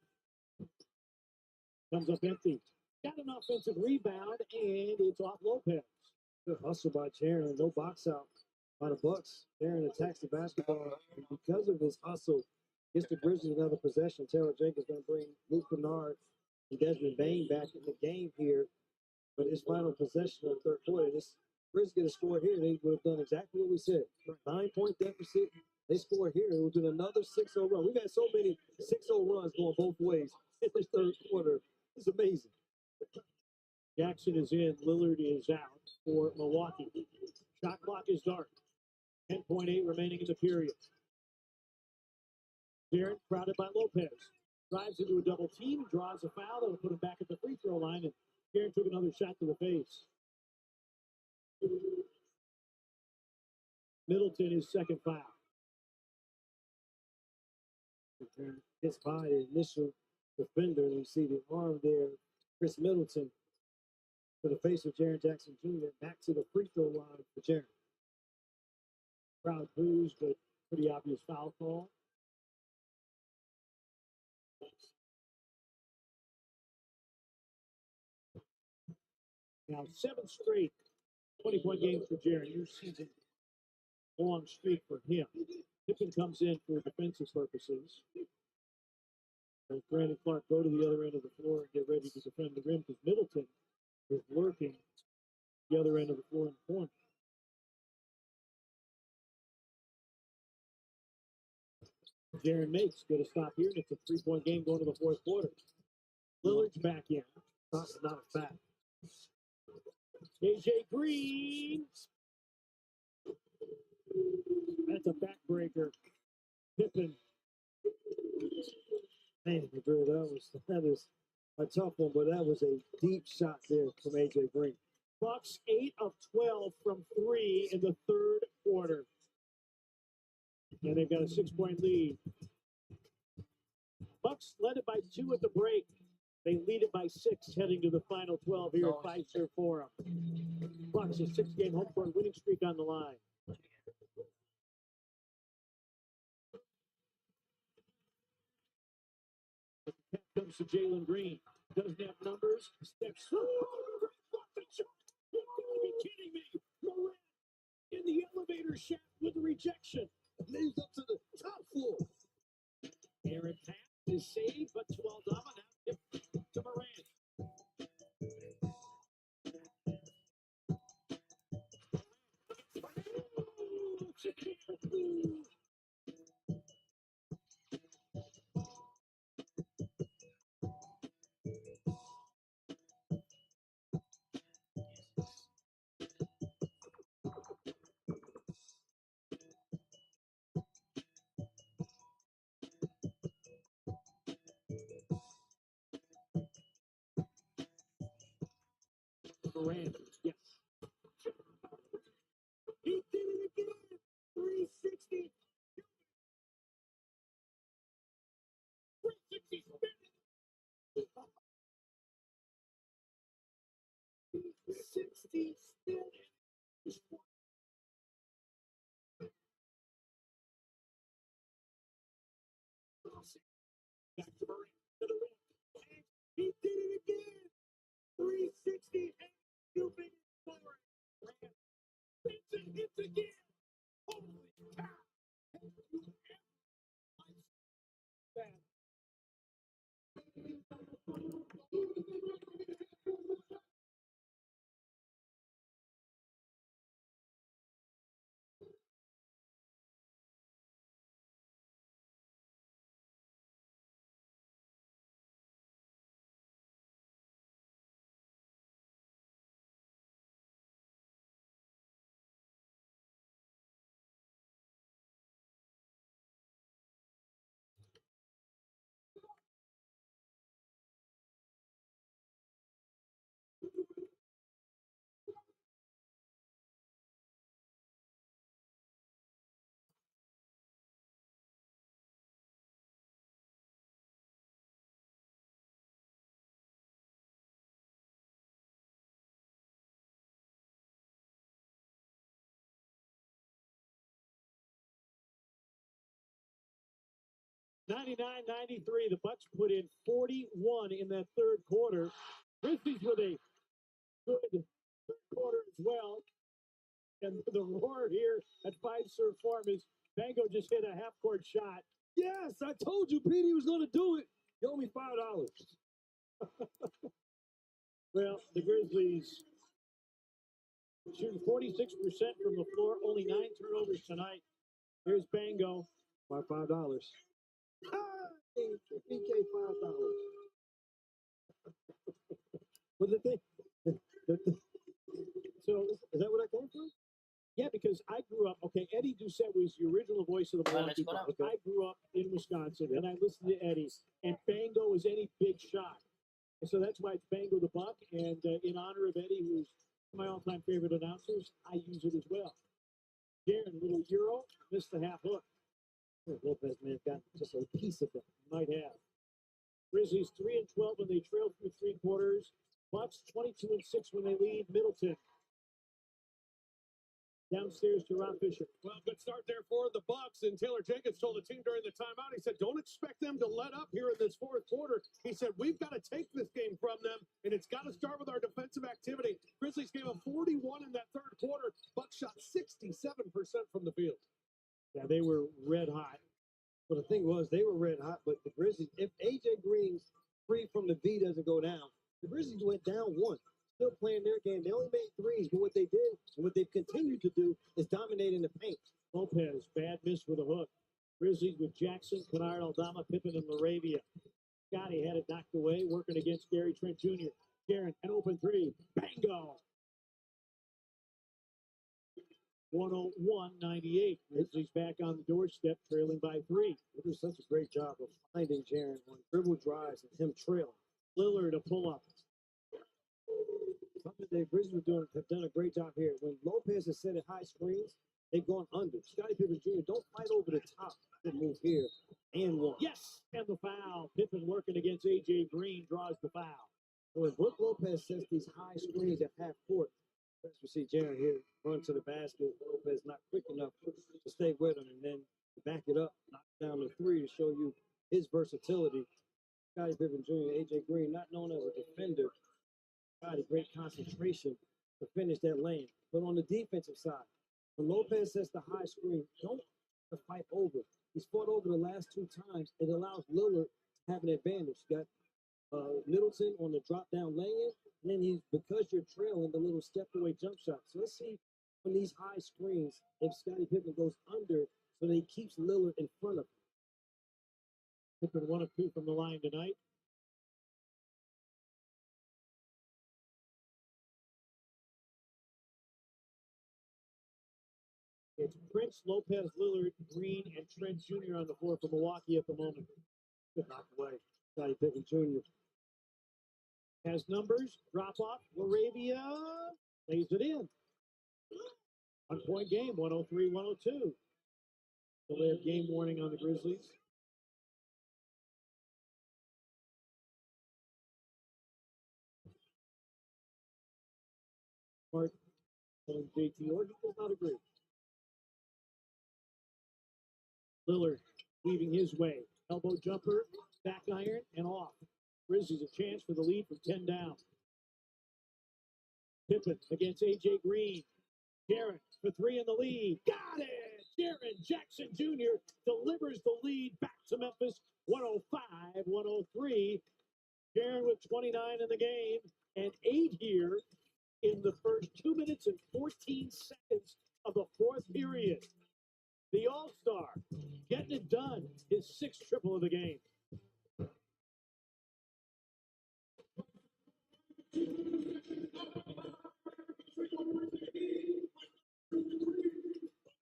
Comes up empty. Got an offensive rebound, and it's off Lopez. Good hustle by Jaren. No box out by the Bucks. Jaren attacks the basketball, and because of his hustle, gets the Grizzlies another possession. Taylor Jenkins going to bring Luke Kennard and Desmond Bain back in the game here. But his final possession of the third quarter, this Grizzlies get a score here, they would have done exactly what we said. 9-point deficit. They score here, it would have been another 6-0 run. We've had so many 6-0 runs going both ways in this third quarter. It's amazing. Jackson is in. Lillard is out for Milwaukee. Shot clock is dark. 10.8 remaining in the period. Jaren crowded by Lopez. Drives into a double team, draws a foul. That'll put him back at the free throw line, and Jaren took another shot to the face. Middleton is second foul. Gets by the initial defender, and you see the arm there, Chris Middleton, to the face of Jaren Jackson Jr. Back to the free throw line for Jaren. Crowd boos, but pretty obvious foul call. Now 7 straight 20-point games for Jaren. New season long streak for him. Pippen comes in for defensive purposes. And Brandon Clark go to the other end of the floor and get ready to defend the rim because Middleton is lurking the other end of the floor in the corner. Jaren makes. Get a stop here, and it's a 3-point game going to the fourth quarter. Lillard's back in. Not a fact. A.J. Green. That's a backbreaker. Pippen. Man, that is a tough one, but that was a deep shot there from A.J. Green. Bucks 8 of 12 from 3 in the third quarter. And they've got a 6-point lead. Bucks led it by 2 at the break. They lead it by 6 heading to the final 12 here at Fiserv Forum. Bucks a 6-game home court winning streak on the line. Comes to Jalen Green. Doesn't have numbers. Steps through. You're going to be kidding me. Morant in the elevator shaft with the rejection. Moves up to the top floor. Aaron Pass is saved, but to Aldama now to Morant. Back to Murray to the rim. And he did it again. 360 and scooping forward. Spins and hits again. Holy cow. That. 99-93, the Bucks put in 41 in that third quarter. Grizzlies with a good third quarter as well. And the roar here at Five Serve Farm is Bango just hit a half-court shot. Yes, I told you Petey was going to do it. You owe me $5. Well, the Grizzlies shooting 46% from the floor, only 9 turnovers tonight. Here's Bango. My $5. BK $5. But the thing, so is that what I came from? Yeah, because I grew up, okay, Eddie Doucette was the original voice of the Milwaukee let's go Bucks. now. I grew up in Wisconsin, and I listened to Eddie, and Bango is any big shot. And so that's why it's Bango the Buck, and in honor of Eddie, who's one of my all-time favorite announcers, I use it as well. Darren, little Euro, missed the half hook. Lopez may have got just a piece of it. Might have. Grizzlies 3-12 when they trail through 3 quarters. Bucks 22-6 when they lead. Middleton downstairs to Ron Fisher. Well, good start there for the Bucks. And Taylor Jacobs told the team during the timeout, he said, don't expect them to let up here in this fourth quarter. He said, we've got to take this game from them, and it's got to start with our defensive activity. Grizzlies gave up 41 in that third quarter. Bucks shot 67% from the field. Yeah, they were red hot. But the thing was, they were red hot, but the Grizzlies, if AJ Green's free from the V doesn't go down, the Grizzlies went down 1. Still playing their game. They only made 3s, but what they did and what they've continued to do is dominate in the paint. Lopez, bad miss with a hook. Grizzlies with Jackson, Kennard, Aldama, Pippen, and Laravia. Scotty had it knocked away, working against Gary Trent Jr. Garrett, an open 3. Bango! 101-98. Grizzlies back on the doorstep, trailing by 3. They do such a great job of finding Jaren on dribble drives and him trailing. Lillard, a pull-up. Something the Grizzlies have done a great job here. When Lopez has set at high screens, they've gone under. Scottie Pippen Jr., don't fight over the top. Good move here and 1. Yes, and the foul. Pippen working against A.J. Green draws the foul. When Brook Lopez sets these high screens at half court, as we see Jaren here run to the basket. Lopez not quick enough to stay with him, and then to back it up, knock down the 3 to show you his versatility. Scottie Pippen Jr., A.J. Green, not known as a defender, got a great concentration to finish that lane. But on the defensive side, when Lopez sets the high screen, don't fight over. He's fought over the last 2 times. It allows Lillard to have an advantage. Got Middleton on the drop down lay-in, and then because you're trailing, the little step away jump shot. So let's see on these high screens if Scottie Pippen goes under so that he keeps Lillard in front of him. Pippen 1 of 2 from the line tonight. It's Prince, Lopez, Lillard, Green, and Trent Jr. on the floor for Milwaukee at the moment. Good knock away. Scottie Pippen Jr. Has numbers, drop off, Laravia lays it in. 1-point game, 103-102. So they have game warning on the Grizzlies. Mark telling JT Orr he does not agree. Lillard weaving his way. Elbow jumper, back iron, and off. Grizzlies a chance for the lead from 10 down. Pippen against A.J. Green. Jaron for three in the lead. Got it! Jaron Jackson Jr. delivers the lead back to Memphis. 105-103. Jaron with 29 in the game and 8 here in the first 2 minutes and 14 seconds of the fourth period. The All-Star getting it done. His sixth triple of the game.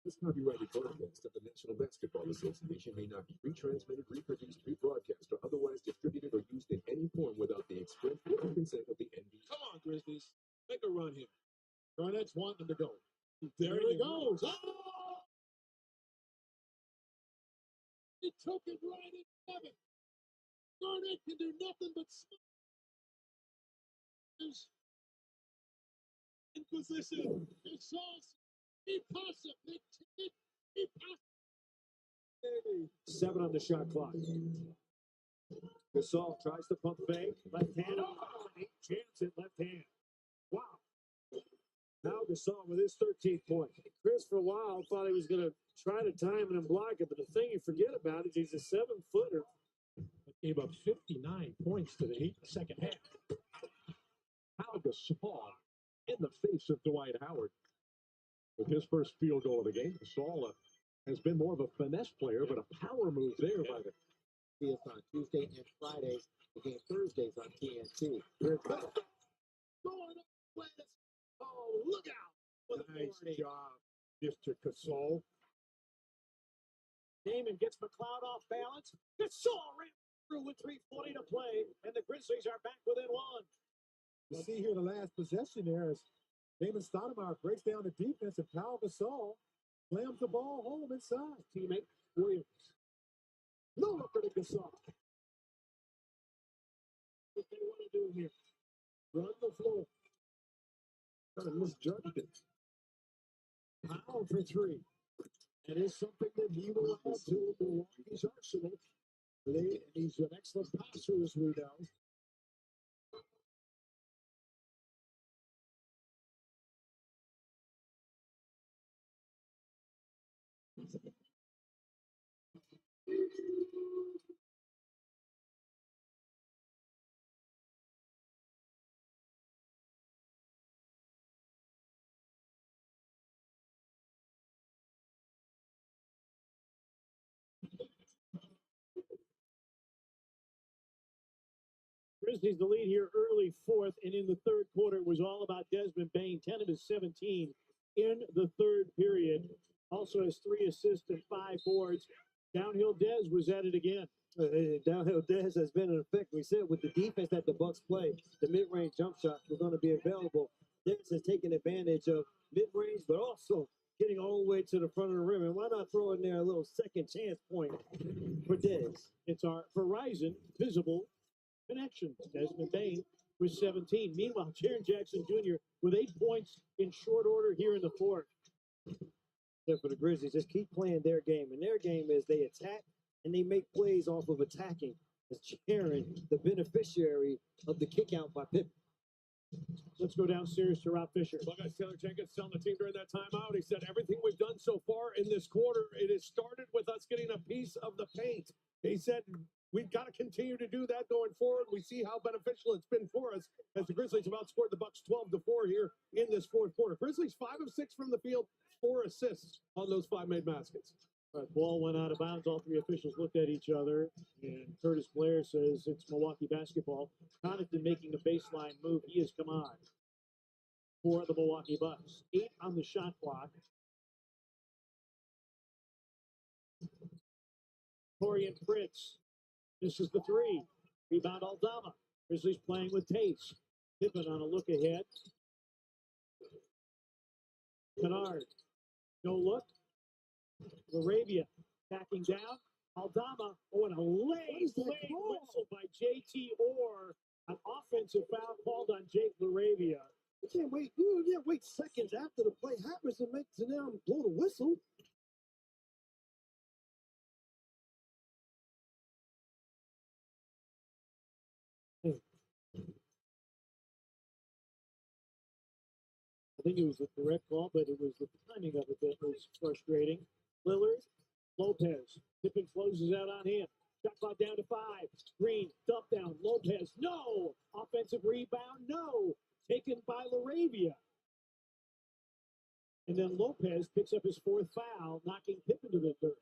This copyrighted broadcast of the National Basketball Association may not be retransmitted, reproduced, rebroadcast, or otherwise distributed or used in any form without the express written consent of the NBA. Come on, Grizzlies. Make a run here. Garnett's wanting to go. There he goes. Oh! He took it right in 7. Garnett can do nothing but smile. In position. It's sauce. He passes it. He passes. 7 on the shot clock. Gasol tries to pump fake. Left hand. Oh, he jams it left hand. Wow. Now Gasol with his 13th point. Chris, for a while, thought he was going to try to time it and block it, but the thing you forget about is he's a 7-footer. Gave up 59 points to the Heat in the second half. Al Gasol in the face of Dwight Howard. With his first field goal of the game, Gasol has been more of a finesse player, but a power move there by the See us on Tuesday and Fridays. The game Thursdays on TNT. Going up west. Oh, look out. Nice job, Mr. Gasol. Damon gets McLeod off balance. Gasol ran through with 3:40 to play, and the Grizzlies are back within 1. You see here the last possession there is Damon Stoudemire breaks down the defense and Pau Gasol slams the ball home inside. Teammate Williams. No look at Gasol. What they want to do here? Run the floor. Kind of misjudged it. Powell for 3. It is something that he will add to Milwaukee's arsenal. He's an excellent passer, as we know. Grizzlies the lead here early fourth, and in the third quarter, it was all about Desmond Bane. 10 of his 17 in the third period. Also has 3 assists and 5 boards. Downhill Dez was at it again. Downhill Dez has been in effect. We said with the defense that the Bucks play, the mid-range jump shots were going to be available. Dez has taken advantage of mid-range, but also getting all the way to the front of the rim. And why not throw in there a little second chance point for Dez? It's our Verizon visible connection. Desmond Bane with 17. Meanwhile, Jaren Jackson Jr. with 8 points in short order here in the fourth. For the Grizzlies, just keep playing their game. And their game is they attack and they make plays off of attacking. It's Jaren, the beneficiary of the kick out by Pippen. Let's go downstairs to Rob Fisher. Buckeyes Taylor Jenkins telling the team during that timeout. He said, everything we've done so far in this quarter, it has started with us getting a piece of the paint. He said, we've got to continue to do that going forward. We see how beneficial it's been for us as the Grizzlies have outscored the Bucks 12-4 here in this fourth quarter. Grizzlies 5 of 6 from the field, 4 assists on those 5 made baskets. All right, ball went out of bounds. All 3 officials looked at each other, and Curtis Blair says it's Milwaukee basketball. Connaughton making a baseline move. He has come on for the Milwaukee Bucks. 8 on the shot clock. Torian Fritz. This is the 3. Rebound Aldama. Grizzlies playing with Tace. Pippen on a look ahead. Kennard. No look. Laravia backing down. Aldama. Oh, and a late whistle by JT Orr. An offensive foul called on Jake Laravia. You can't wait seconds after the play happens to them blow the whistle. I think it was a correct call, but it was the timing of it that was frustrating. Lillard, Lopez, Pippen closes out on him. Shot clock down to 5. Green, dump down. Lopez, no. Offensive rebound, no. Taken by LaRavia. And then Lopez picks up his 4th foul, knocking Pippen to the dirt.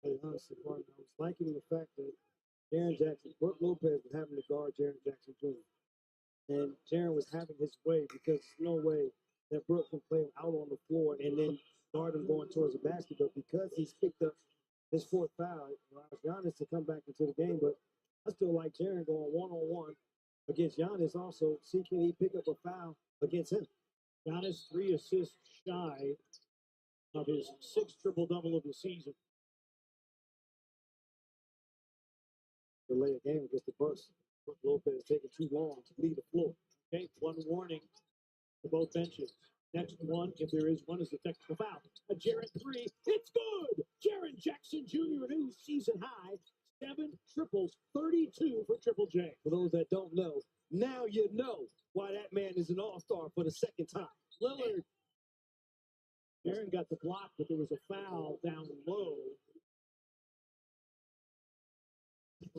Hey, honestly, Martin, I was liking the fact that Jaren Jackson, Brooke Lopez was having to guard Jaren Jackson Jr. And Jaren was having his way because there's no way that Brooke can play him out on the floor and then guard him going towards the basket. But because he's picked up his 4th foul, it allows Giannis to come back into the game. But I still like Jaren going one-on-one against Giannis, also see can he pick up a foul against him. Giannis 3 assists shy of his 6th triple-double of the season. Delay a game against the Bucks. Brooke Lopez taking too long to lead the floor. Okay, one warning to both benches. Next one, if there is one, is a technical foul. A Jaren 3, it's good! Jaren Jackson Jr., a new season high. 7 triples, 32 for Triple J. For those that don't know, now you know why that man is an all-star for the 2nd time. Lillard. Jaren got the block, but there was a foul down low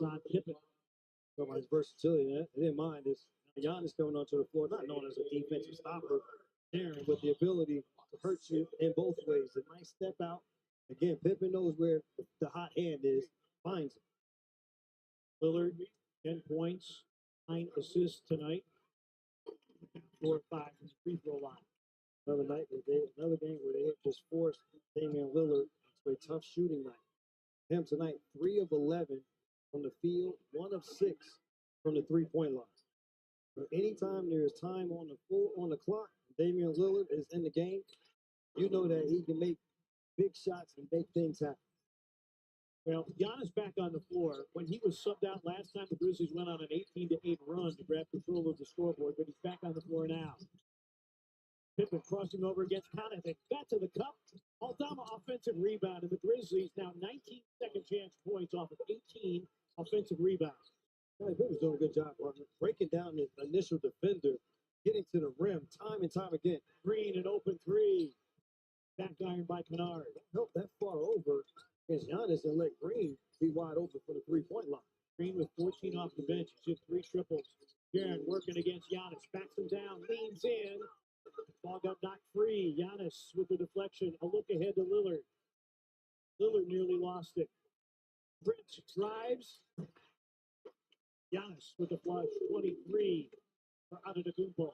on Pippen. Somebody's versatility. I didn't mind this. Giannis coming onto the floor, not known as a defensive stopper. Jaren with the ability to hurt you in both ways. A nice step out. Again, Pippen knows where the hot hand is, finds it. Lillard, 10 points, 9 assists tonight. 4 or 5 from the free throw line. Another night, another game where they just forced Damian Lillard to a tough shooting night. Him tonight, 3 of 11 from the field, 1 of 6 from the three-point line. So anytime there is time on the clock, Damian Lillard is in the game. You know that he can make big shots and make things happen. Well, Giannis back on the floor. When he was subbed out last time, the Grizzlies went on an 18-8 run to grab control of the scoreboard, but he's back on the floor now. Pippen crossing over against Connaughton. Got to the cup. Aldama offensive rebound, and the Grizzlies now 19 second chance points off of 18 offensive rebounds. Pippen's doing a good job, partner. Breaking down the initial defender, getting to the rim time and time again. Green, an open 3. Back iron by Kennard. Help that far over against Giannis and let Green be wide open for the three-point line. Green with 14 off the bench. He's hit 3 triples. Jaren working against Giannis. Backs him down, leans in. Ball got knocked free. Giannis with the deflection. A look ahead to Lillard. Lillard nearly lost it. Prince drives. Giannis with the flush. 23 for Antetokounmpo.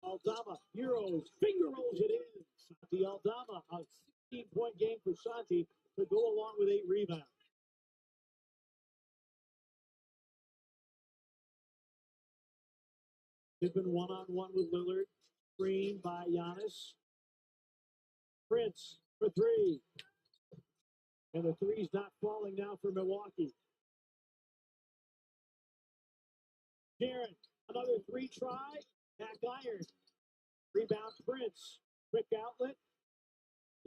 Aldama, Heroes, finger rolls it in. Santi Aldama, a 16-point game for Santi to go along with 8 rebounds. Pippen one-on-one with Lillard. Screen by Giannis. Prince for 3. And the 3's not falling now for Milwaukee. Jaren, another 3 try. Back iron. Rebound Prince. Quick outlet.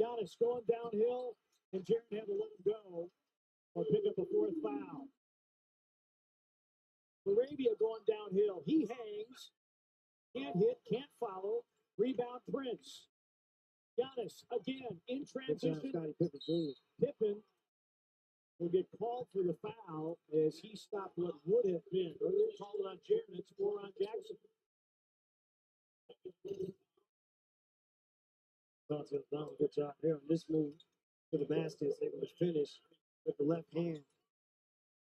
Giannis going downhill. And Jaren had to let him go or pick up a 4th foul. LaRavia going downhill. He hangs. Can't hit, can't follow. Rebound Prince. Giannis again in transition. Pippen will get called for the foul as he stopped what would have been. Or they called it on Jaren. It's 4 on Jackson. Good job there on this move to the basket. It was finished with the left hand.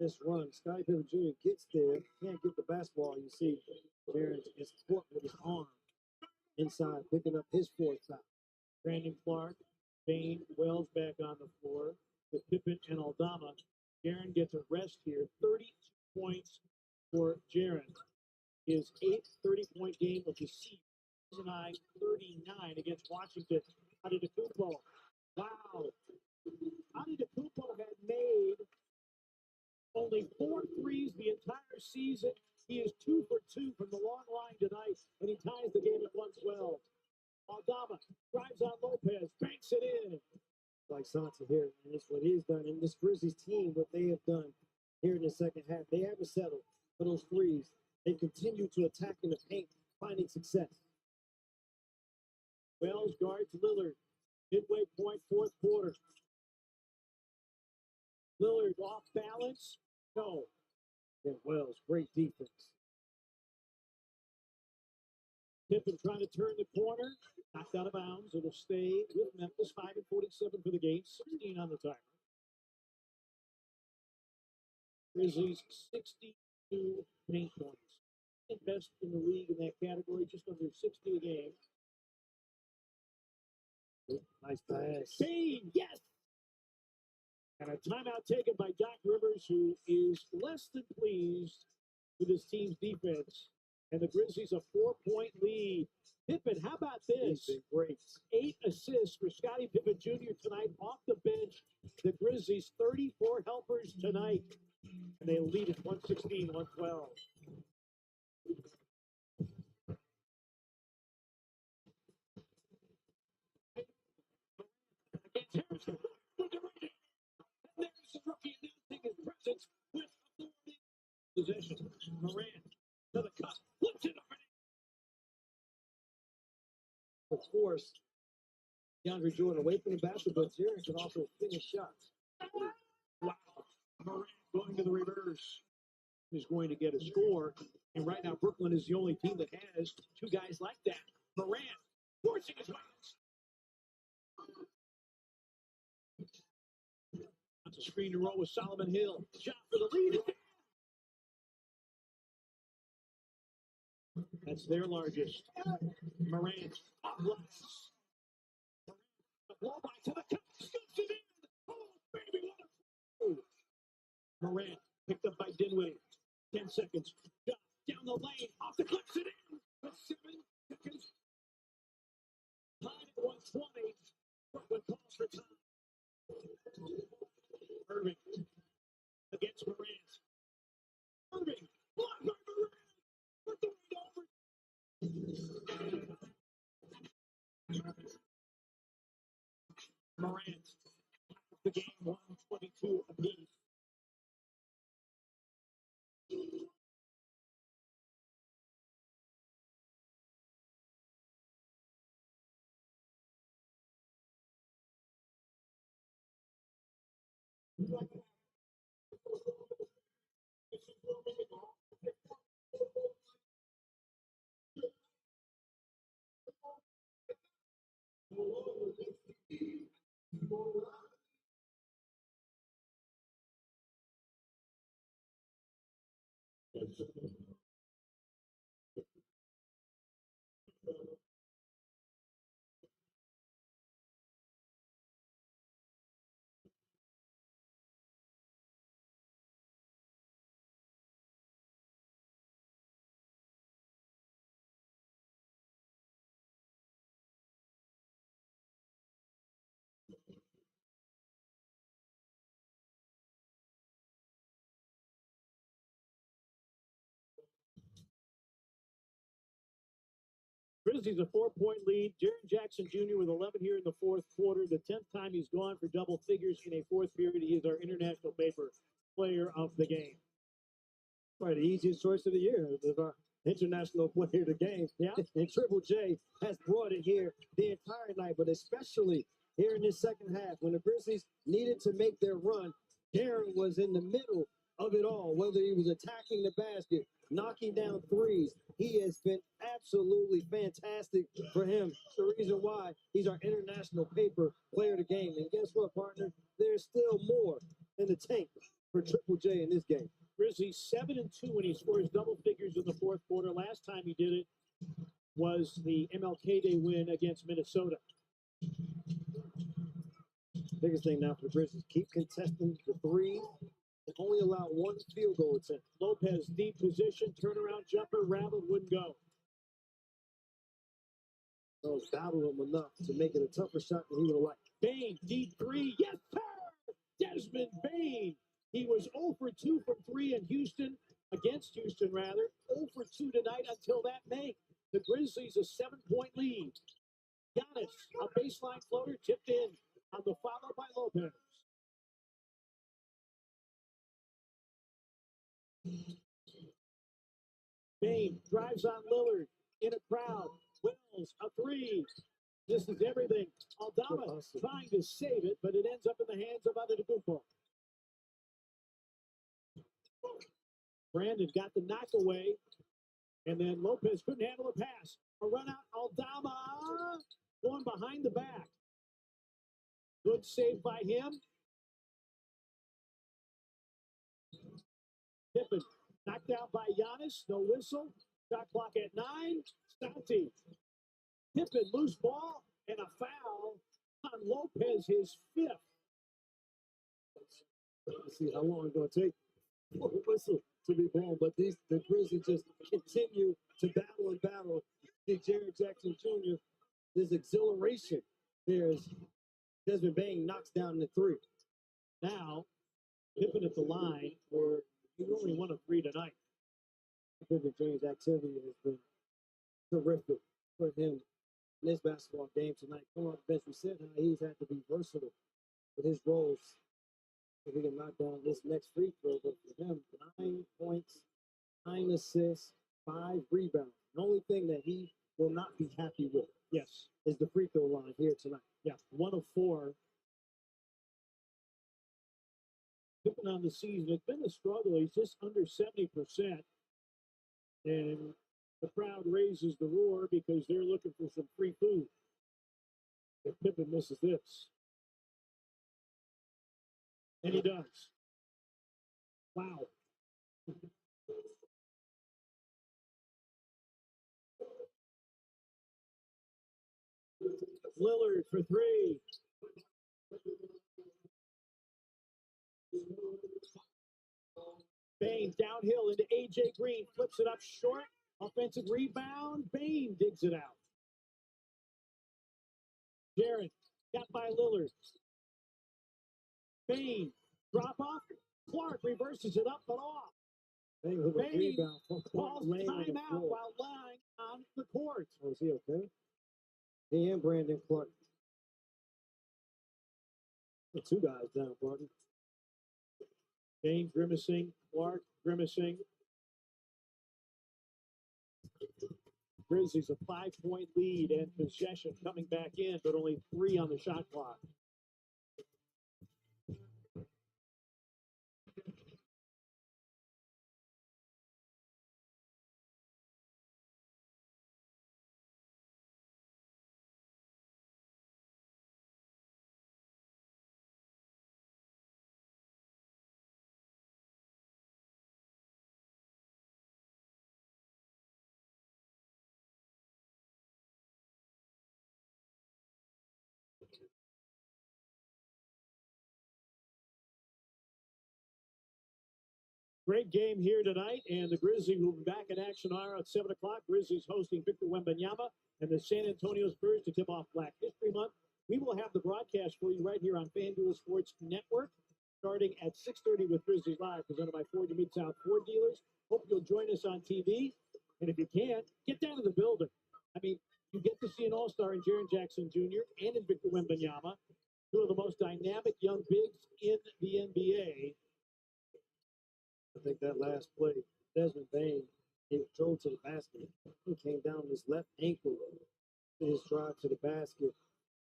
This run, Scottie Pippen Jr. gets there, can't get the basketball. You see, Jaren is caught with his arm inside, picking up his 4th foul. Brandon Clark, Bain, Wells back on the floor with Pippen and Aldama. Jaren gets a rest here. 32 points for Jaren. His 8th 30-point game of the season. Season high 39 against Washington. Antetokounmpo. Wow. Antetokounmpo had made only 4 threes the entire season. He is 2 for 2 from the long line tonight, and he ties the game at 112. Aldama drives on Lopez, banks it in. Like Santi here, and it's what he's done. And this Grizzlies team, what they have done here in the second half, they haven't settled. for those threes. They continue to attack in the paint, finding success. Wells guards Lillard. Midway point, fourth quarter. Lillard off balance. No. And Wells, great defense. Pippen trying to turn the corner. Knocked out of bounds. It'll stay with Memphis. 5:47 for the game. 16 on the timer. Grizzlies 62 paint points. Best in the league in that category, just under 60 a game. Nice pass. Bane, yes! And a timeout taken by Doc Rivers, who is less than pleased with his team's defense. And the Grizzlies a 4-point lead. Pippen, how about this? He's been great. 8 assists for Scottie Pippen Jr. tonight off the bench. The Grizzlies 34 helpers tonight. And they lead at 116-112. Against Harrison. And there's the rookie announcing his presence with authority. Possession. Morant to the cup. Flips it over. Of course, DeAndre Jordan away from the basket, but Jaren can also finish shots. Wow. Morant going to the reverse. Is going to get a score. And right now, Brooklyn is the only team that has two guys like that. Morant forcing his way. That's a screen to roll with Solomon Hill. Shot for the lead. That's their largest. Morant. Blocks. Ball back to the cup. Scoops it in. Oh, baby, what a Morant picked up by Dinwiddie. 10 seconds. Shot down the lane. Off the clips it in. With 7 seconds. Tied at 120. Brooklyn calls for time. Irving against Morant. Irving. Blocked by Morant. Put the lead over. Morant. The game 122 apiece. Grizzlies a 4-point lead. Jaren Jackson Jr. with 11 here in the fourth quarter. The 10th time he's gone for double figures in a fourth period. He is our international paper player of the game. Probably the easiest choice of the year of our international player of the game. Yeah. And Triple J has brought it here the entire night, but especially here in this second half when the Grizzlies needed to make their run. Jaren was in the middle of it all, whether he was attacking the basket, knocking down threes. He has been absolutely fantastic for him. It's the reason why he's our international paper player of the game. And guess what, partner? There's still more in the tank for Triple J in this game. Grizzlies 7-2 when he scores double figures in the fourth quarter. Last time he did it was the MLK Day win against Minnesota. Biggest thing now for the Grizzlies, keep contesting the threes and only allow one field goal attempt. Lopez, deep position, turnaround jumper, rattled, wouldn't go. Those battled him enough to make it a tougher shot than he would have liked. Bane, deep three, yes, sir! Desmond Bane. He was 0 for 2 from 3 in Houston, against Houston, rather. 0 for 2 tonight until that make. The Grizzlies a 7-point lead. Giannis, a baseline floater tipped in on the follow by Lopez. Bain drives on Lillard in a crowd. Wills a three. This is everything. Aldama trying to save it, but it ends up in the hands of Antetokounmpo. Brandon got the knock away, and then Lopez couldn't handle a pass. A run out. Aldama going behind the back. Good save by him. Pippen knocked out by Giannis. No whistle. Shot clock at 9. Santi. Pippen loose ball and a foul on Lopez, his 5th. Let's see how long it's going to take for the whistle to be blown. But the Grizzlies just continue to battle and battle. See Jared Jackson Jr., there's exhilaration. There's Desmond Bain knocks down the 3. Now, Pippen at the line where he only won a 3 tonight. Pippen James' activity has been terrific for him in this basketball game tonight. Come on, bench. We said how he's had to be versatile with his roles. If he can knock down this next free throw, but for him, 9 points, 9 assists, 5 rebounds. The only thing that he will not be happy with, yes, is the free throw line here tonight. Yeah, 1 of 4. Pippen on the season, it's been a struggle. He's just under 70%. And the crowd raises the roar because they're looking for some free food. If Pippen misses this. And he does. Wow. Lillard for 3. Bain downhill into A.J. Green. Flips it up short. Offensive rebound. Bain digs it out. Jared got by Lillard. Bain. Drop off. Clark reverses it up but off. Bain with a rebound. Calls timeout while lying on the court. Oh, is he okay? He and Brandon Clark. The 2 guys down, Barton. Bain grimacing. Clark grimacing. Grizzlies a 5-point lead and possession coming back in, but only 3 on the shot clock. Great game here tonight, and the Grizzlies will be back in action tomorrow at 7 o'clock. Grizzlies hosting Victor Wembanyama and the San Antonio Spurs to tip off Black History Month. We will have the broadcast for you right here on FanDuel Sports Network, starting at 6:30 with Grizzlies Live, presented by Ford of Mid-South Ford dealers. Hope you'll join us on TV, and if you can, get down to the building. I mean, you get to see an all-star in Jaren Jackson Jr. and in Victor Wembanyama, 2 of the most dynamic young bigs in the NBA. I think that last play, Desmond Bain, he drove to the basket. He came down his left ankle to his drive to the basket.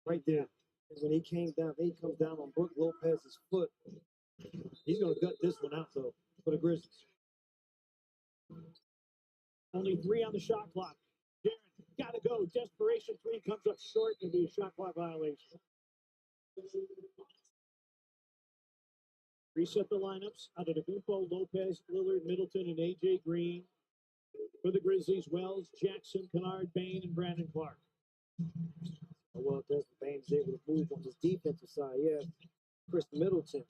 Right there. And when he came down, he comes down on Brook Lopez's foot. He's going to gut this one out, though, for the Grizzlies. Only 3 on the shot clock. Jaren, got to go. Desperation 3 comes up short and be a shot clock violation. Reset the lineups. Antetokounmpo, Lopez, Lillard, Middleton, and A.J. Green. For the Grizzlies, Wells, Jackson, Kennard, Bain, and Brandon Clark. Oh, well, Desmond Bain's able to move on his defensive side. Yeah, Chris Middleton.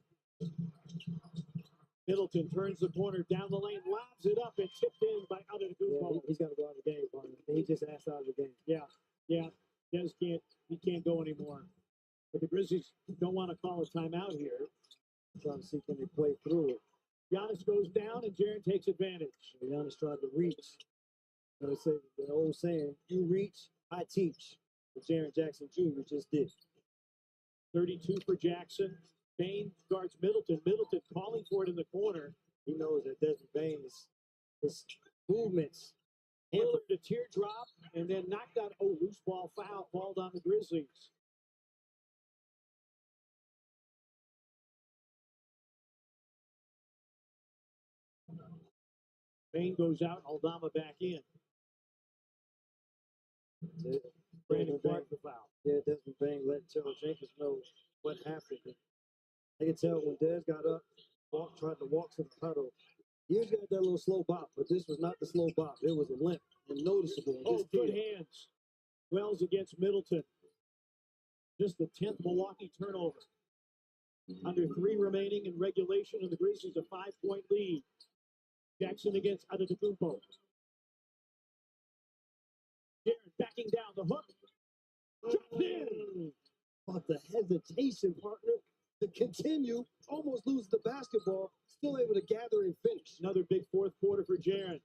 Middleton turns the corner down the lane, lobs it up, and tipped in by Antetokounmpo. Yeah, he's got to go out of the game, partner. He just asked out of the game. Yeah. He can't go anymore. But the Grizzlies don't want to call a timeout here. Trying to see can they play through it. Giannis goes down, and Jaren takes advantage. Giannis tried to reach. You know, they say the old saying, you reach, I teach. But Jaren Jackson Jr. just did. 32 for Jackson. Bain guards Middleton. Middleton calling for it in the corner. He knows that Desmond Bain is movements. Lillard a teardrop and then knocked out. Oh, loose ball foul called on the Grizzlies. Bain goes out. Aldama back in. Brandon Clark the foul. Yeah, Desmond Bain let Taylor Jenkins know what happened. I could tell when Des got up, tried to walk to the puddle. He got that little slow bop, but this was not the slow bop. It was a limp and noticeable. Oh, good hands. Wells against Middleton. Just the 10th Milwaukee turnover. Under 3 remaining in regulation, and the Grizzlies a 5-point lead. Jackson against Antetokounmpo. Jared backing down the hook. Dropped in. But the hesitation, partner, to continue, almost lose the basketball, still able to gather and finish. Another big fourth quarter for Jaren.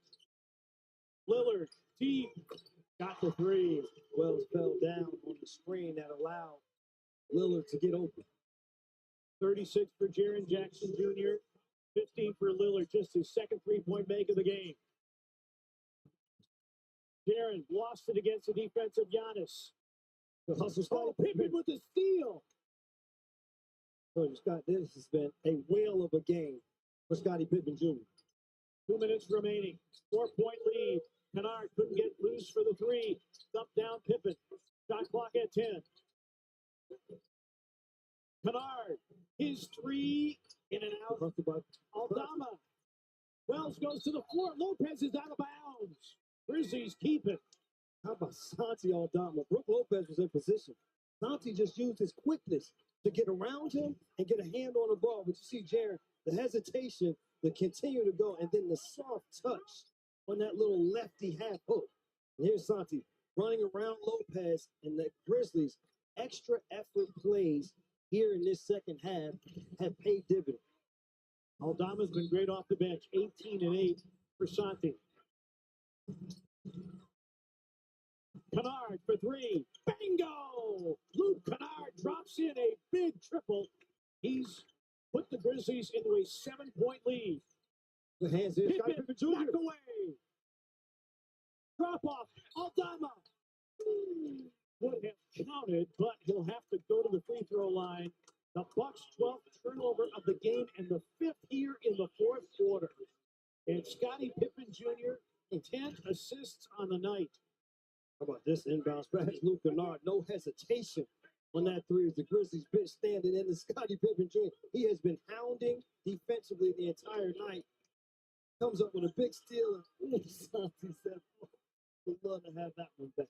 Lillard, deep, got the 3. Wells fell down on the screen that allowed Lillard to get open. 36 for Jaren Jackson Jr., 15 for Lillard, just his second 3-point make of the game. Jaren lost it against the defensive Giannis. The hustle Oh, Pippen with the steal. So Scott, this has been a whale of a game for Scottie Pippen Jr. 2 minutes remaining. 4-point lead. Kennard couldn't get loose for the 3. Dumped down Pippen. Shot clock at 10. Kennard, his 3 in and out. Aldama. Wells goes to the floor. Lopez is out of bounds. Grizzlies keep it. How about Santi Aldama? Brook Lopez was in position. Santi just used his quickness to get around him and get a hand on the ball. But you see, Jared, the hesitation to continue to go, and then the soft touch on that little lefty half hook. And here's Santi running around Lopez, and the Grizzlies' extra effort plays here in this second half have paid dividends. Aldama's been great off the bench. 18 and 8 for Santi. Kennard for 3. Bingo! Luke Kennard drops in a big triple. He's put the Grizzlies into a 7-point lead. The hands in. Pippen knocked away. Drop off. Aldama would have counted, but he'll have to go to the free throw line. The Bucks' 12th turnover of the game and the 5th here in the fourth quarter. And Scottie Pippen Jr., 10 assists on the night. How about this inbounds pass? Luke Kennard, no hesitation on that 3 as the Grizzlies bench standing in the Scottie Pippen Jr. He has been hounding defensively the entire night. Comes up with a big steal. And Santi said, we'd love to have that one back.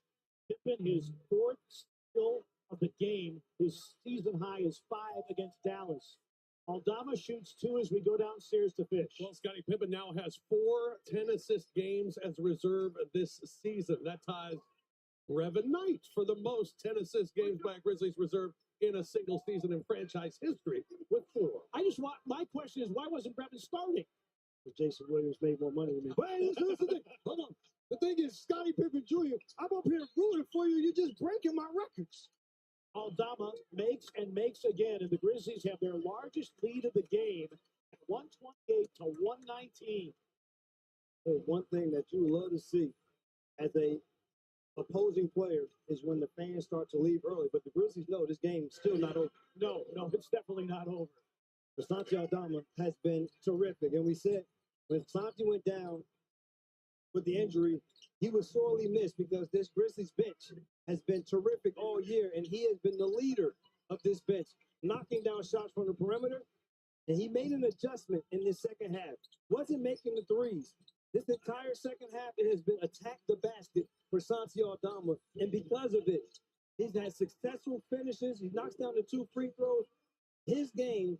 Pippen, his 4th steal of the game. His season high is 5 against Dallas. Aldama shoots 2 as we go downstairs to fish. Well, Scottie Pippen now has 4 10-assist games as a reserve this season. That ties Revin Knight for the most 10-assist games by a Grizzlies reserve in a single season in franchise history with 4. My question is, why wasn't Revin starting? Jason Williams made more money than me. But hey, listen the thing. Hold on. The thing is, Scottie Pippen Jr., I'm up here rooting for you. You're just breaking my records. Aldama makes and makes again, and the Grizzlies have their largest lead of the game at 128 to 119. Hey, one thing that you love to see as a opposing player is when the fans start to leave early. But the Grizzlies know this game is still not over. No, it's definitely not over. Santi Aldama has been terrific. And we said when Santi went down with the injury, he was sorely missed because this Grizzlies bench has been terrific all year, and he has been the leader of this bench, knocking down shots from the perimeter. And he made an adjustment in this second half. Wasn't making the threes. This entire second half, it has been attack the basket for Santi Aldama. And because of it, he's had successful finishes. He knocks down the 2 free throws. His game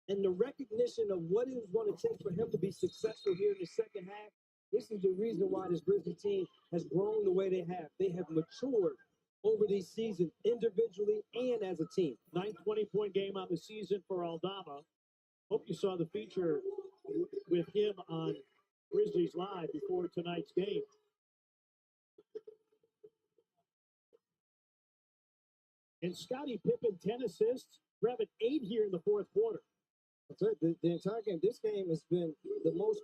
and the recognition of what it is going to take for him to be successful here in the second half, this is the reason why this Grizzlies team has grown the way they have. They have matured over these seasons individually and as a team. 9 20-point game on the season for Aldama. Hope you saw the feature with him on Grizzlies Live before tonight's game. And Scottie Pippen, 10 assists. Revin 8 here in the fourth quarter. That's it. The entire game, this game has been the most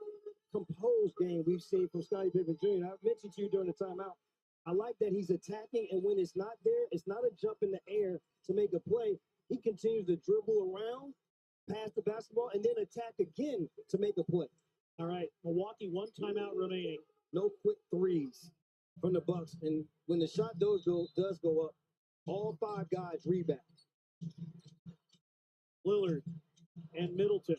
composed game we've seen from Scottie Pippen Jr. I mentioned to you during the timeout. I like that he's attacking, and when it's not there, it's not a jump in the air to make a play. He continues to dribble around, pass the basketball, and then attack again to make a play. All right, Milwaukee, 1 timeout remaining. No quick threes from the Bucks, and when the shot does go up, all 5 guys rebound. Lillard and Middleton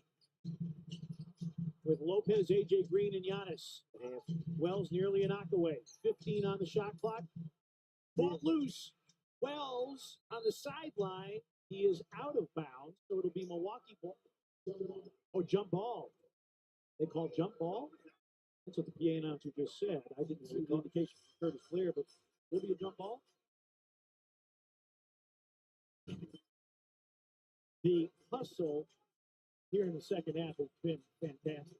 with Lopez, AJ Green, and Giannis. Wells nearly a knock away. 15 on the shot clock. Ball loose. Wells on the sideline. He is out of bounds, so it'll be Milwaukee ball. Oh, jump ball. They call jump ball? That's what the PA announcer just said. I didn't see the indication from Curtis Flair, but will be a jump ball? The hustle here in the second half has been fantastic.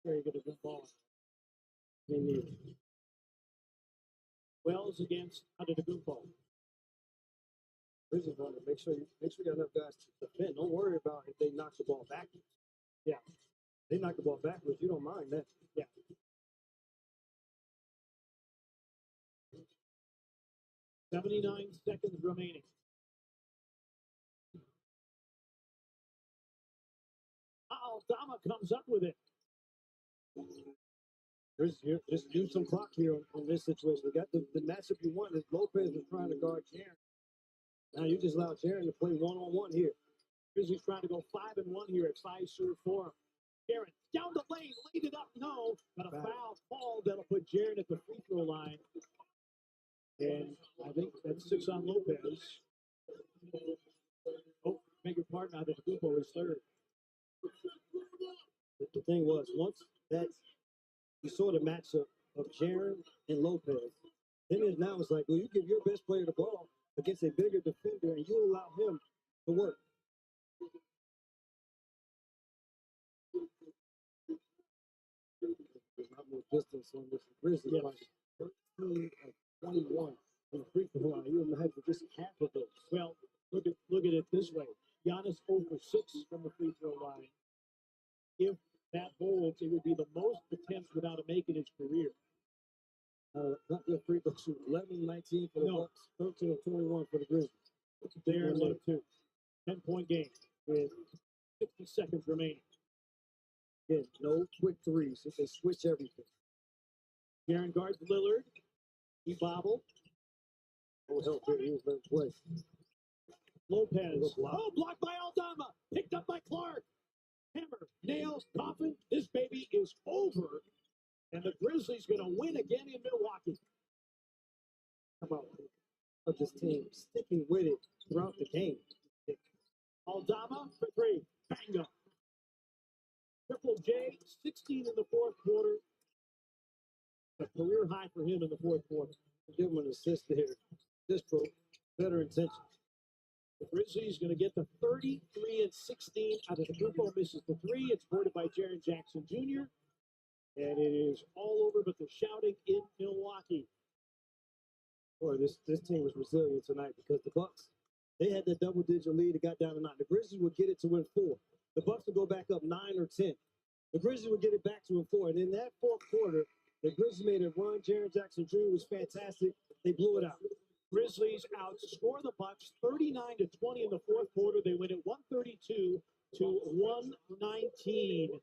Very good at jump ball. Wells against Antetokounmpo. Grizzlies want to make sure you got enough guys to defend. Don't worry about if they knock the ball backwards. Yeah. They knock the ball backwards, you don't mind that. Yeah. $79 seconds remaining. Aldama comes up with it. Just use some clock here on this situation. You got the matchup you want is Lopez is trying to guard Jaren. Now you just allow Jaren to play one-on-one here. Grizzlies trying to go 5-1 here at 5-serve for him. Jaren down the lane, laid it up. No, but a foul call that'll put Jaren at the free throw line. And I think that's 6 on Lopez. Oh, beg your pardon, Antetokounmpo is third. The thing was, once that you saw the matchup of Jaren and Lopez, then now it's like, well, you give your best player the ball against a bigger defender, and you allow him to work. There's not more distance on this Grizzlies. Yes. Like 13 of 21 on the free throw line. You imagine just half of those. Well, look at it this way. Giannis 0 for 6 from the free throw line. If that holds, it would be the most attempts without a make in his career. Not the free throw shoot. 11-19 for the Bucks, 13 of 21 for the Grizzlies. There and 2. 10-point game with 60 seconds remaining. Again, no quick threes. If they switch everything. Jaren guards Lillard. He bobbled. Oh, help here. He was letting play. Lopez. Oh, blocked by Aldama. Picked up by Clark. Hammer, nails, coffin. This baby is over. And the Grizzlies going to win again in Milwaukee. How about this team sticking with it throughout the game? Aldama for 3. Bang up. Triple J, 16 in the fourth quarter. A career high for him in the fourth quarter. Give him an assist there. This pro, better intentions. The Grizzlies going to get the 33-16 out of the Antetokounmpo misses the 3. It's boarded by Jaren Jackson Jr. And it is all over but the shouting in Milwaukee. Boy, this team was resilient tonight because the Bucks, they had that double-digit lead. It got down to 9. The Grizzlies would get it to win 4. The Bucks would go back up 9 or 10. The Grizzlies would get it back to win 4. And in that fourth quarter, the Grizzlies made a run. Jaren Jackson Jr. was fantastic. They blew it out. Grizzlies outscore the Bucks 39-20 in the fourth quarter. They win at 132 to 119.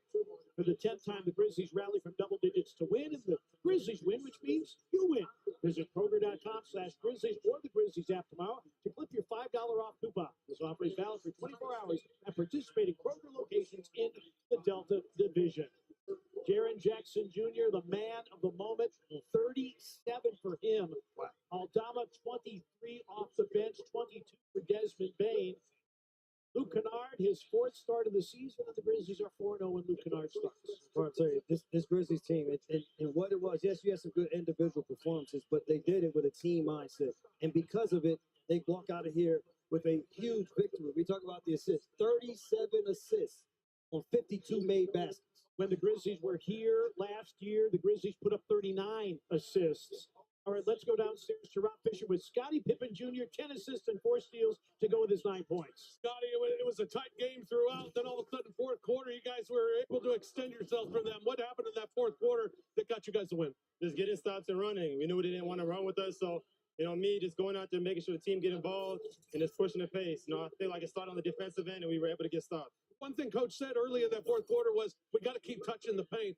For the 10th time, the Grizzlies rally from double digits to win, and the Grizzlies win, which means you win. Visit Kroger.com/Grizzlies or the Grizzlies app tomorrow to clip your $5 off coupon. This offer is valid for 24 hours at participating Kroger locations in the Delta Division. Jaren Jackson Jr., the man of the moment, 37 for him. Aldama, 23 off the bench, 22 for Desmond Bane. Luke Kennard, his 4th start of the season, and the Grizzlies are 4-0 when Luke Kennard starts. I'll tell you, this Grizzlies team, and what it was, yes, you had some good individual performances, but they did it with a team mindset. And because of it, they walk out of here with a huge victory. We talk about the assists, 37 assists on 52 made baskets. When the Grizzlies were here last year, the Grizzlies put up 39 assists All right, let's go downstairs to Rob Fisher with Scottie Pippen Jr., 10 assists and 4 steals to go with his 9 points. Scotty, it was a tight game throughout. Then all of a sudden, fourth quarter, you guys were able to extend yourselves from them. What happened in that fourth quarter that got you guys the win? Just getting stops and running. We knew they didn't want to run with us, so me just going out there, making sure the team get involved and just pushing the pace. I feel like it started on the defensive end, and we were able to get stopped. One thing Coach said early in that fourth quarter was, we got to keep touching the paint.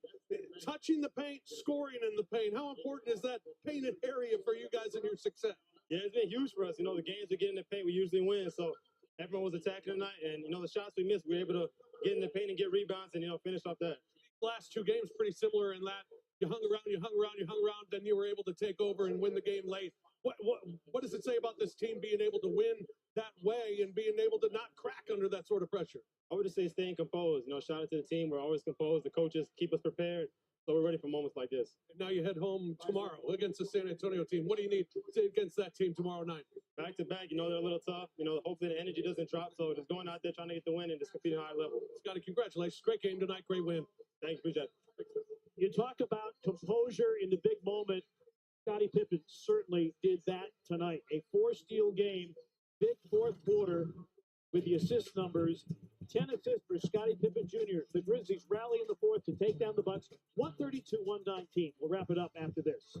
Touching the paint, scoring in the paint. How important is that painted area for you guys in your success? Yeah, it's been huge for us. The games we get in the paint, we usually win. So everyone was attacking tonight, and the shots we missed, we were able to get in the paint and get rebounds and finish off that. Last 2 games pretty similar in that you hung around, then you were able to take over and win the game late. What does it say about this team being able to win that way and being able to not crack under that sort of pressure? I would just say staying composed. Shout out to the team. We're always composed. The coaches keep us prepared, so we're ready for moments like this. And now you head home tomorrow against the San Antonio team. What do you need against that team tomorrow night? Back to back, they're a little tough. Hopefully the energy doesn't drop. So just going out there trying to get the win and just competing at a high level. Scotty, congratulations. Great game tonight. Great win. Thank you. Appreciate it. You talk about composure in the big moment. Scottie Pippen certainly did that tonight. A 4-steal game, big fourth quarter with the assist numbers. 10 assists for Scottie Pippen Jr. The Grizzlies rally in the fourth to take down the Bucks, 132-119. We'll wrap it up after this.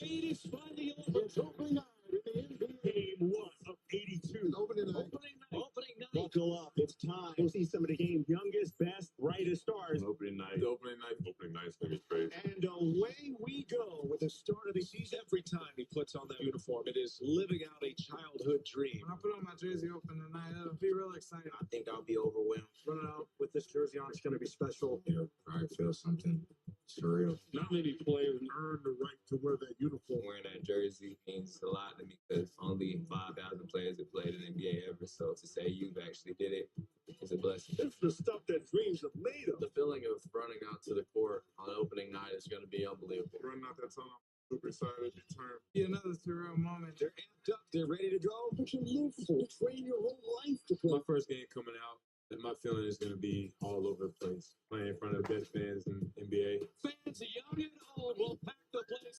Ladies, finally over. It's opening night in the NBA. Game 1 of 82. Opening night. Opening night. Buckle up. It's time. We'll see some of the game's youngest, best, brightest stars. Opening night. Opening night's gonna be crazy. And away we go with the start of the season. Every time he puts on that uniform, it is living out a childhood dream. When I put on my jersey open tonight, it'll be real exciting. I think I'll be overwhelmed. Running out with this jersey on, it's going to be special. Yeah, I feel something surreal. Not many players earn the right to wear that uniform. Wearing that jersey means a lot to me because only 5,000 players have played in the NBA ever. So to say you've actually did it is a blessing. It's the stuff that dreams are made of. The feeling of running out to the court on opening night is going to be unbelievable. Running out that tunnel, super excited, determined. Be another surreal moment. They're amped up. They're ready to go. What you live for. You train your whole life to play. My first game coming out, and my feeling is going to be all over the place. Playing in front of the best fans in NBA. Fans, young and old, will